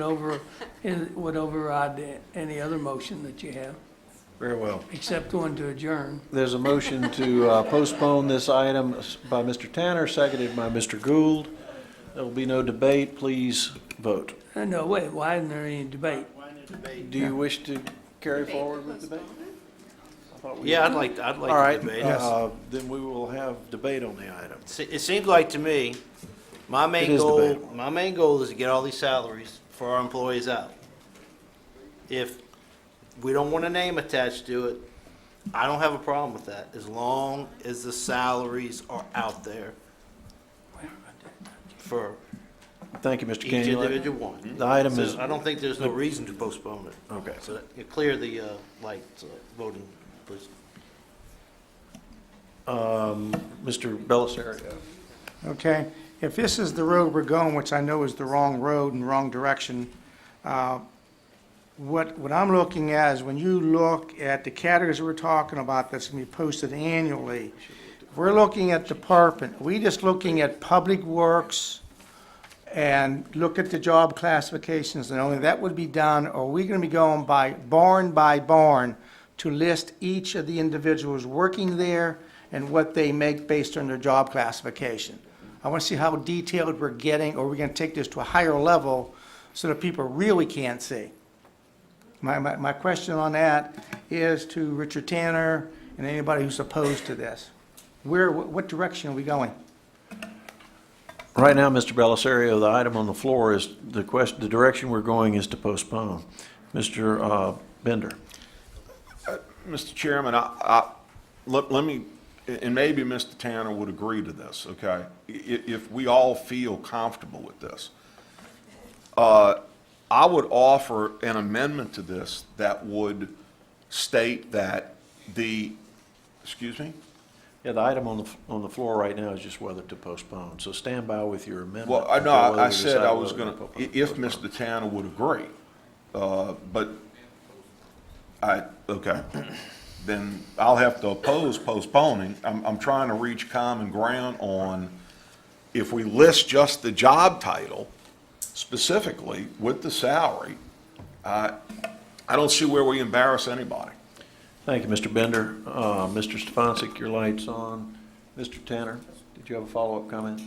[SPEAKER 8] override any other motion that you have,
[SPEAKER 1] Very well.
[SPEAKER 8] except one to adjourn.
[SPEAKER 1] There's a motion to postpone this item by Mr. Tanner, seconded by Mr. Gould. There will be no debate. Please vote.
[SPEAKER 8] No, wait, why isn't there any debate?
[SPEAKER 1] Do you wish to carry forward with debate?
[SPEAKER 9] Yeah, I'd like
[SPEAKER 1] All
[SPEAKER 9] to
[SPEAKER 1] right,
[SPEAKER 9] debate.
[SPEAKER 1] then we will have debate on the item.
[SPEAKER 9] It seems like to me, my
[SPEAKER 1] It
[SPEAKER 9] main
[SPEAKER 1] is
[SPEAKER 9] goal,
[SPEAKER 1] debatable.
[SPEAKER 9] my main goal is to get all these salaries for our employees out. If we don't want a name attached to it, I don't have a problem with that, as long as the salaries are out there for
[SPEAKER 1] Thank you, Mr.
[SPEAKER 9] each
[SPEAKER 1] Kenyon.
[SPEAKER 9] individual one.
[SPEAKER 1] The item
[SPEAKER 9] So
[SPEAKER 1] is,
[SPEAKER 9] I don't think there's no reason to postpone it.
[SPEAKER 1] okay.
[SPEAKER 9] So you clear the lights, voting, please.
[SPEAKER 1] Mr. Bellisario.
[SPEAKER 11] Okay, if this is the road we're going, which I know is the wrong road and wrong direction, what I'm looking at is when you look at the categories we're talking about that's going to be posted annually, if we're looking at department, are we just looking at public works and look at the job classifications and only that would be done, or are we going to be going by barn to list each of the individuals working there and what they make based on their job classification? I want to see how detailed we're getting, or we're going to take this to a higher level so that people really can't see. My question on that is to Richard Tanner and anybody who's opposed to this. What direction are we going?
[SPEAKER 1] Right now, Mr. Belisario, the item on the floor is the direction we're going is to postpone. Mr. Bender.
[SPEAKER 2] Mr. Chairman, let me, and maybe Mr. Tanner would agree to this, okay? If we all feel comfortable with this. I would offer an amendment to this that would state that excuse me?
[SPEAKER 1] Yeah, the item on the floor right now is just whether to postpone. So stand by with your amendment.
[SPEAKER 2] Well,
[SPEAKER 1] until
[SPEAKER 2] no,
[SPEAKER 1] whether
[SPEAKER 2] I
[SPEAKER 1] we
[SPEAKER 2] said
[SPEAKER 1] decide
[SPEAKER 2] I was
[SPEAKER 1] whether
[SPEAKER 2] going
[SPEAKER 1] to
[SPEAKER 2] to, if Mr. Tanner would agree. But okay, then I'll have to oppose postponing. I'm trying to reach common ground on if we list just the job title specifically with the salary, I don't see where we embarrass anybody.
[SPEAKER 1] Thank you, Mr. Bender. Mr. Stefancic, your light's on. Mr. Tanner, did you have a follow-up comment?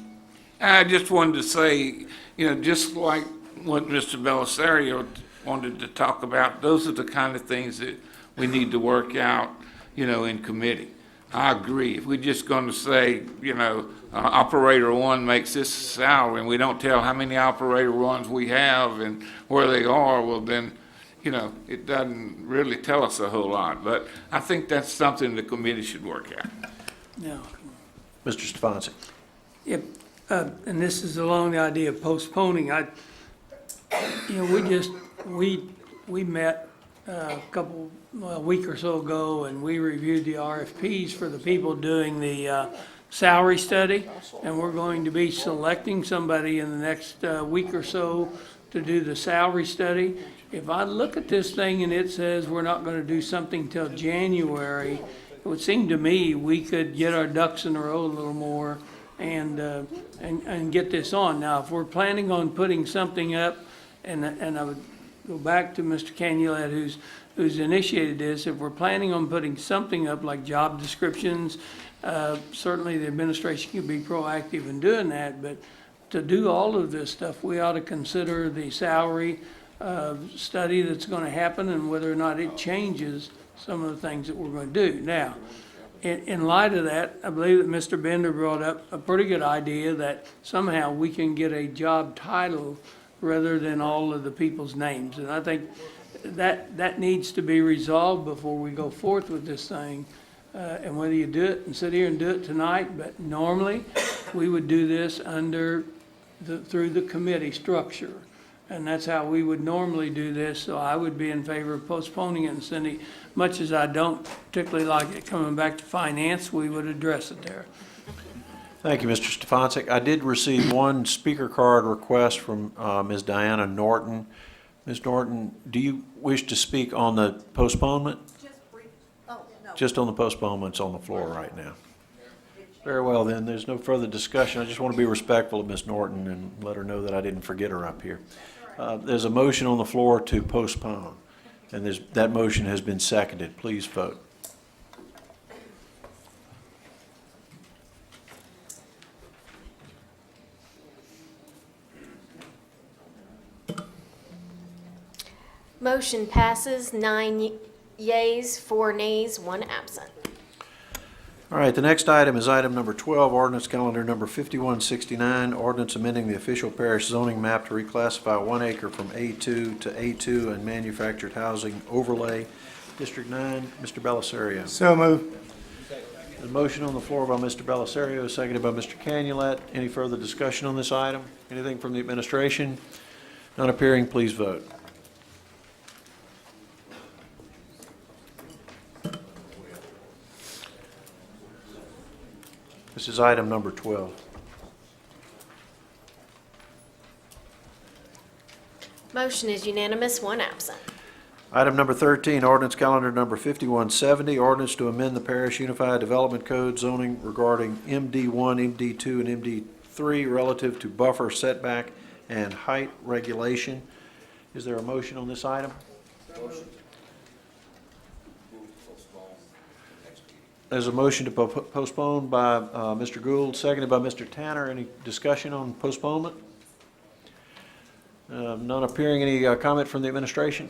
[SPEAKER 17] I just wanted to say, just like what Mr. Belisario wanted to talk about, those are the kind of things that we need to work out, in committee. I agree. If we're just going to say, operator one makes this salary, and we don't tell how many operator ones we have and where they are, well then, it doesn't really tell us a whole lot. But I think that's something the committee should work out.
[SPEAKER 8] No.
[SPEAKER 1] Mr. Stefancic.
[SPEAKER 8] Yep, and this is along the idea of postponing. We met a week or so ago, and we reviewed the RFPs for the people doing the salary study, and we're going to be selecting somebody in the next week or so to do the salary study. If I look at this thing and it says we're not going to do something till January, it would seem to me we could get our ducks in a row a little more and get this on. Now, if we're planning on putting something up, and I would go back to Mr. Canulet, who's initiated this, if we're planning on putting something up like job descriptions, certainly the administration could be proactive in doing that, but to do all of this stuff, we ought to consider the salary study that's going to happen and whether or not it changes some of the things that we're going to do. Now, in light of that, I believe that Mr. Bender brought up a pretty good idea that somehow we can get a job title rather than all of the people's names. And I think that needs to be resolved before we go forth with this thing. And whether you do it and sit here and do it tonight, but normally we would do this through the committee structure. And that's how we would normally do this, so I would be in favor of postponing it. And Cindy, much as I don't particularly like it coming back to finance, we would address it there.
[SPEAKER 1] Thank you, Mr. Stefancic. I did receive one speaker card request from Ms. Diana Norton. Ms. Norton, do you wish to speak on the postponement?
[SPEAKER 3] Just brief. Oh, no.
[SPEAKER 1] Just on the postponements on the floor right now. Very well, then. There's no further discussion. I just want to be respectful of Ms. Norton and let her know that I didn't forget her up here. There's a motion on the floor to postpone, and that motion has been seconded. Please vote.
[SPEAKER 14] Motion passes 9 yeas, 4 nays, 1 absent.
[SPEAKER 1] All right, the next item is item number 12, ordinance calendar number 5169, ordinance amending the official parish zoning map to reclassify 1 acre from A2 to A2 and manufactured housing overlay. District 9, Mr. Belisario.
[SPEAKER 11] So moved.
[SPEAKER 1] The motion on the floor by Mr. Belisario, seconded by Mr. Canulet. Any further discussion on this item? Anything from the administration? None appearing, please vote. This is item number 12.
[SPEAKER 14] Motion is unanimous, 1 absent.
[SPEAKER 1] Item number 13, ordinance calendar number 5170, ordinance to amend the Parish Unified Development Code zoning regarding MD1, MD2, and MD3 relative to buffer setback and height regulation. Is there a motion on this item? Motion. There's a motion to postpone by Mr. Gould, seconded by Mr. Tanner. Any discussion on postponement? None appearing. Any comment from the administration?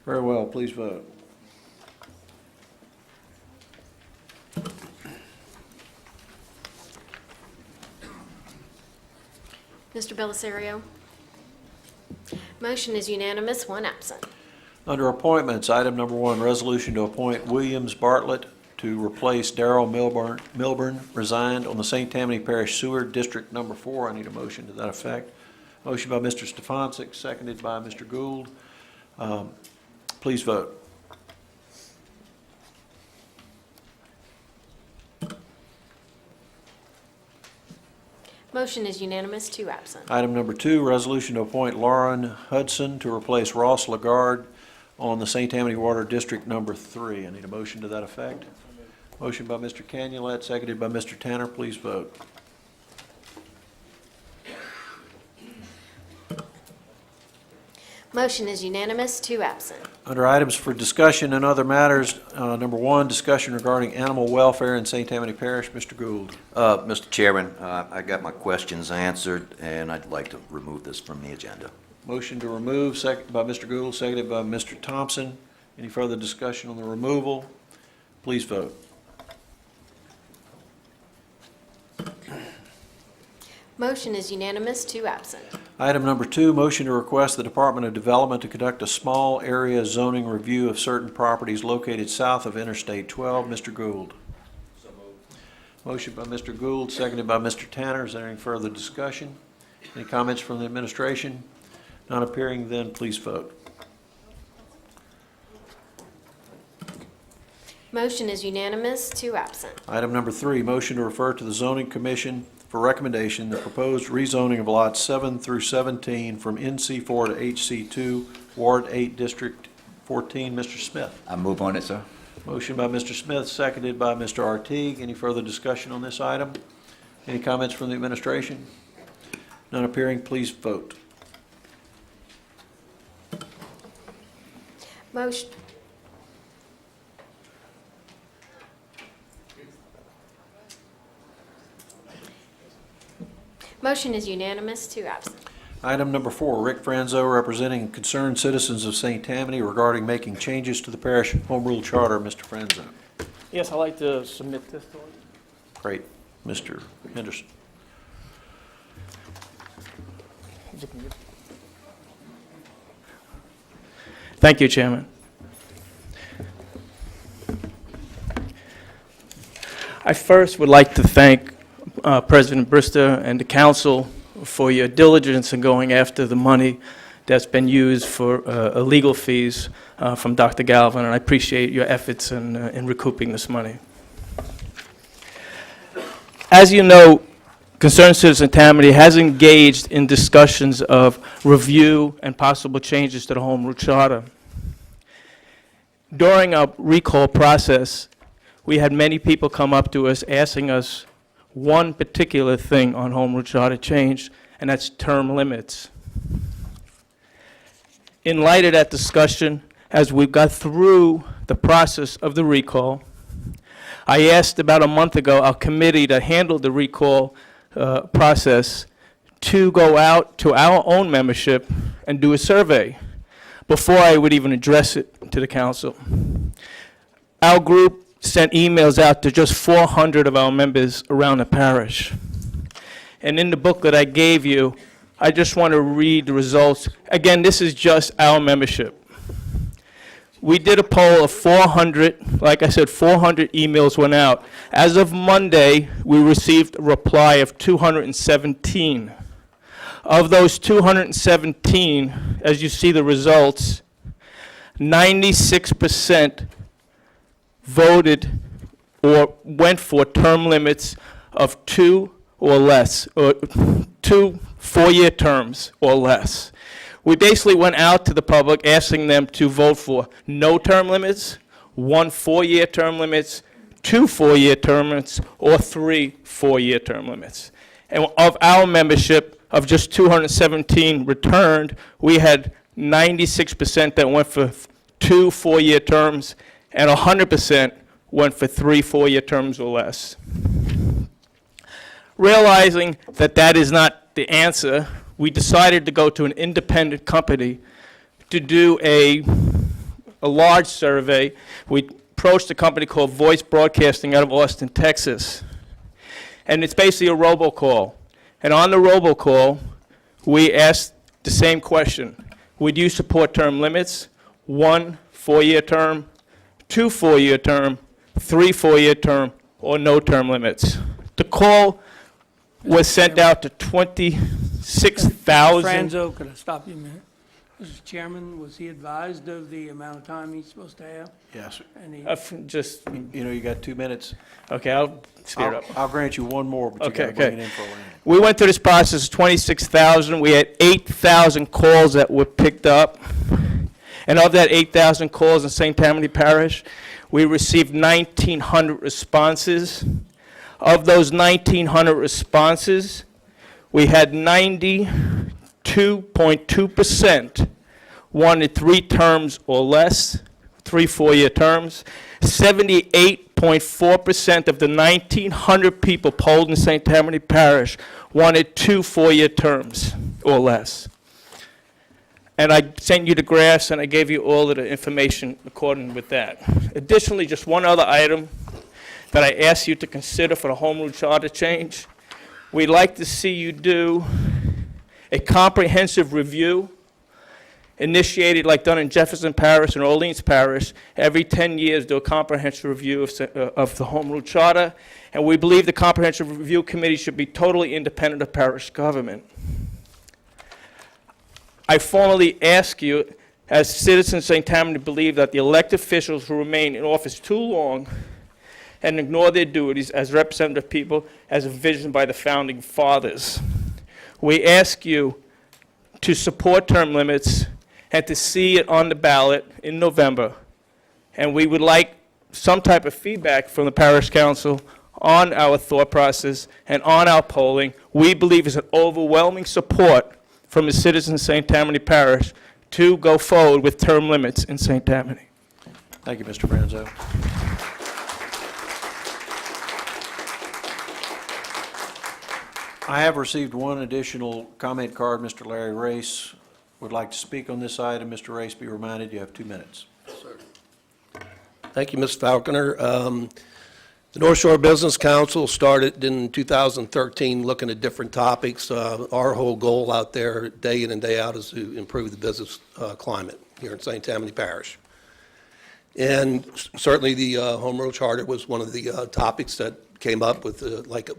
[SPEAKER 1] Very well, please vote.
[SPEAKER 14] Mr. Bellisario? Motion is unanimous, one absent.
[SPEAKER 1] Under appointments, item number 1, resolution to appoint Williams Bartlett to replace Darrell Milburn, resigned on the St. Tammany Parish Sewer District Number 4. I need a motion to that effect. Motion by Mr. Stefanczyk, seconded by Mr. Gould. Please vote.
[SPEAKER 14] Motion is unanimous, two absent.
[SPEAKER 1] Item number 2, resolution to appoint Lauren Hudson to replace Ross Lagarde on the St. Tammany Water District Number 3. I need a motion to that effect. Motion by Mr. Canulet, seconded by Mr. Tanner. Please vote.
[SPEAKER 14] Motion is unanimous, two absent.
[SPEAKER 1] Under items for discussion and other matters, number 1, discussion regarding animal welfare in St. Tammany Parish. Mr. Gould.
[SPEAKER 18] Mr. Chairman, I got my questions answered, and I'd like to remove this from the agenda.
[SPEAKER 1] Motion to remove, second by Mr. Gould, seconded by Mr. Thompson. Any further discussion on the removal? Please vote.
[SPEAKER 14] Motion is unanimous, two absent.
[SPEAKER 1] Item number 2, motion to request the Department of Development to conduct a small area zoning review of certain properties located south of Interstate 12. Mr. Gould. So moved. Motion by Mr. Gould, seconded by Mr. Tanner. Is there any further discussion? Any comments from the administration? Not appearing, then please vote.
[SPEAKER 14] Motion is unanimous, two absent.
[SPEAKER 1] Item number 3, motion to refer to the Zoning Commission for recommendation the proposed rezoning of lots 7 through 17 from NC4 to HC2, Ward 8, District 14. Mr. Smith.
[SPEAKER 21] I move on it, sir.
[SPEAKER 1] Motion by Mr. Smith, seconded by Mr. Artigue. Any further discussion on this item? Any comments from the administration? None appearing, please vote.
[SPEAKER 14] Motion. Motion is unanimous, two absent.
[SPEAKER 1] Item number 4, Rick Franzo representing concerned citizens of St. Tammany regarding making changes to the parish home rule charter. Mr. Franzo.
[SPEAKER 20] Yes, I'd like to submit this to
[SPEAKER 1] Great. Mr. Henderson.
[SPEAKER 20] Thank you, Chairman. I first would like to thank President Brister and the council for your diligence in going after the money that's been used for legal fees from Dr. Galvin, and I appreciate your efforts in recouping this money. As you know, Concerned Citizen Tammany has engaged in discussions of review and possible changes to the Home Rule Charter. During our recall process, we had many people come up to us asking us one particular thing on Home Rule Charter change, and that's term limits. In light of that discussion, as we got through the process of the recall, I asked about a month ago our committee that handled the recall process to go out to our own membership and do a survey before I would even address it to the council. Our group sent emails out to just 400 of our members around the parish. And in the booklet I gave you, I just want to read the results. Again, this is just our membership. We did a poll of 400, like I said, 400 emails went out. As of Monday, we received a reply of 217. Of those 217, as you see the results, 96% voted or went for term limits of 2 or less, or 2 4-year terms or less. We basically went out to the public asking them to vote for no term limits, 1 4-year term limits, 2 4-year term limits, or 3 4-year term limits. And of our membership, of just 217 returned, we had 96% that went for 2 4-year terms, and 100% went for 3 4-year terms or less. Realizing that that is not the answer,
[SPEAKER 4] we decided to go to an independent company to do a large survey. We approached a company called Voice Broadcasting out of Austin, Texas. And it's basically a robocall. And on the robocall, we asked the same question. Would you support term limits? 1 4-year term, 2 4-year term, 3 4-year term, or no term limits? The call was sent out to 26,000.
[SPEAKER 8] Franzo, could I stop you a minute? Mr. Chairman, was he advised of the amount of time he's supposed to have?
[SPEAKER 1] Yes.
[SPEAKER 8] And he,
[SPEAKER 4] Just,
[SPEAKER 1] You know, you got 2 minutes.
[SPEAKER 4] okay, I'll speed it up.
[SPEAKER 1] I'll grant you one more, but you
[SPEAKER 4] Okay,
[SPEAKER 1] got to bring
[SPEAKER 4] okay.
[SPEAKER 1] it in for a landing.
[SPEAKER 4] We went through this process, 26,000. We had 8,000 calls that were picked up. And of that 8,000 calls in St. Tammany Parish, we received 1,900 responses. Of those 1,900 responses, we had 92.2% wanted 3 terms or less, 3 4-year terms. 78.4% of the 1,900 people polled in St. Tammany Parish wanted 2 4-year terms or less. And I sent you the graphs, and I gave you all of the information according with that. Additionally, just one other item that I asked you to consider for the home rule charter change. We'd like to see you do a comprehensive review initiated like done in Jefferson Parish and Orleans Parish. Every 10 years, do a comprehensive review of the home rule charter. And we believe the comprehensive review committee should be totally independent of parish government. I formally ask you, as citizens of St. Tammany, believe that the elected officials who remain in office too long and ignore their duties as representative people as envisioned by the founding fathers. We ask you to support term limits and to see it on the ballot in November. And we would like some type of feedback from the parish council on our thought process and on our polling. We believe there's an overwhelming support from the citizens of St. Tammany Parish to go forward with term limits in St. Tammany.
[SPEAKER 1] Thank you, Mr. Franzo. I have received one additional comment card. Mr. Larry Race would like to speak on this item. Mr. Race, be reminded you have 2 minutes.
[SPEAKER 19] Thank you, Ms. Falconer. The North Shore Business Council started in 2013 looking at different topics. Our whole goal out there, day in and day out, is to improve the business climate here in St. Tammany Parish. And certainly the Home Rule Charter was one of the topics that came up with, like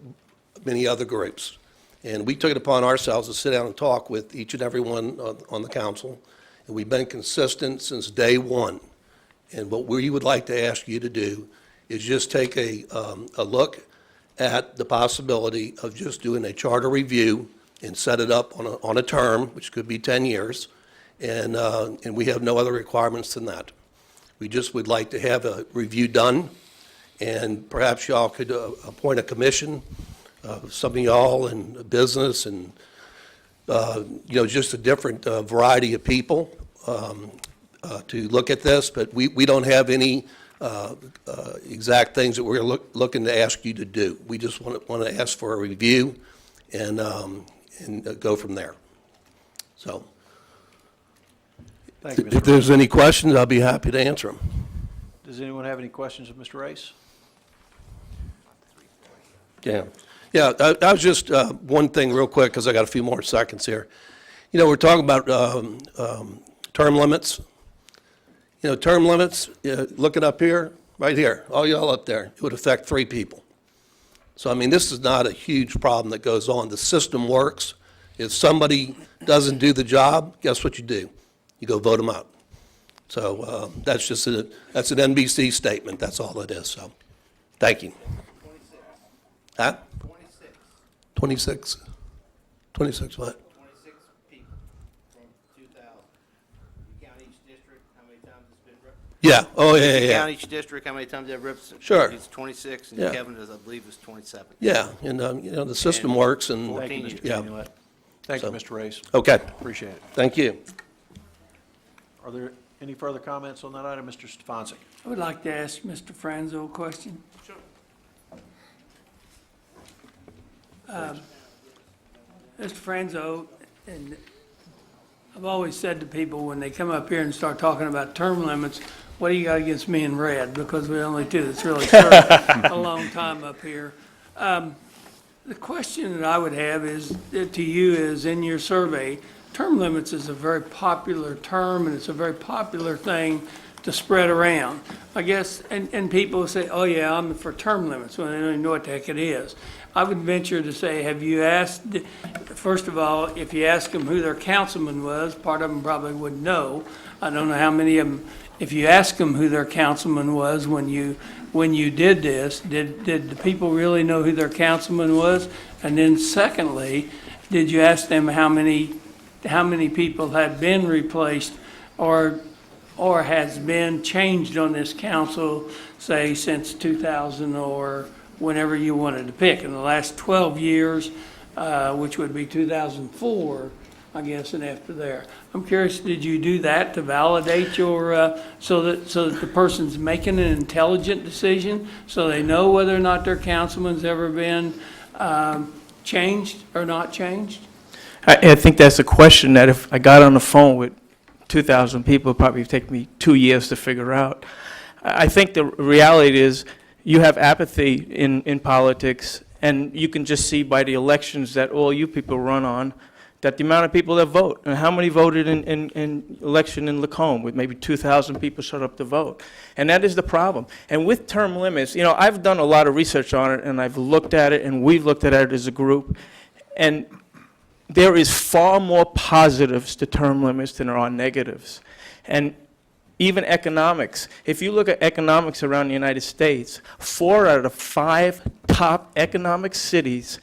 [SPEAKER 19] many other groups. And we took it upon ourselves to sit down and talk with each and every one on the council. And we've been consistent since day one. And what we would like to ask you to do is just take a look at the possibility of just doing a charter review and set it up on a term, which could be 10 years, and we have no other requirements than that. We just would like to have a review done, and perhaps y'all could appoint a commission, some of y'all in business and, just a different variety of people to look at this, but we don't have any exact things that we're looking to ask you to do. We just want to ask for a review and go from there. So,
[SPEAKER 1] Thank you, Mr.
[SPEAKER 19] if there's any questions, I'll be happy to answer them.
[SPEAKER 1] Does anyone have any questions of Mr. Race?
[SPEAKER 19] Yeah, that was just one thing real quick, because I got a few more seconds here. We're talking about term limits. Term limits, looking up here, right here, all y'all up there, it would affect 3 people. So, this is not a huge problem that goes on. The system works. If somebody doesn't do the job, guess what you do? You go vote them out. So that's an NBC statement. That's all it is. So, thank you. 26. Huh? 26. 26 what?
[SPEAKER 9] 26 people from 2,000. You count each district, how many times it's been represented?
[SPEAKER 19] Yeah, oh, yeah.
[SPEAKER 9] You count each district, how many times they've represented?
[SPEAKER 19] Sure.
[SPEAKER 9] It's 26, and
[SPEAKER 19] Yeah.
[SPEAKER 9] Kevin is, I believe, is 27.
[SPEAKER 19] Yeah, and, the system works, and,
[SPEAKER 9] 14
[SPEAKER 1] Thank you, Mr.
[SPEAKER 19] yeah.
[SPEAKER 1] Canulet. Thank you,
[SPEAKER 19] So-
[SPEAKER 1] Mr. Race.
[SPEAKER 19] Okay.
[SPEAKER 1] Appreciate it.
[SPEAKER 19] Thank you.
[SPEAKER 1] Are there any further comments on that item, Mr. Stefanski?
[SPEAKER 8] I would like to ask Mr. Franzo a question. Sure. Mr. Franzo, and I've always said to people when they come up here and start talking about term limits, what do you got against me and Red? Because we're the only two that's really served a long time up here. The question that I would have is, to you is, in your survey, term limits is a very popular term, and it's a very popular thing to spread around. I guess, and people say, oh yeah, I'm for term limits, when they don't even know what the heck it is. I would venture to say, have you asked, first of all, if you ask them who their councilman was, part of them probably wouldn't know. I don't know how many of them, if you ask them who their councilman was when you did this, did the people really know who their councilman was? And then secondly, did you ask them how many people had been replaced or has been changed on this council, say, since 2000 or whenever you wanted to pick? In the last 12 years, which would be 2004, I guess, and after there. I'm curious, did you do that to validate your, so that the person's making an intelligent decision, so they know whether or not their councilman's ever been changed or not changed?
[SPEAKER 4] I think that's a question that if I got on the phone with 2,000 people, it'd probably take me 2 years to figure out. I think the reality is you have apathy in politics, and you can just see by the elections that all you people run on, that the amount of people that vote, and how many voted in election in Lacombe, with maybe 2,000 people showed up to vote. And that is the problem. And with term limits, you know, I've done a lot of research on it, and I've looked at it, and we've looked at it as a group, and there is far more positives to term limits than there are negatives. And even economics, if you look at economics around the United States, 4 out of the 5 top economic cities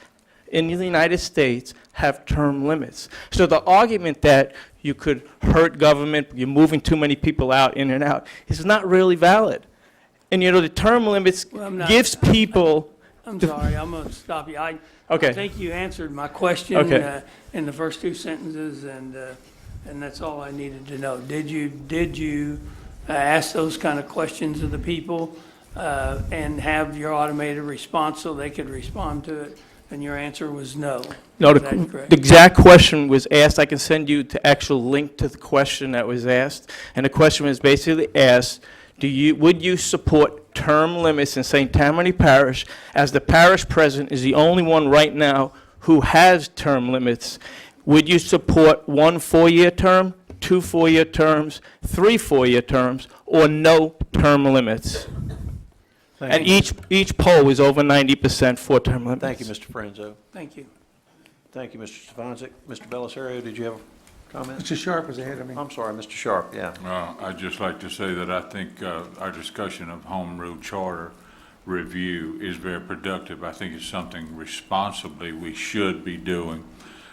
[SPEAKER 4] in the United States have term limits. So the argument that you could hurt government, you're moving too many people out, in and out, is not really valid. And you know, the term limits gives people...
[SPEAKER 8] I'm sorry, I'm going to stop you.
[SPEAKER 4] Okay.
[SPEAKER 8] I think you answered my question in the first 2 sentences, and that's all I needed to know. Did you ask those kind of questions of the people and have your automated response so they could respond to it? And your answer was no.
[SPEAKER 4] No,
[SPEAKER 8] Is that correct?
[SPEAKER 4] the exact question was asked. I can send you the actual link to the question that was asked. And the question was basically asked, would you support term limits in St. Tammany Parish, as the parish president is the only one right now who has term limits? Would you support 1 4-year term, 2 4-year terms, 3 4-year terms, or no term limits? And each poll was over 90% for term limits.
[SPEAKER 1] Thank you, Mr. Franzo.
[SPEAKER 8] Thank you.
[SPEAKER 1] Thank you, Mr. Stefanczyk. Mr. Belisario, did you have a comment?
[SPEAKER 11] Mr. Sharp was ahead of me.
[SPEAKER 1] I'm sorry, Mr. Sharp, yeah.
[SPEAKER 16] I'd just like to say that I think our discussion of home rule charter review is very productive. I think it's something responsibly we should be doing.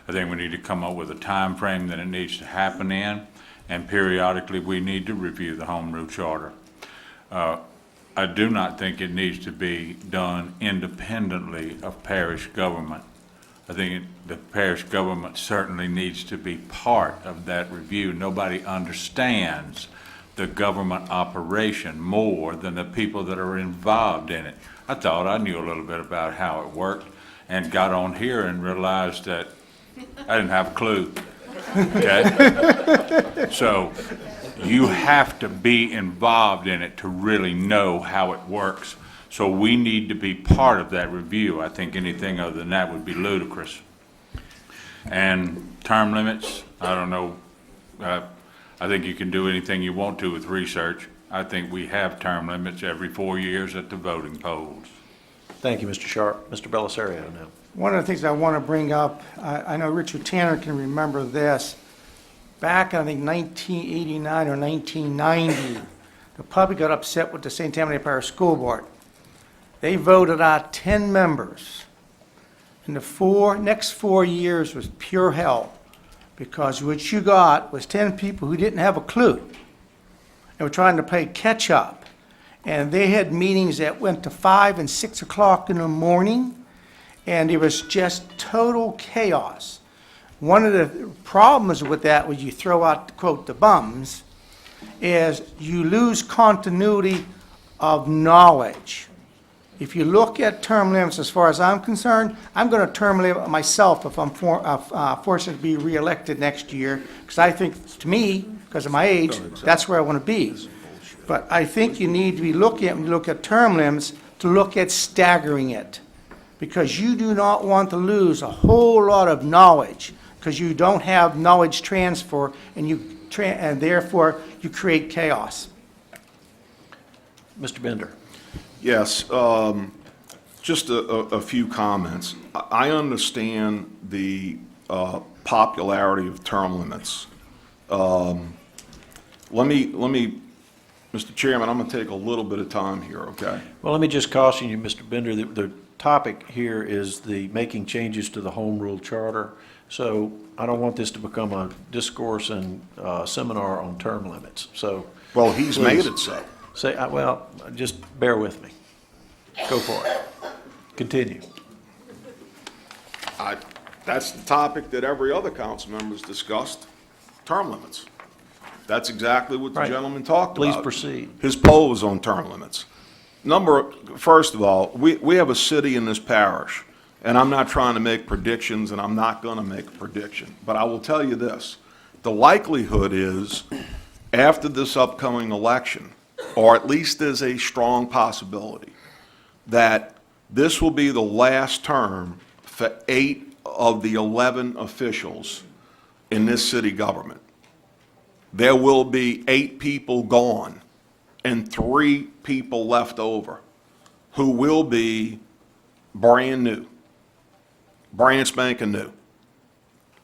[SPEAKER 16] I think we need to come up with a time frame that it needs to happen in, and periodically we need to review the home rule charter. I do not think it needs to be done independently of parish government. I think the parish government certainly needs to be part of that review. Nobody understands the government operation more than the people that are involved in it. I thought I knew a little bit about how it worked and got on here and realized that I didn't have a clue. Okay? So you have to be involved in it to really know how it works. So we need to be part of that review. I think anything other than that would be ludicrous. And term limits, I don't know. I think you can do anything you want to with research. I think we have term limits every 4 years at the voting polls.
[SPEAKER 1] Thank you, Mr. Sharp. Mr. Belisario now.
[SPEAKER 11] One of the things I want to bring up, I know Richard Tanner can remember this. Back in, I think, 1989 or 1990, the public got upset with the St. Tammany Parish School Board. They voted out 10 members. And the next 4 years was pure hell, because what you got was 10 people who didn't have a clue and were trying to play catch up. And they had meetings that went to 5 and 6 o'clock in the morning, and it was just total chaos. One of the problems with that, when you throw out, quote, the bums, is you lose continuity of knowledge. If you look at term limits, as far as I'm concerned, I'm going to term limit myself if I'm fortunate to be reelected next year, because I think, to me, because of my age, that's where I want to be. But I think you need to be looking at, when you look at term limits, to look at staggering it, because you do not want to lose a whole lot of knowledge, because you don't have knowledge transfer, and therefore you create chaos.
[SPEAKER 1] Mr. Bender.
[SPEAKER 2] Yes, just a few comments. I understand the popularity of term limits. Let me, Mr. Chairman, I'm going to take a little bit of time here, okay?
[SPEAKER 1] Well, let me just caution you, Mr. Bender, that the topic here is the making changes to the home rule charter. So I don't want this to become a discourse and seminar on term limits. So,
[SPEAKER 2] well, he's
[SPEAKER 1] please
[SPEAKER 2] made it so.
[SPEAKER 1] Say, well, just bear with me. Go for it. Continue.
[SPEAKER 2] That's the topic that every other council member's discussed, term limits. That's exactly what the
[SPEAKER 1] Right.
[SPEAKER 2] gentleman talked about.
[SPEAKER 1] Please proceed.
[SPEAKER 2] His poll was on term limits. First of all, we have a city in this parish, and I'm not trying to make predictions, and I'm not going to make a prediction, but I will tell you this. The likelihood is, after this upcoming election, or at least there's a strong possibility, that this will be the last term for 8 of the 11 officials in this city government. There will be 8 people gone and 3 people left over who will be brand new, brand spanking new.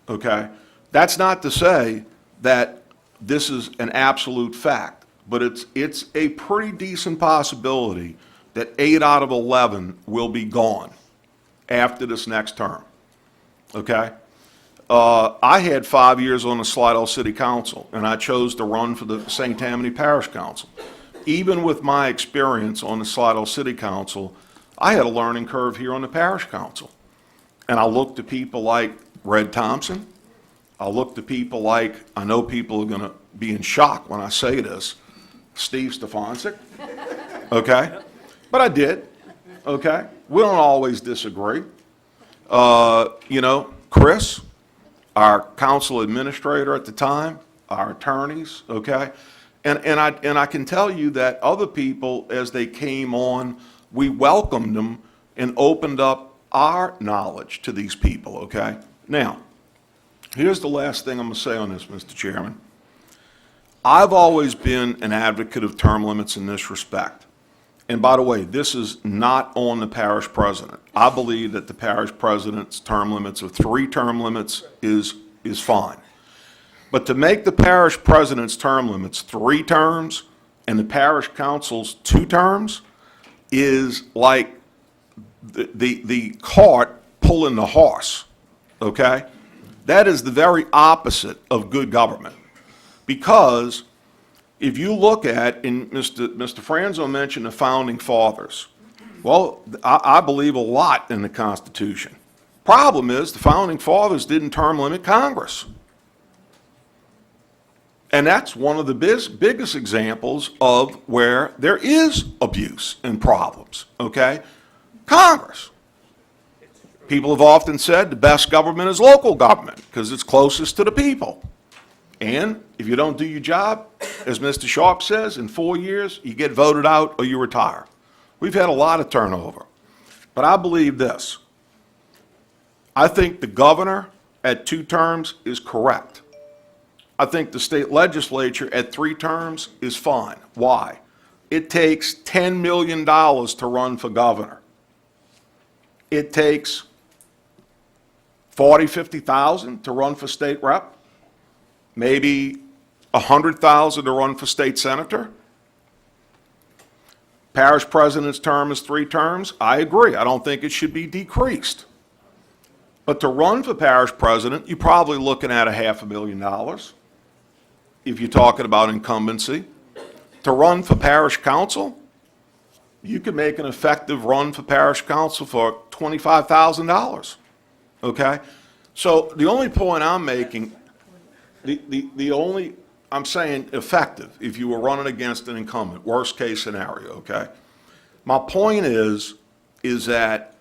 [SPEAKER 2] Okay? That's not to say that this is an absolute fact, but it's a pretty decent possibility that 8 out of 11 will be gone after this next term. Okay? I had 5 years on the Slidell City Council, and I chose to run for the St. Tammany Parish Council. Even with my experience on the Slidell City Council, I had a learning curve here on the Parish Council. And I looked at people like Red Thompson. I looked at people like, I know people are going to be in shock when I say this, Steve Stefancic. Okay? But I did. Okay? We don't always disagree. Chris, our council administrator at the time, our attorneys, okay? And I can tell you that other people, as they came on, we welcomed them and opened up our knowledge to these people, okay? Now, here's the last thing I'm going to say on this, Mr. Chairman. I've always been an advocate of term limits in this respect. And by the way, this is not on the parish president. I believe that the parish president's term limits of 3 term limits is fine. But to make the parish president's term limits 3 terms and the parish council's 2 terms is like the cart pulling the horse, okay? That is the very opposite of good government. Because if you look at, and Mr. Franzo mentioned the Founding Fathers. Well, I believe a lot in the Constitution. Problem is, the Founding Fathers didn't term limit Congress. And that's one of the biggest examples of where there is abuse and problems, okay? Congress. People have often said the best government is local government because it's closest to the people. And if you don't do your job, as Mr. Sharp says, in 4 years, you get voted out or you retire. We've had a lot of turnover. But I believe this. I think the governor at 2 terms is correct. I think the state legislature at 3 terms is fine. Why? It takes $10 million to run for governor. It takes $40,000, $50,000 to run for state rep. Maybe $100,000 to run for state senator. Parish president's term is 3 terms. I agree. I don't think it should be decreased. But to run for parish president, you're probably looking at $500,000 if you're talking about incumbency. To run for parish council, you could make an effective run for parish council for $25,000. Okay? So the only point I'm making, I'm saying effective if you were running against an incumbent, worst case scenario, okay? My point is is that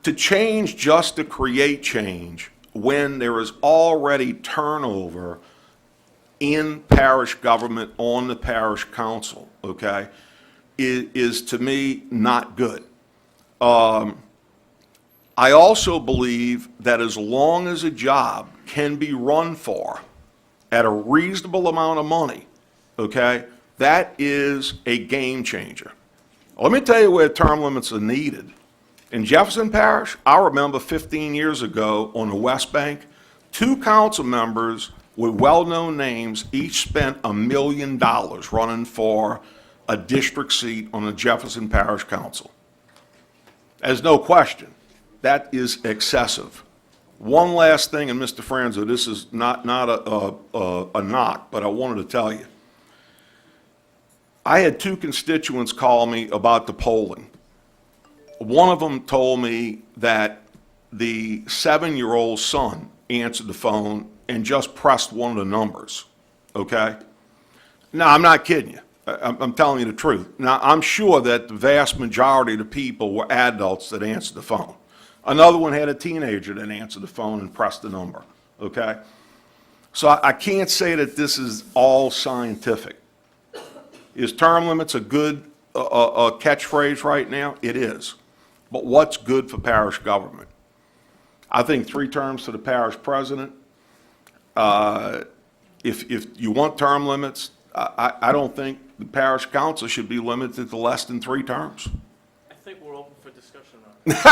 [SPEAKER 2] to change just to create change when there is already turnover in parish government on the parish council, okay, is to me not good. I also believe that as long as a job can be run for at a reasonable amount of money, okay, that is a game changer. Let me tell you where term limits are needed. In Jefferson Parish, I remember 15 years ago on the West Bank, 2 council members with well-known names each spent $1 million running for a district seat on the Jefferson Parish Council. There's no question. That is excessive. One last thing, and Mr. Franzo, this is not a knock, but I wanted to tell you. I had 2 constituents call me about the polling. One of them told me that the 7-year-old son answered the phone and just pressed one of the numbers, okay? Now, I'm not kidding you. I'm telling you the truth. Now, I'm sure that the vast majority of the people were adults that answered the phone. Another one had a teenager that answered the phone and pressed the number, okay? So I can't say that this is all scientific. Is term limits a good catchphrase right now? It is. But what's good for parish government? I think 3 terms to the parish president. If you want term limits, I don't think the parish council should be limited to less than 3 terms.
[SPEAKER 4] I think we're open for discussion on it.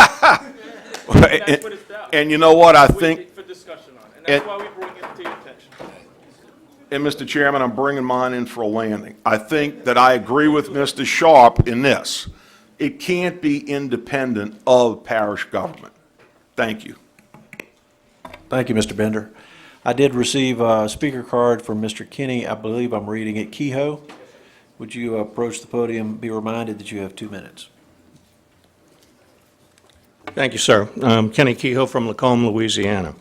[SPEAKER 4] That's what it's about.
[SPEAKER 2] And you know what, I think,
[SPEAKER 4] For discussion on it, and that's why we bring it to your attention.
[SPEAKER 2] and Mr. Chairman, I'm bringing mine in for a landing. I think that I agree with Mr. Sharp in this. It can't be independent of parish government. Thank you.
[SPEAKER 1] Thank you, Mr. Bender. I did receive a speaker card from Mr. Kinney. I believe I'm reading it. Kehoe, would you approach the podium, be reminded that you have 2 minutes?
[SPEAKER 6] Thank you, sir. Kenny Kehoe from Lacombe, Louisiana.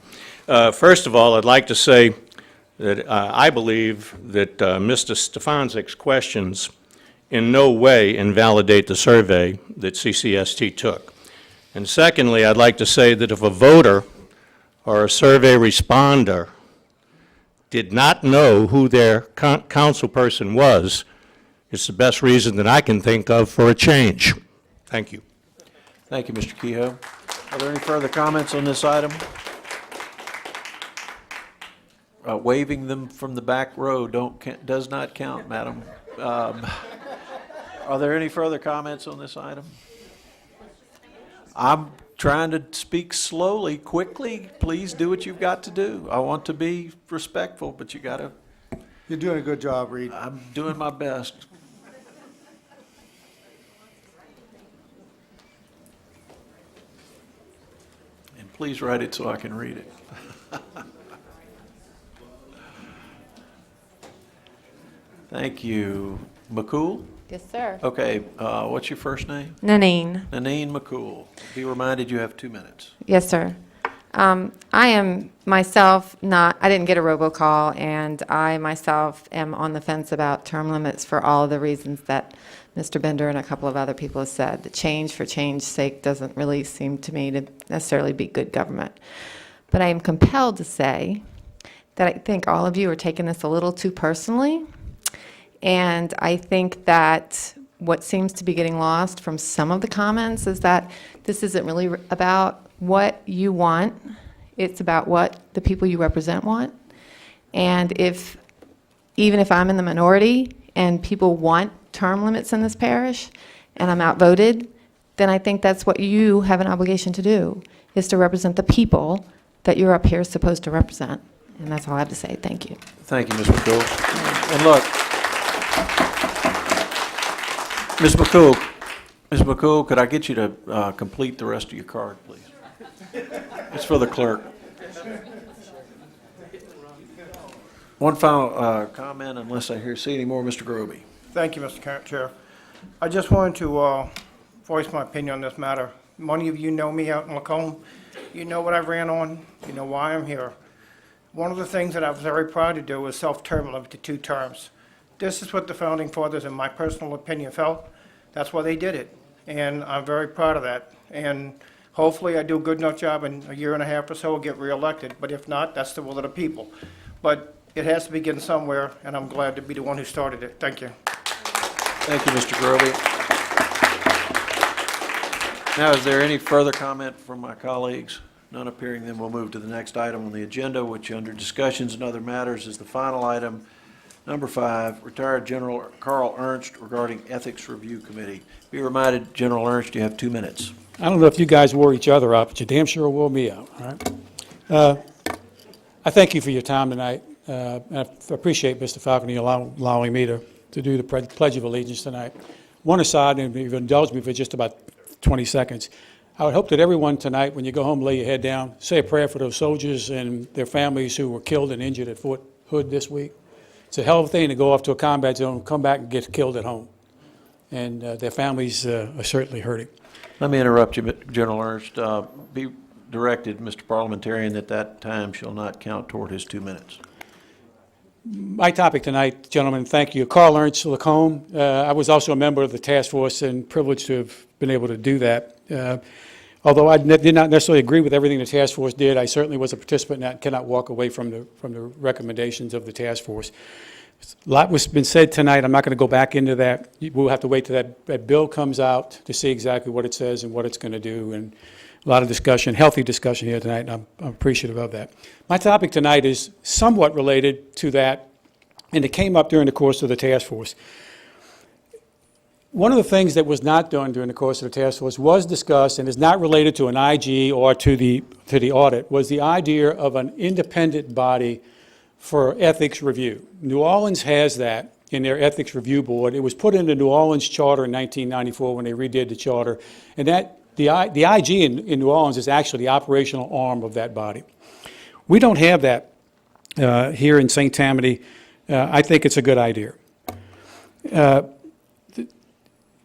[SPEAKER 6] First of all, I'd like to say that I believe that Mr. Stefanczyk's questions in no way invalidate the survey that CCST took. And secondly, I'd like to say that if a voter or a survey responder did not know who their council person was, it's the best reason that I can think of for a change. Thank you.
[SPEAKER 1] Thank you, Mr. Kehoe. Are there any further comments on this item? Waving them from the back row does not count, madam. Are there any further comments on this item? I'm trying to speak slowly, quickly. Please do what you've got to do. I want to be respectful, but you got to.
[SPEAKER 11] You're doing a good job, Reed.
[SPEAKER 1] I'm doing my best. And please write it so I can read it. Thank you. McCool?
[SPEAKER 22] Yes, sir.
[SPEAKER 1] Okay, what's your first name?
[SPEAKER 22] Nanine.
[SPEAKER 1] Nanine McCool. Be reminded you have 2 minutes.
[SPEAKER 22] Yes, sir. I am myself I didn't get a robocall, and I myself am on the fence about term limits for all of the reasons that Mr. Bender and a couple of other people have said. The change for change's sake doesn't really seem to me to necessarily be good government. But I am compelled to say that I think all of you are taking this a little too personally. And I think that what seems to be getting lost from some of the comments is that this isn't really about what you want. It's about what the people you represent want. And even if I'm in the minority and people want term limits in this parish and I'm outvoted, then I think that's what you have an obligation to do, is to represent the people that you're up here supposed to represent. And that's all I have to say. Thank you.
[SPEAKER 1] Thank you, Ms. McCool. And look, Ms. McCool, could I get you to complete the rest of your card, please? It's for the clerk. One final comment, unless I see any more. Mr. Groby.
[SPEAKER 20] Thank you, Mr. Chair. I just wanted to voice my opinion on this matter. Many of you know me out in Lacombe. You know what I ran on. You know why I'm here. One of the things that I was very proud to do was self-term limit to 2 terms. This is what the founding fathers, in my personal opinion, felt. That's why they did it, and I'm very proud of that. And hopefully I do a good enough job in a year and a half or so, I'll get reelected, but if not, that's the will of the people. But it has to begin somewhere, and I'm glad to be the one who started it. Thank you.
[SPEAKER 1] Thank you, Mr. Grovey. Now, is there any further comment from my colleagues? None appearing, then we'll move to the next item on the agenda, which under discussions and other matters is the final item, number 5, retired General Carl Ernst regarding Ethics Review Committee. Be reminded, General Ernst, you have 2 minutes.
[SPEAKER 5] I don't know if you guys wore each other out, but you damn sure wore me out, all right? I thank you for your time tonight. And I appreciate Mr. Falconer allowing me to do the Pledge of Allegiance tonight. One aside, and if you indulge me for just about 20 seconds, I would hope that everyone tonight, when you go home, lay your head down, say a prayer for those soldiers and their families who were killed and injured at Fort Hood this week. It's a hell of a thing to go off to a combat zone, come back and get killed at home. And their families are certainly hurting.
[SPEAKER 1] Let me interrupt you, General Ernst. Be directed, Mr. Parliamentarian, that time shall not count toward his 2 minutes.
[SPEAKER 5] My topic tonight, gentlemen, thank you. Carl Ernst, Lacombe. I was also a member of the task force and privileged to have been able to do that. Although I did not necessarily agree with everything the task force did, I certainly was a participant and cannot walk away from the recommendations of the task force. A lot has been said tonight. I'm not going to go back into that. We'll have to wait till that bill comes out to see exactly what it says and what it's going to do. And a lot of discussion, healthy discussion here tonight, and I'm appreciative of that. My topic tonight is somewhat related to that, and it came up during the course of the task force. One of the things that was not done during the course of the task force was discussed, and is not related to an IG or to the audit, was the idea of an independent body for ethics review. New Orleans has that in their ethics review board. It was put in the New Orleans charter in 1994 when they redid the charter, and that the IG in New Orleans is actually the operational arm of that body. We don't have that here in St. Tammany. I think it's a good idea.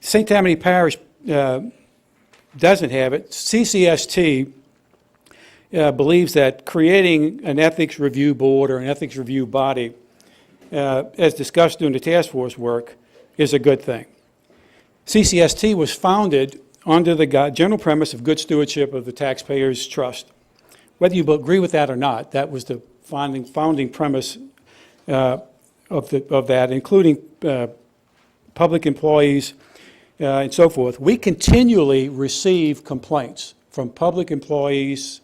[SPEAKER 5] St. Tammany Parish doesn't have it. CCST believes that creating an ethics review board or an ethics review body, as discussed during the task force work, is a good thing. CCST was founded under the general premise of good stewardship of the taxpayers' trust. Whether you agree with that or not, that was the founding premise of that, including public employees and so forth. We continually receive complaints from public employees,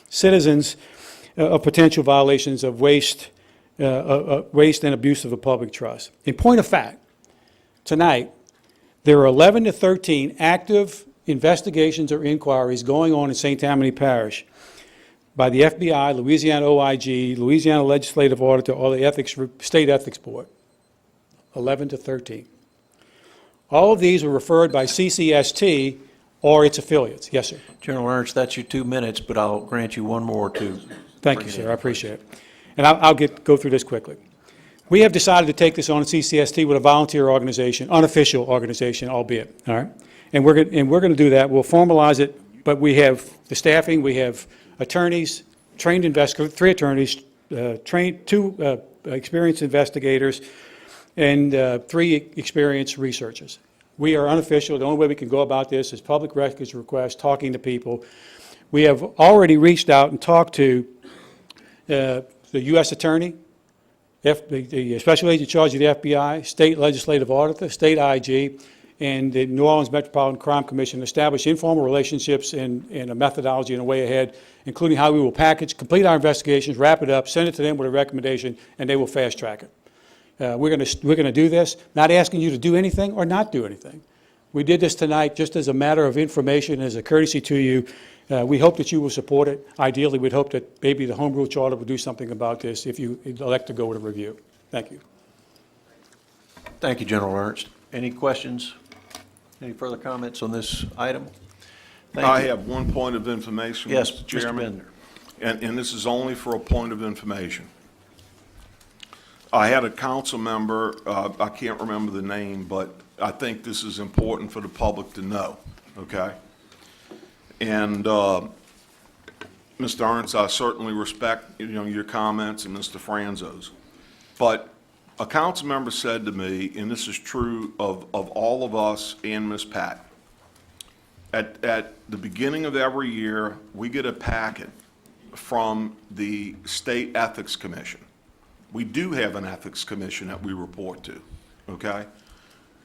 [SPEAKER 5] citizens of potential violations of waste and abuse of the public trust. In point of fact, tonight, there are 11 to 13 active investigations or inquiries going on in St. Tammany Parish by the FBI, Louisiana OIG, Louisiana Legislative Auditor, or the State Ethics Board. 11 to 13. All of these were referred by CCST or its affiliates. Yes, sir.
[SPEAKER 1] General Ernst, that's your 2 minutes, but I'll grant you one more to.
[SPEAKER 5] Thank you, sir. I appreciate it. And I'll go through this quickly. We have decided to take this on at CCST with a volunteer organization, unofficial organization, albeit. All right, and we're going to do that. We'll formalize it, but we have the staffing. We have attorneys, trained investigators, 3 attorneys, 2 experienced investigators, and 3 experienced researchers. We are unofficial. The only way we can go about this is public records request, talking to people. We have already reached out and talked to the U.S. Attorney, the Special Agent in charge of the FBI, State Legislative Auditor, State IG, and the New Orleans Metropolitan Crime Commission, establish informal relationships and a methodology and a way ahead, including how we will package, complete our investigations, wrap it up, send it to them with a recommendation, and they will fast track it. We're going to do this, not asking you to do anything or not do anything. We did this tonight just as a matter of information, as a courtesy to you. We hope that you will support it. Ideally, we'd hope that maybe the Home Rule Charter will do something about this if you elect to go with a review. Thank you.
[SPEAKER 1] Thank you, General Ernst. Any questions? Any further comments on this item?
[SPEAKER 2] I have one point of information,
[SPEAKER 1] yes,
[SPEAKER 2] Mr. Chairman.
[SPEAKER 1] Mr. Bender.
[SPEAKER 2] And this is only for a point of information. I had a council member, I can't remember the name, but I think this is important for the public to know, okay? And Mr. Ernst, I certainly respect, your comments and Mr. Franzo's. But a council member said to me, and this is true of all of us and Ms. Pat, at the beginning of every year, we get a packet from the State Ethics Commission. We do have an Ethics Commission that we report to, okay?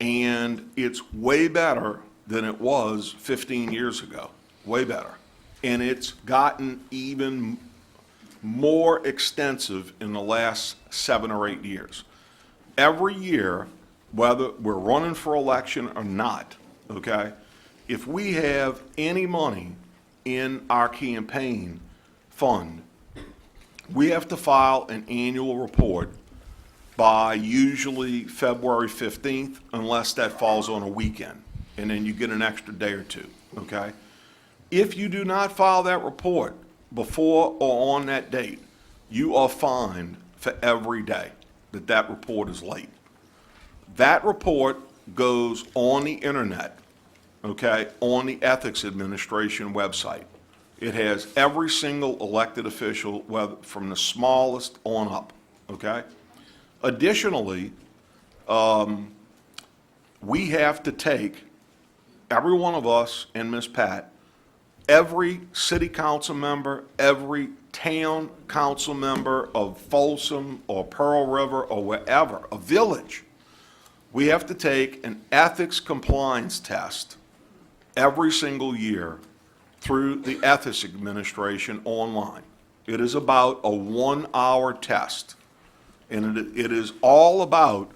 [SPEAKER 2] And it's way better than it was 15 years ago, way better. And it's gotten even more extensive in the last 7 or 8 years. Every year, whether we're running for election or not, okay, if we have any money in our campaign fund, we have to file an annual report by usually February 15th, unless that falls on a weekend, and then you get an extra day or two, okay? If you do not file that report before or on that date, you are fined for every day that report is late. That report goes on the internet, okay, on the Ethics Administration website. It has every single elected official, whether from the smallest on up, okay? Additionally, we have to take, every one of us and Ms. Pat, every city council member, every town council member of Folsom or Pearl River or wherever, a village, we have to take an ethics compliance test every single year through the Ethics Administration online. It is about a 1-hour test, and it is all about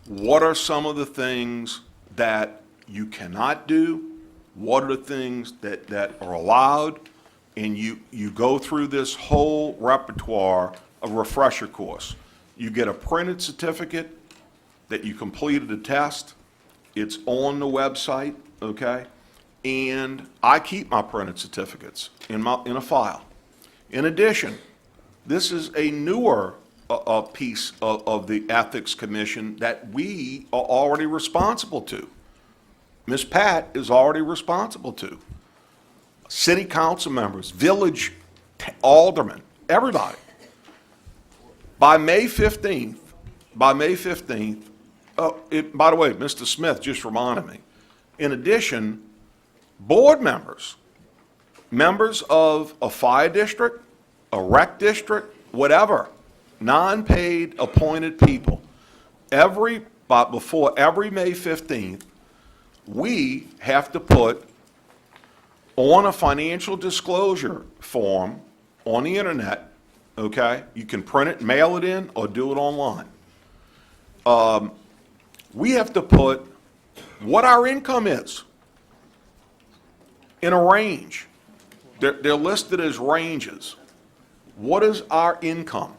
[SPEAKER 2] what are some of the things that you cannot do, what are the things that are allowed, and you go through this whole repertoire of refresher course. You get a printed certificate that you completed the test. It's on the website, okay? And I keep my printed certificates in a file. In addition, this is a newer piece of the Ethics Commission that we are already responsible to. Ms. Pat is already responsible to. City council members, village aldermen, everybody. By May 15th, by the way, Mr. Smith just reminded me, in addition, board members, members of a fire district, a rec district, whatever, non-paid appointed people, before every May 15th, we have to put on a financial disclosure form on the internet, okay? You can print it, mail it in, or do it online. We have to put what our income is in a range. They're listed as ranges. What is our income?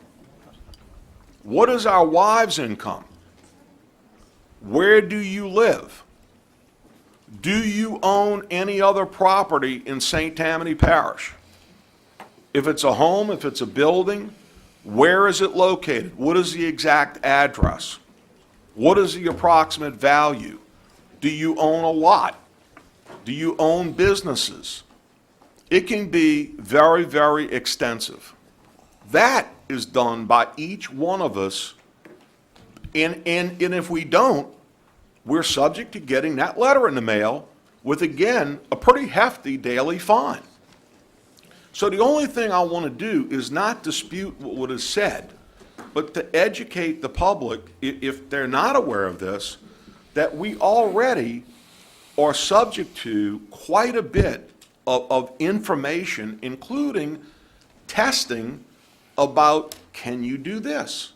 [SPEAKER 2] What is our wife's income? Where do you live? Do you own any other property in St. Tammany Parish? If it's a home, if it's a building, where is it located? What is the exact address? What is the approximate value? Do you own a lot? Do you own businesses? It can be very, very extensive. That is done by each one of us, and if we don't, we're subject to getting that letter in the mail with, again, a pretty hefty daily fine. So the only thing I want to do is not dispute what is said, but to educate the public, if they're not aware of this, that we already are subject to quite a bit of information, including testing about, can you do this?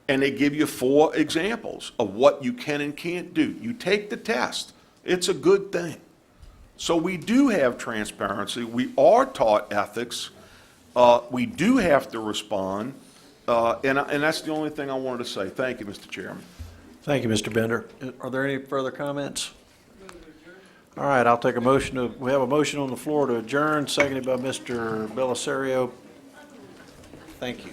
[SPEAKER 2] And they give you 4 examples of what you can and can't do. You take the test. It's a good thing. So we do have transparency. We are taught ethics. We do have to respond. And that's the only thing I wanted to say. Thank you, Mr. Chairman.
[SPEAKER 1] Thank you, Mr. Bender. Are there any further comments? All right, I'll take a motion we have a motion on the floor to adjourn, seconded by Mr. Belisario. Thank you.